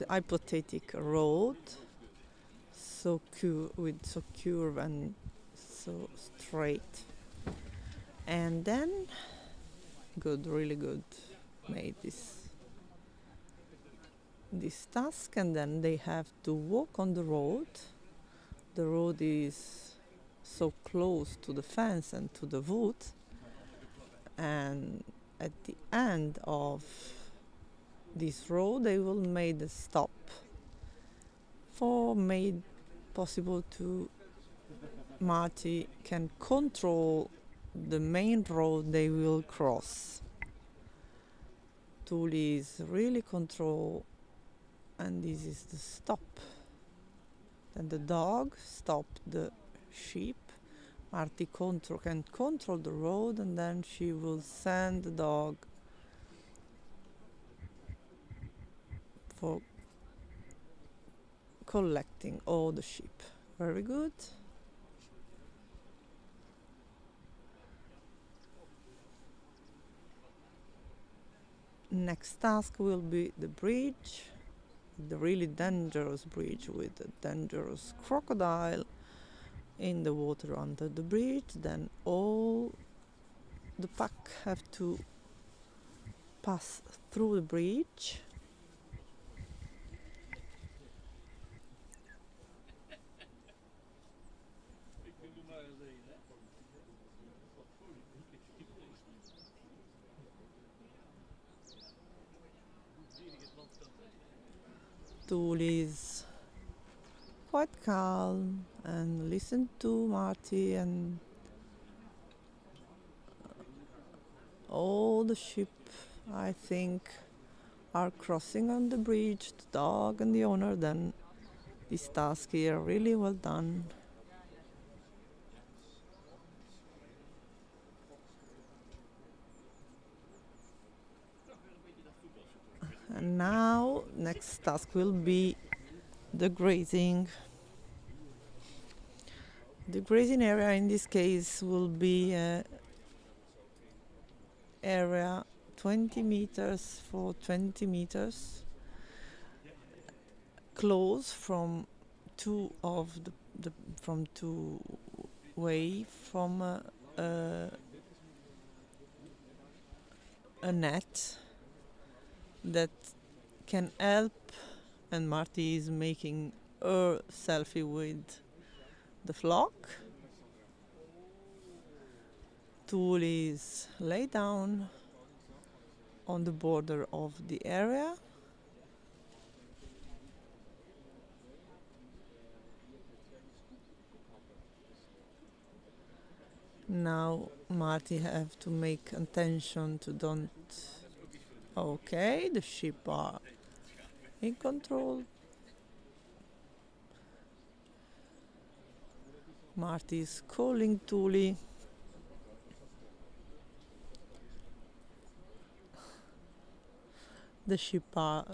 hypothetical road, so curve and so straight. And then really good made this task, and then they have to walk on the road. The road is so close to the fence and to the wood, and at the end of this road they will make a stop for made possible to Marty can control the main road they will cross. Tool is really control, and this is the stop. Then the dog stopped the sheep. Marty can control the road, and then she will send the dog for collecting all the sheep. Very good. Next task will be the bridge, the really dangerous bridge with a dangerous crocodile in the water under the bridge. Then all the pack have to pass through the bridge. Tool is quite calm and listen to Marty, and All the sheep, I think, are crossing on the bridge, the dog and the owner. Then this task here, really well done. And now next task will be the grazing. The grazing area in this case will be area 20 meters for 20 meters, close from two way from a net that can help, and Marty is making her selfie with the flock. Tool is laid down on the border of the area. Now Marty have to make attention to don't. Okay, the sheep are in control. Marty is calling Tuli. The sheep are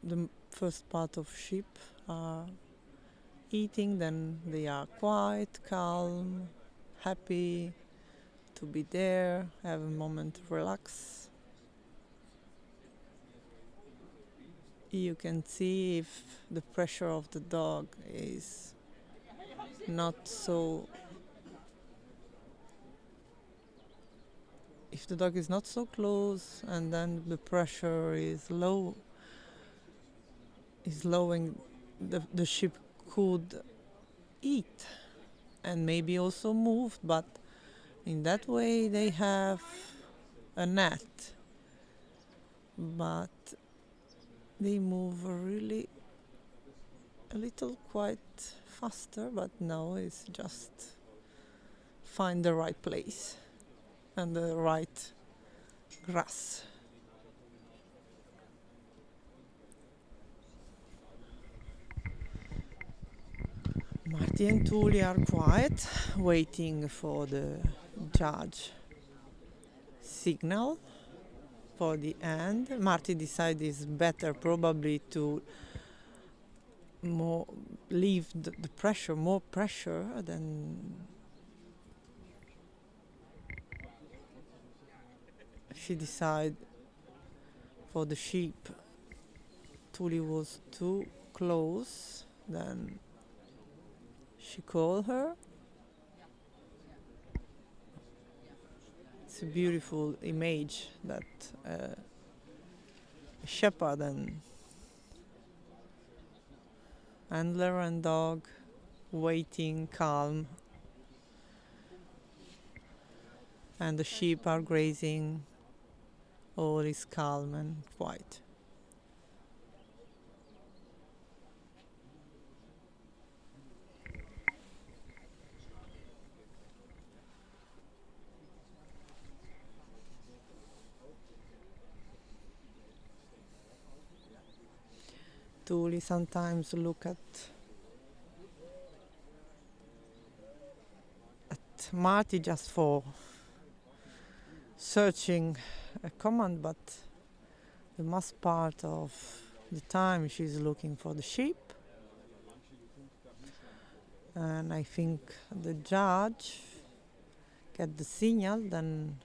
the first part of sheep are eating, then they are quiet, calm, happy to be there, have a moment to relax. You can see if the pressure of the dog is not so. If the dog is not so close and then the pressure is low, is lowering, the sheep could eat and maybe also move, but in that way they have a net. But they move really a little quite faster, but now it's just find the right place and the right grass. Marty and Tuli are quiet, waiting for the judge signal for the end. Marty decided it's better probably to leave the pressure, more pressure than she decided for the sheep. Tuli was too close, then she called her. It's a beautiful image that a shepherd and handler and dog waiting calm, and the sheep are grazing. All is calm and quiet. Tuli sometimes look at Marty just for searching a command, but the most part of the time she's looking for the sheep. And I think the judge get the signal, then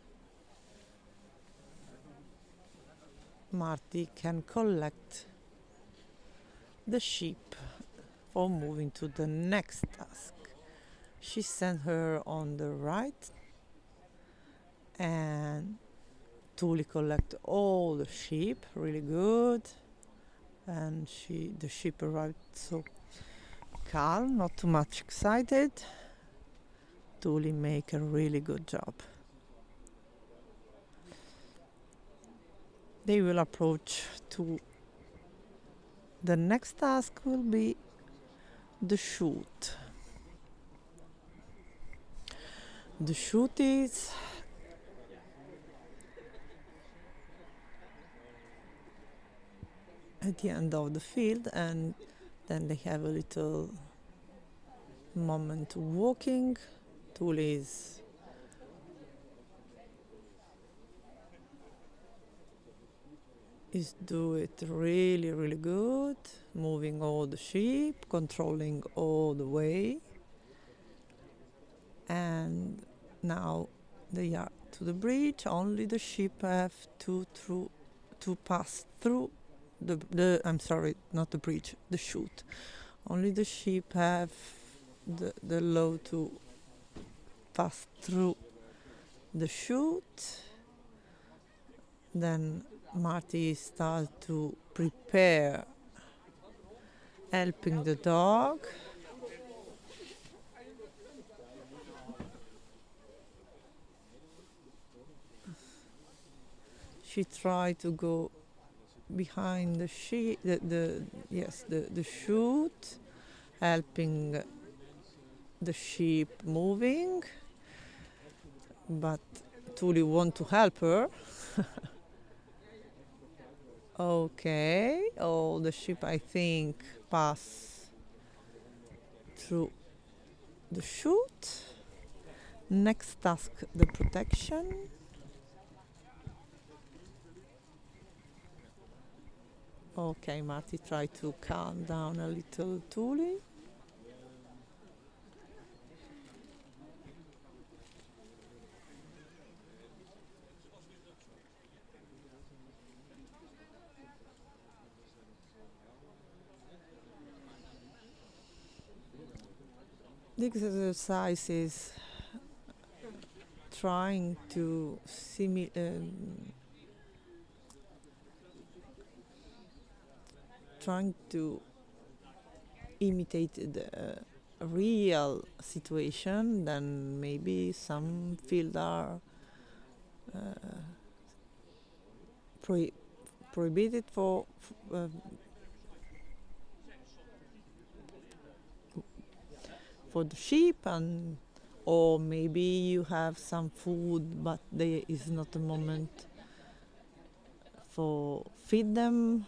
Marty can collect the sheep for moving to the next task. She sent her on the right, and Tuli collect all the sheep really good, and the sheep arrived so calm, not too much excited. Tuli make a really good job. They will approach to the next task will be the shoot. The shoot is at the end of the field, and then they have a little moment walking. Tuli is do it really, really good, moving all the sheep, controlling all the way. And now they are to the bridge. Only the sheep have to pass through the I'm sorry, not the bridge, the chute. Only the sheep have the law to pass through the chute. Then Marty starts to prepare, helping the dog. She tried to go behind the sheep, the chute, helping the sheep moving, but Tuli want to help her. Okay, all the sheep I think pass through the chute. Next task, the protection. Okay, Marty try to calm down a little Tuli. This exercise is trying to imitate the real situation. Then maybe some fields are prohibited for the sheep, and or maybe you have some food but there is not a moment for feed them,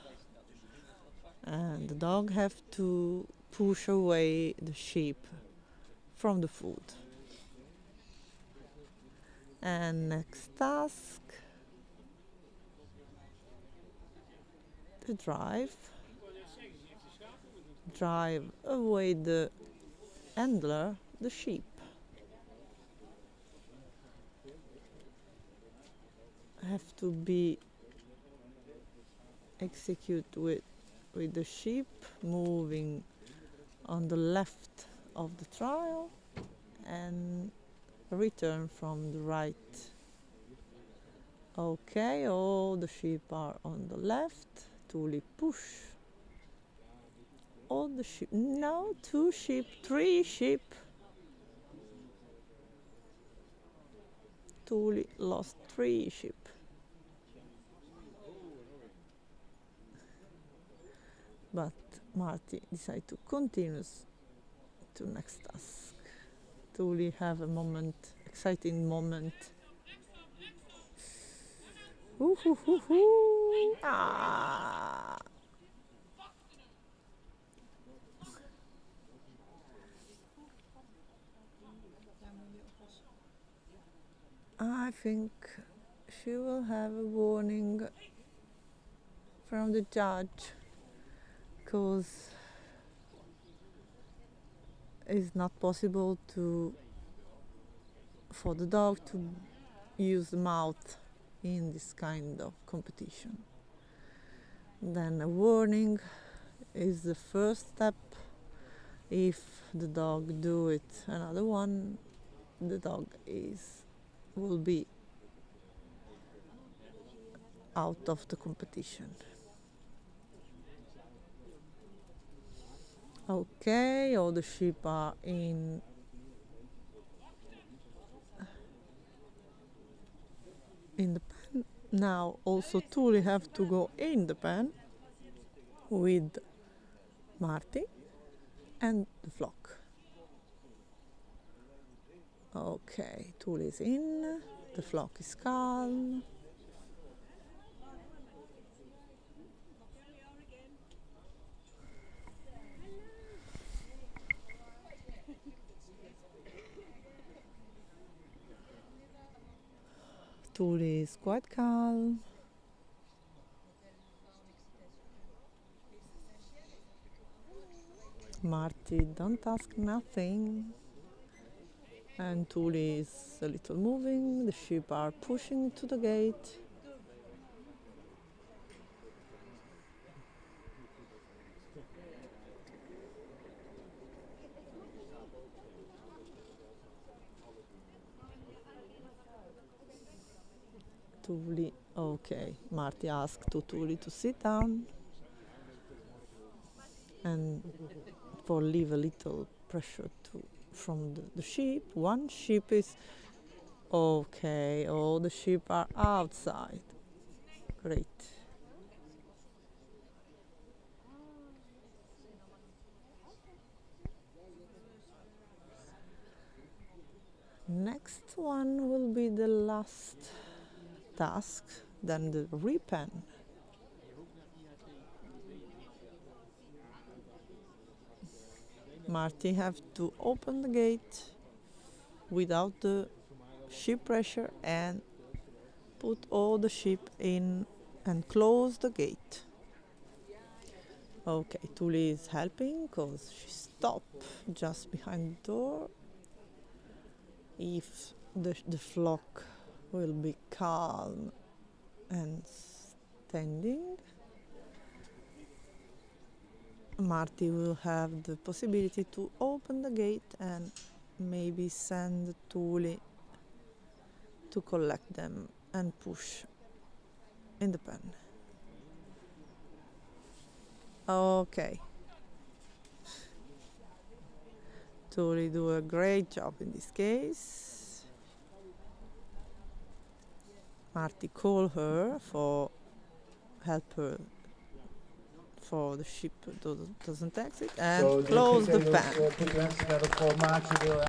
and the dog have to push away the sheep from the food. And next task, the drive away the handler, the sheep. Have to be executed with the sheep moving on the left of the trial and return from the right. Okay, all the sheep are on the left. Tuli push all the sheep. No, 2 sheep, 3 sheep. Tuli lost 3 sheep. But Marty decided to continue to next task. Tuli have a moment, exciting moment. Ooh, hoo, hoo, hoo. Ah. I think she will have a warning from the judge, because it's not possible for the dog to use the mouth in this kind of competition. Then a warning is the first step. If the dog do it another one, the dog will be out of the competition. Okay, all the sheep are in the pen. Now also Tuli have to go in the pen with Marty and the flock. Okay, Tuli is in, the flock is calm. Tuli is quite calm. Marty don't ask nothing. And Tuli is a little moving. The sheep are pushing to the gate. Tuli, okay. Marty asked to Tuli to sit down and for leave a little pressure from the sheep. One sheep is okay. All the sheep are outside. Great. Next one will be the last task, then the repen. Marty have to open the gate without the sheep pressure and put all the sheep in and close the gate. Okay, Tuli is helping because she stopped just behind the door. If the flock will be calm and standing, Marty will have the possibility to open the gate and maybe send Tuli to collect them and push in the pen. Okay. Tuli do a great job in this case. Marty call her for help her for the ship doesn't exit and So close the pen. put your hands together for Maartje.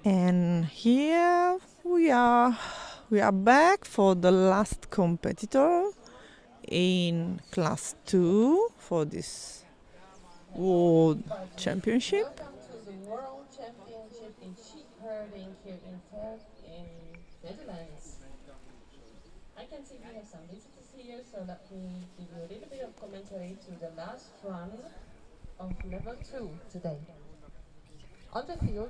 And here we are back for the last competitor in class 2 for this World Championship. Welcome to the World Championship in sheep herding here in Netherlands. I can see we have some visitors here, so let me give you a little bit of commentary to the last run of level 2 today. On the field,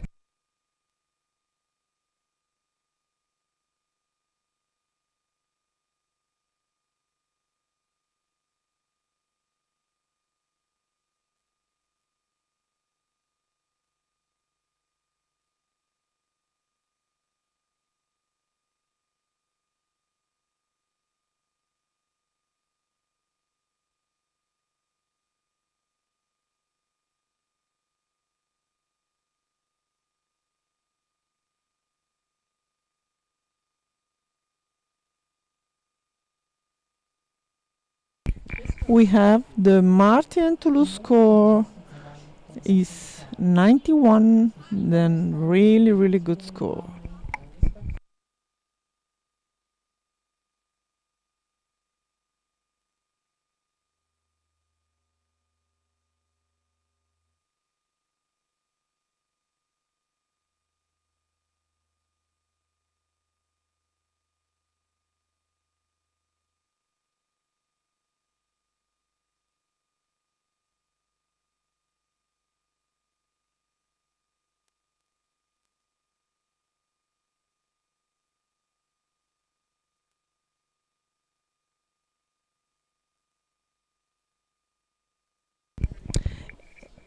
We have the Martin Toulouse score is 91, then really good score.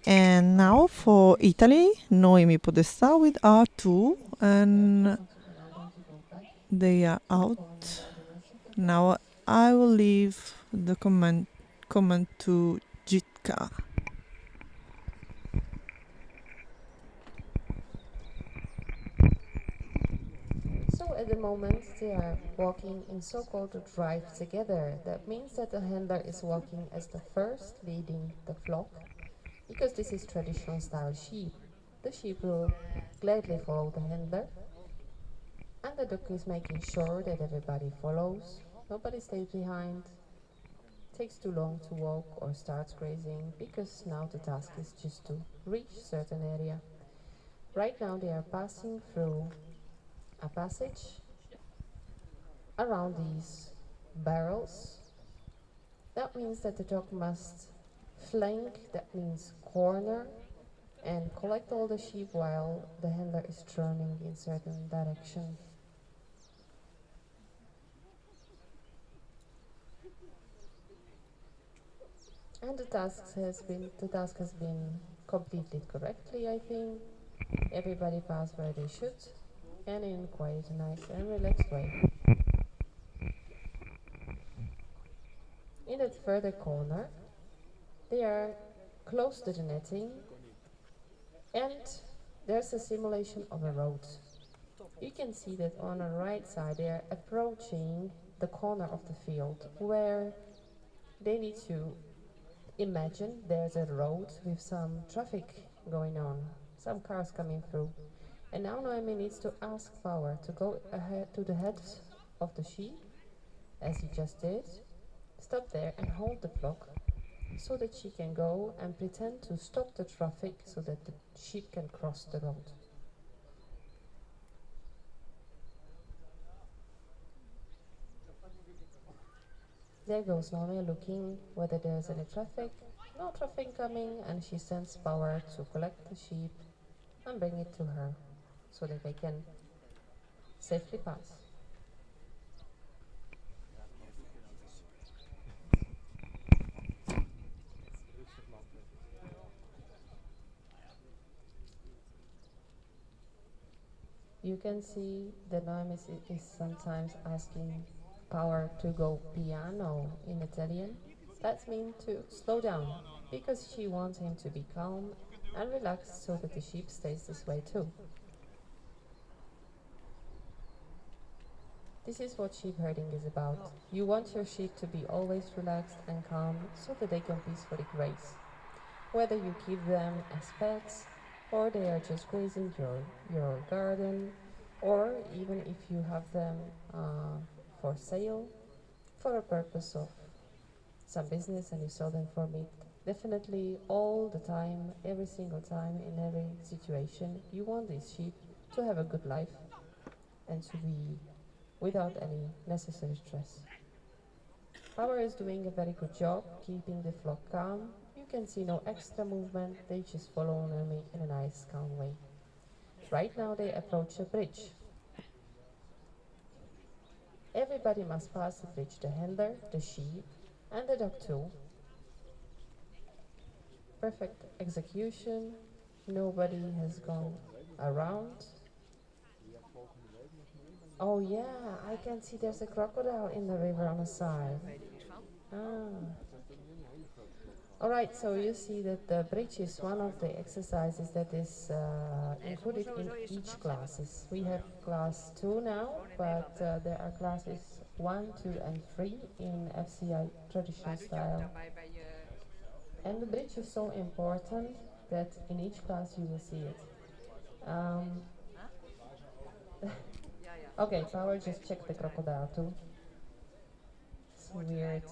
And now for Italy, Noemi Podesta with R2, and they are out. Now I will leave the comment to Jitka. so at the moment they are walking in so-called drive together. That means that the handler is walking as the first, leading the flock, because this is traditional style sheep. The sheep will gladly follow the handler, and the duck is making sure that everybody follows, nobody stays behind, takes too long to walk or starts grazing, because now the task is just to reach a certain area. Right now they are passing through a passage around these barrels. That means that the dog must flank, that means corner, and collect all the sheep while the handler is turning in certain direction. And the task has been completed correctly, I think. Everybody passed where they should, and in quite a nice and relaxed way. In that further corner, they are close to the netting, and there's a simulation of a road. You can see that on the right side they are approaching the corner of the field where they need to imagine there's a road with some traffic going on, some cars coming through. And now Noemi needs to ask Power to go ahead to the head of the sheep, as he just did, stop there and hold the flock so that she can go and pretend to stop the traffic so that the sheep can cross the road. There goes Noemi looking whether there's any traffic. No traffic coming, and she sends Power to collect the sheep and bring it to her so that they can safely pass. You can see that Noemi is sometimes asking Power to go piano in Italian. That means to slow down, because she wants him to be calm and relaxed so that the sheep stays this way too. This is what sheep herding is about. You want your sheep to be always relaxed and calm so that they can peacefully graze. Whether you keep them as pets or they are just grazing your garden, or even if you have them for sale for a purpose of some business and you sell them for meat. Definitely all the time, every single time, in every situation, you want these sheep to have a good life and to be without any necessary stress. Power is doing a very good job keeping the flock calm. You can see no extra movement, they just follow me in a nice calm way. Right now they approach a bridge. Everybody must pass the bridge, the handler, the sheep, and the dog too. Perfect execution, nobody has gone around. Oh yeah, I can see there's a crocodile in the river on the side. Ah. Alright, so you see that the bridge is one of the exercises that is included in each classes. We have class 2 now, but there are classes 1, 2 and 3 in FCI traditional style. And the bridge is so important that in each class you will see it. Okay, Power just checked the crocodile too. It's a weird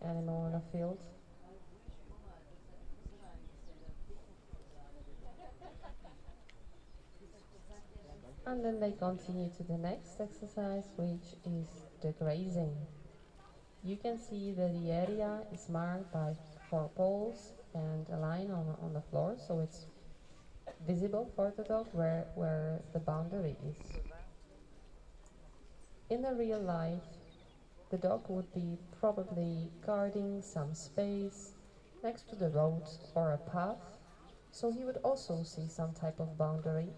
animal in a field. And then they continue to the next exercise, which is the grazing. You can see that the area is marked by 4 poles and a line on the floor, so it's visible for the dog where the boundary is. In the real life, the dog would be probably guarding some space next to the road or a path, so he would also see some type of boundary.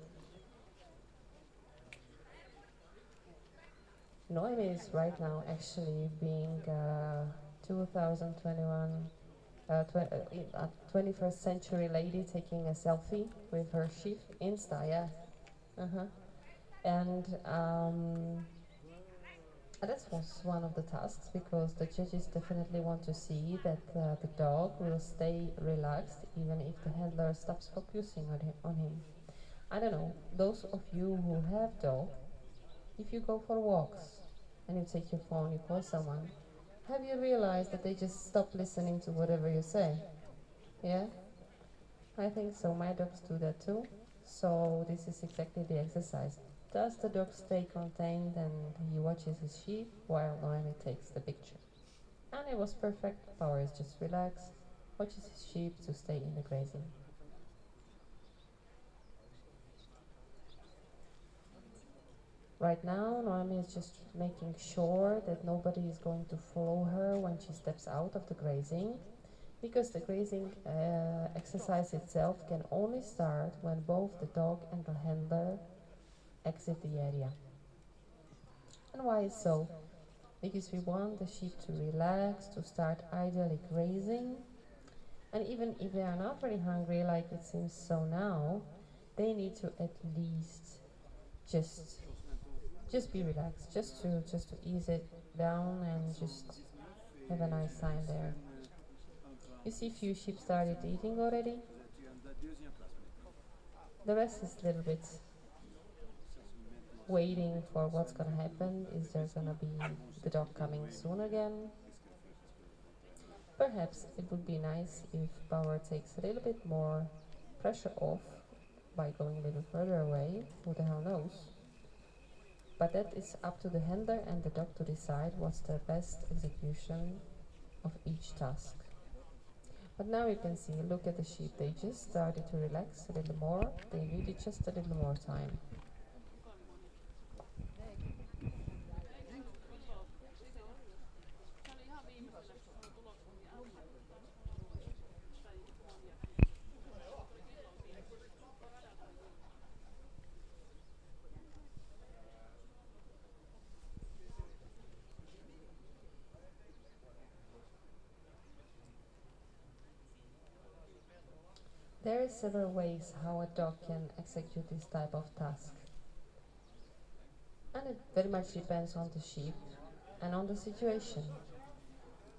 Noemi is right now actually being 2021 21st century lady taking a selfie with her sheep. Insta, yeah. And that was one of the tasks because the judges definitely want to see that the dog will stay relaxed even if the handler stops focusing on him. I don't know, those of you who have dog, if you go for walks and you take your phone, you call someone, have you realized that they just stop listening to whatever you say? Yeah? I think so. My dogs do that too. So this is exactly the exercise. Does the dog stay contained and he watches his sheep while Noemi takes the picture? And it was perfect. Power is just relaxed, watches his sheep to stay in the grazing. Right now, Noemi is just making sure that nobody is going to follow her when she steps out of the grazing, because the grazing exercise itself can only start when both the dog and the handler exit the area. And why is so? Because we want the sheep to relax, to start idly grazing, and even if they are not very hungry, like it seems so now, they need to at least just be relaxed, just to ease it down and just have a nice time there. You see, few sheep started eating already. The rest is a little bit waiting for what's gonna happen. Is there gonna be the dog coming soon again? Perhaps it would be nice if Power takes a little bit more pressure off by going a little further away. Who the hell knows? But that is up to the handler and the dog to decide what's the best execution of each task. But now you can see, look at the sheep, they just started to relax a little more, they needed just a little more time. There are several ways how a dog can execute this type of task. And it very much depends on the sheep and on the situation.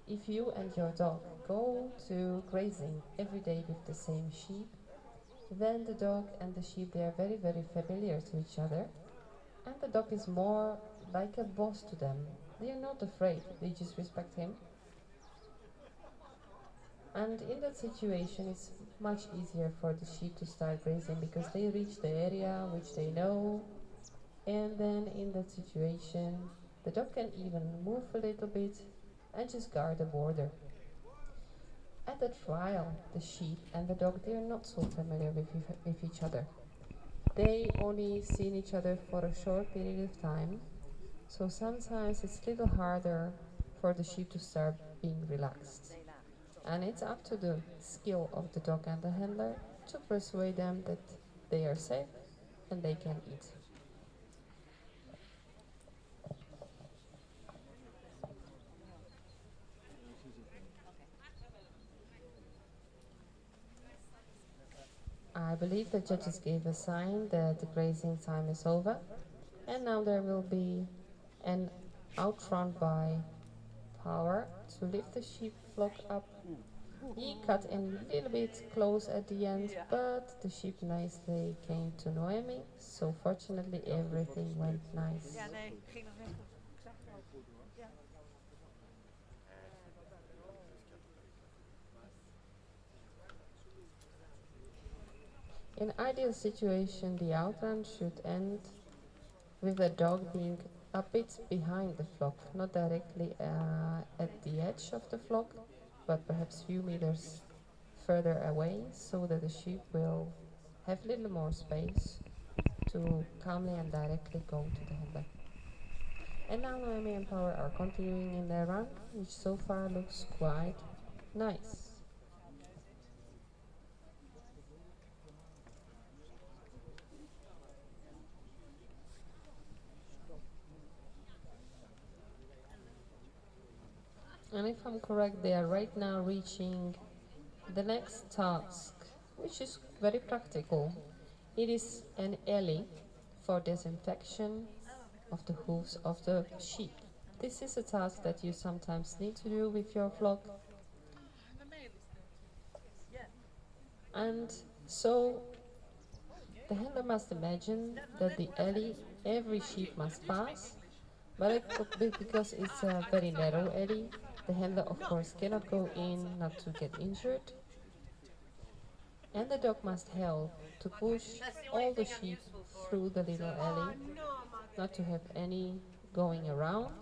If you and your dog go to grazing every day with the same sheep, Then the dog and the sheep, they are very, very familiar to each other. And the dog is more like a boss to them. They are not afraid, they just respect him. And in that situation, it's much easier for the sheep to start grazing because they reach the area which they know. And then in that situation, the dog can even move a little bit and just guard the border. At the trial, the sheep and the dog, they are not so familiar with each other. They only seen each other for a short period of time, so sometimes it's a little harder for the sheep to start being relaxed. And it's up to the skill of the dog and the handler to persuade them that they are safe and they can eat. I believe the judges gave a sign that the grazing time is over, and now there will be an outrun by Power to lift the sheep flock up. He cut in a little bit close at the end, but the sheep nicely came to Noemi, so fortunately everything went nice. In ideal situation, the outrun should end with the dog being a bit behind the flock, not directly at the edge of the flock, but perhaps few meters further away, so that the sheep will have a little more space to calmly and directly go to the handler. And now Noemi and Power are continuing in their run, which so far looks quite nice. And if I'm correct, they are right now reaching the next task, which is very practical. It is an alley for disinfection of the hooves of the sheep. This is a task that you sometimes need to do with your flock. And so the handler must imagine that the alley every sheep must pass, but because it's a very narrow alley, the handler of course cannot go in not to get injured. And the dog must help to push all the sheep through the little alley, not to have any going around.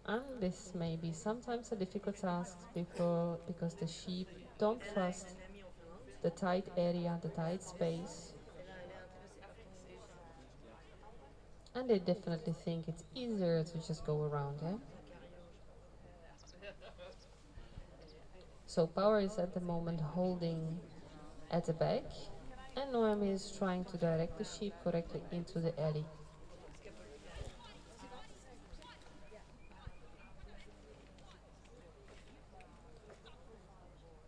And this may be sometimes a difficult task because the sheep don't trust the tight area, the tight space. And they definitely think it's easier to just go around, yeah? So Power is at the moment holding at the back, and Noemi is trying to direct the sheep correctly into the alley.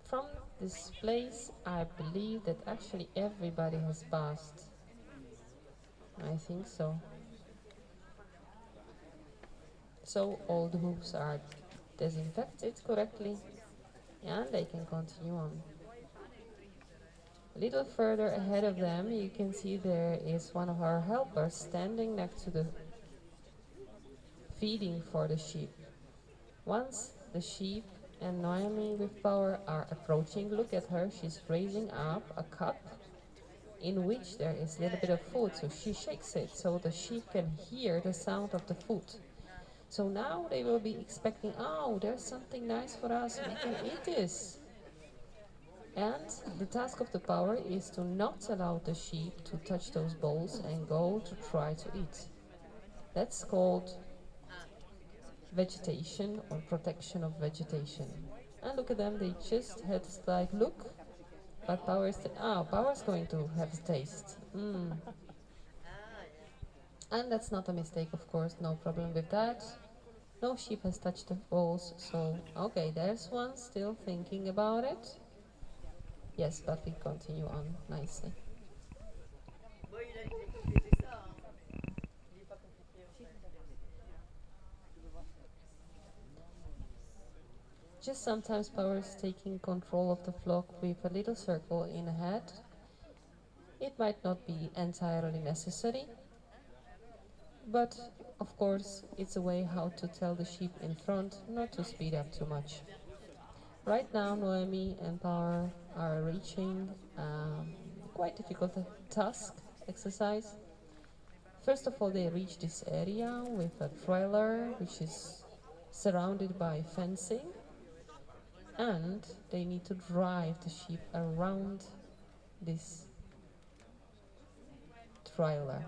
From this place, I believe that actually everybody has passed. I think so. So all the hooves are disinfected correctly, and they can continue on. A little further ahead of them, you can see there is one of our helpers standing next to the feeding for the sheep. Once the sheep and Noemi with Power are approaching, look at her, she's raising up a cup in which there is a little bit of food, so she shakes it so the sheep can hear the sound of the food. So now they will be expecting, oh, there's something nice for us, we can eat this. And the task of the Power is to not allow the sheep to touch those bowls and go to try to eat. That's called vegetation or protection of vegetation. And look at them, they just had like, look, but Power's going to have a taste. And that's not a mistake, of course, no problem with that. No sheep has touched the bowls, so okay, there's one still thinking about it. Yes, but we continue on nicely. Just sometimes Power is taking control of the flock with a little circle in ahead. It might not be entirely necessary, but of course it's a way how to tell the sheep in front not to speed up too much. Right now Noemi and Power are reaching quite difficult task exercise. First of all, they reach this area with a trailer which is surrounded by fencing, and they need to drive the sheep around this trailer.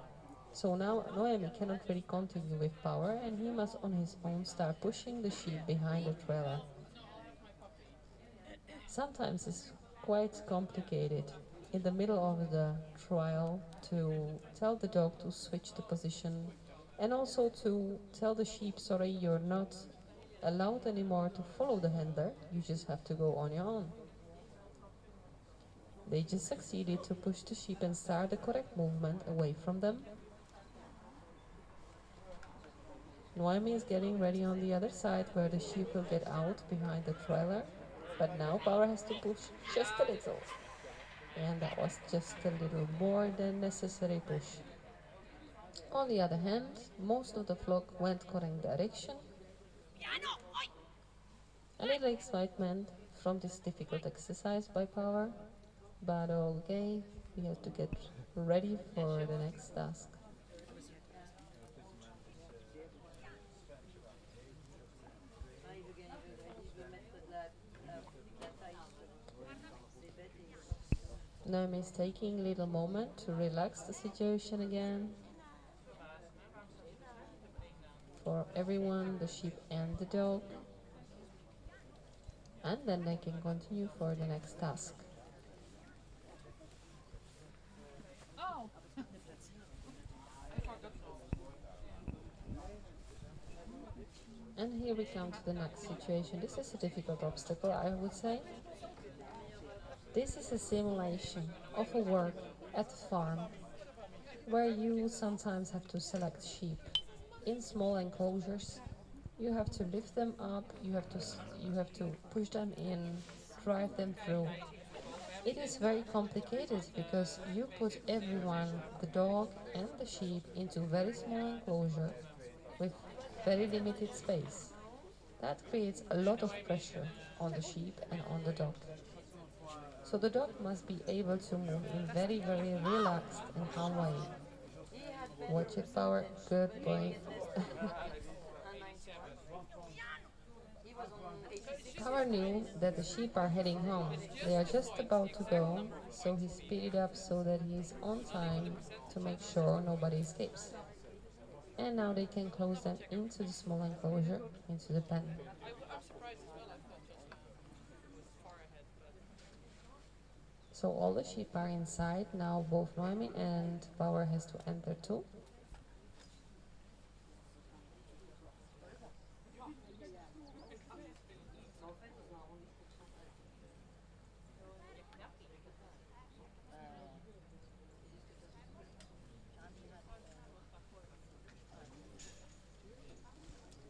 So now Noemi cannot really continue with Power, and he must on his own start pushing the sheep behind the trailer. Sometimes it's quite complicated in the middle of the trial to tell the dog to switch the position, and also to tell the sheep, sorry, you're not allowed anymore to follow the handler, you just have to go on your own. They just succeeded to push the sheep and start the correct movement away from them. Noemi is getting ready on the other side where the sheep will get out behind the trailer, but now Power has to push just a little. And that was just a little more than necessary push. On the other hand, most of the flock went correct direction. A little excitement from this difficult exercise by Power, but okay, we have to get ready for the next task. Naomi is taking a little moment to relax the situation again. For everyone, the sheep and the dog. And then they can continue for the next task. And here we come to the next situation. This is a difficult obstacle, I would say. This is a simulation of a work at the farm where you sometimes have to select sheep in small enclosures. You have to lift them up, you have to push them in, drive them through. It is very complicated because you put everyone, the dog and the sheep, into very small enclosure with very limited space. That creates a lot of pressure on the sheep and on the dog. So the dog must be able to move in very, very relaxed and calm way. Watch it, Power. Good boy. Power knew that the sheep are heading home. They are just about to go, so he speeded up so that he is on time to make sure nobody escapes. And now they can close them into the small enclosure, into the pen. So all the sheep are inside. Now both Noemi and Power has to enter too.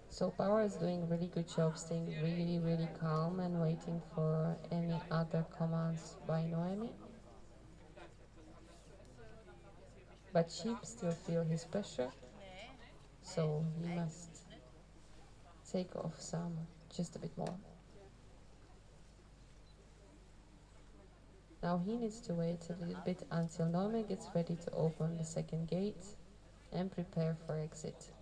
So Power is doing a really good job staying really, really calm and waiting for any other commands by Noemi. But sheep still feel his pressure, so he must take off just a bit more. Now he needs to wait a little bit until Noemi gets ready to open the second gate and prepare for exit.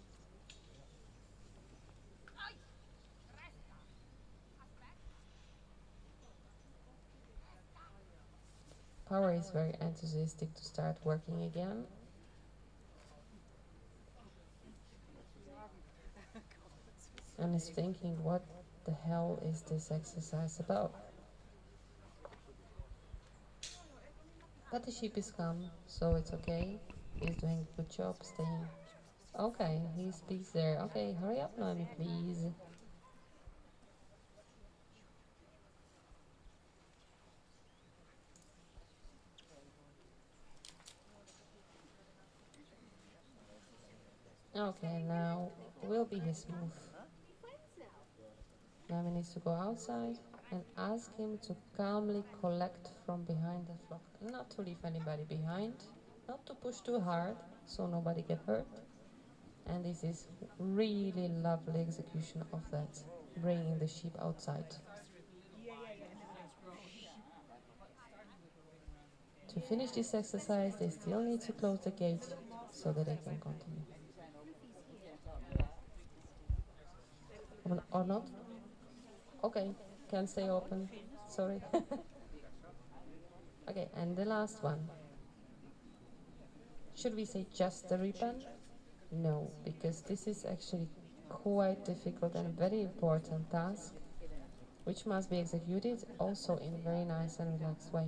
Power is very enthusiastic to start working again. And is thinking, what the hell is this exercise about? But the sheep is calm, so it's okay. He's doing a good job staying. Okay, he speaks there. Okay, hurry up, Noemi, please. Okay, now will be his move. Now he needs to go outside and ask him to calmly collect from behind the flock. Not to leave anybody behind, not to push too hard so nobody get hurt. And this is really lovely execution of that, bringing the sheep outside. To finish this exercise, they still need to close the gate so that they can continue. Or not? Okay, can stay open. Sorry. Okay, and the last one. Should we say just the ribbon? No, because this is actually quite difficult and very important task, which must be executed also in a very nice and relaxed way.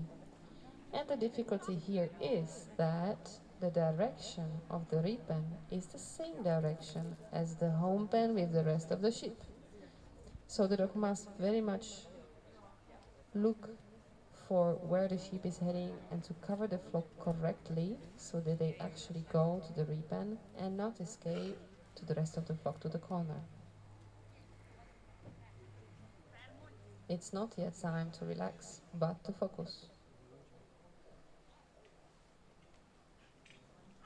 And the difficulty here is that the direction of the ribbon is the same direction as the home pen with the rest of the sheep. So the dog must very much look for where the sheep is heading and to cover the flock correctly so that they actually go to the ribbon and not escape to the rest of the flock to the corner. It's not yet time to relax, but to focus.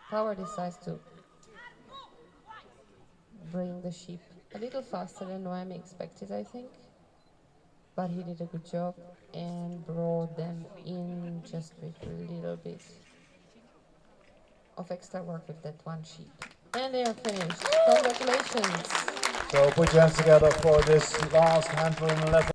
Power decides to bring the sheep a little faster than Noemi expected, I think. But he did a good job and brought them in just with a little bit of extra work with that one sheep. And they are finished. Congratulations! So put your hands together for this last handful left.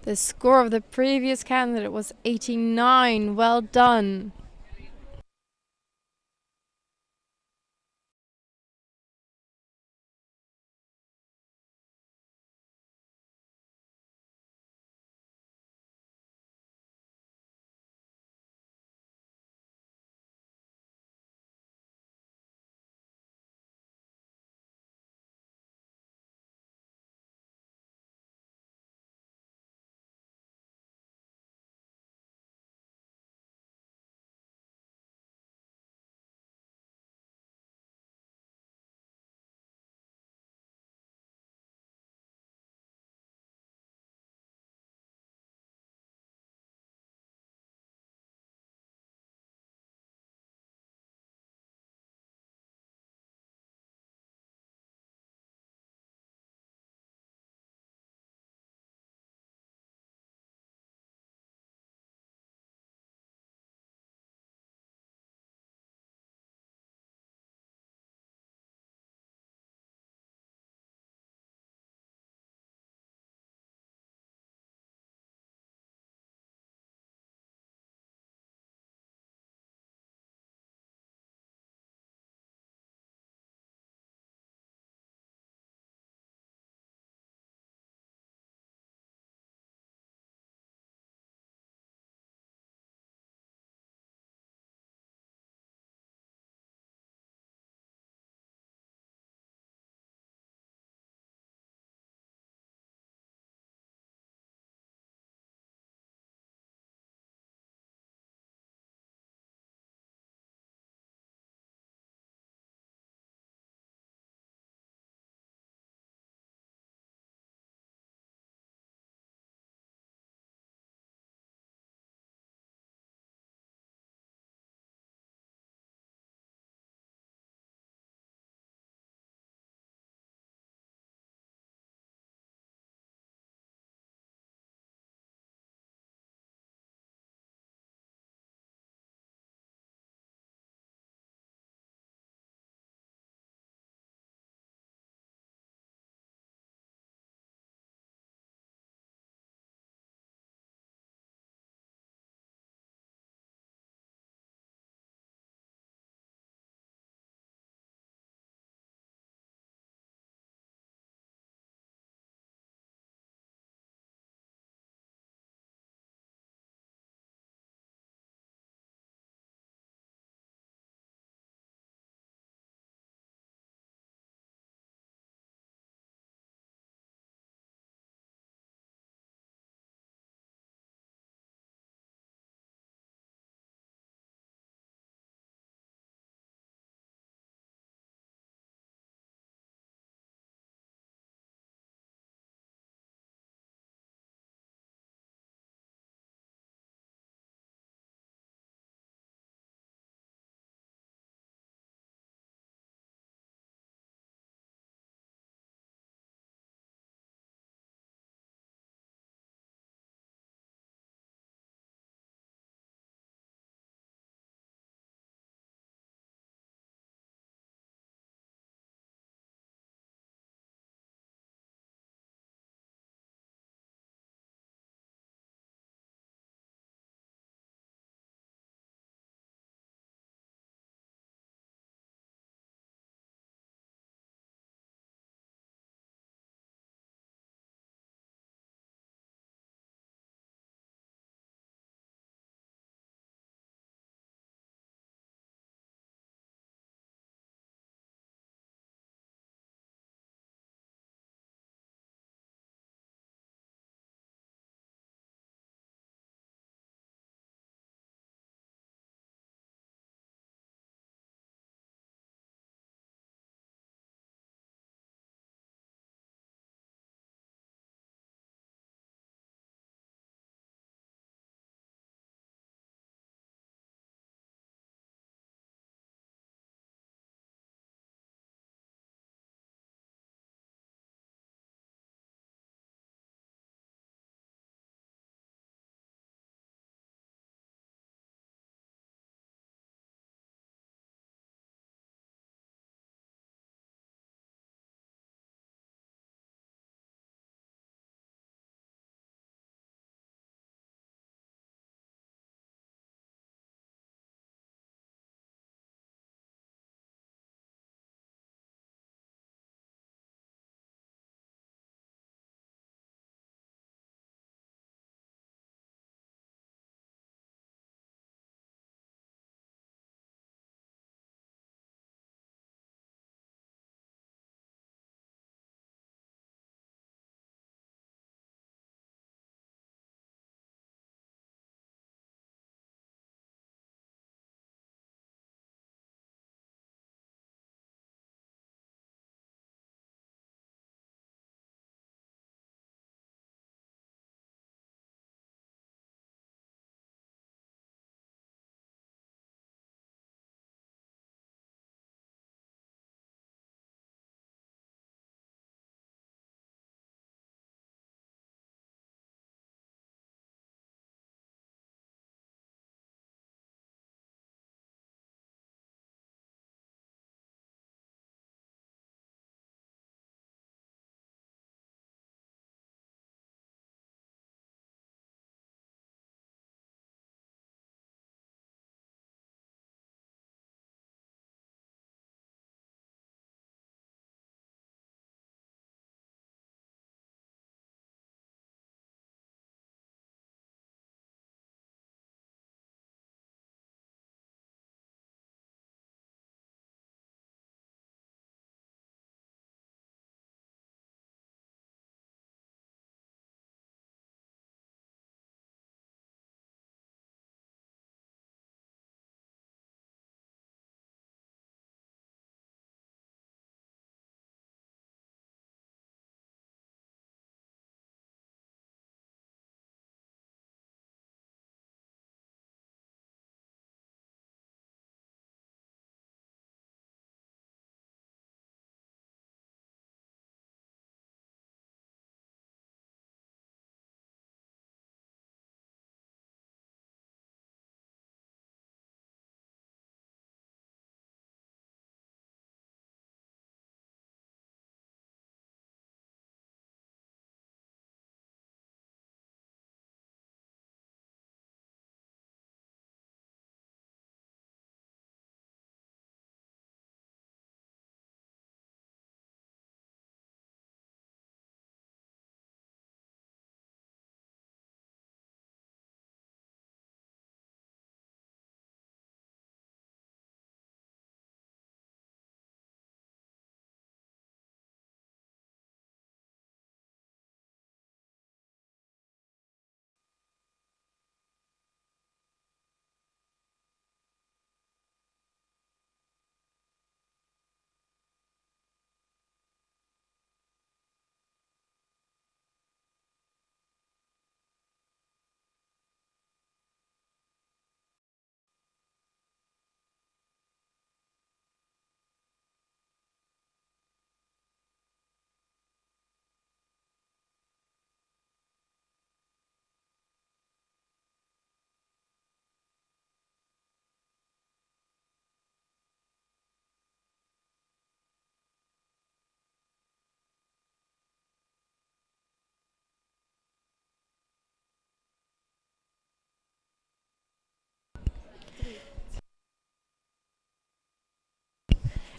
The score of the previous candidate was 89. Well done.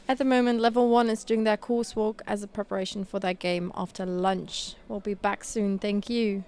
At the moment, level 1 is doing their coursework as a preparation for their game after lunch. We'll be back soon. Thank you.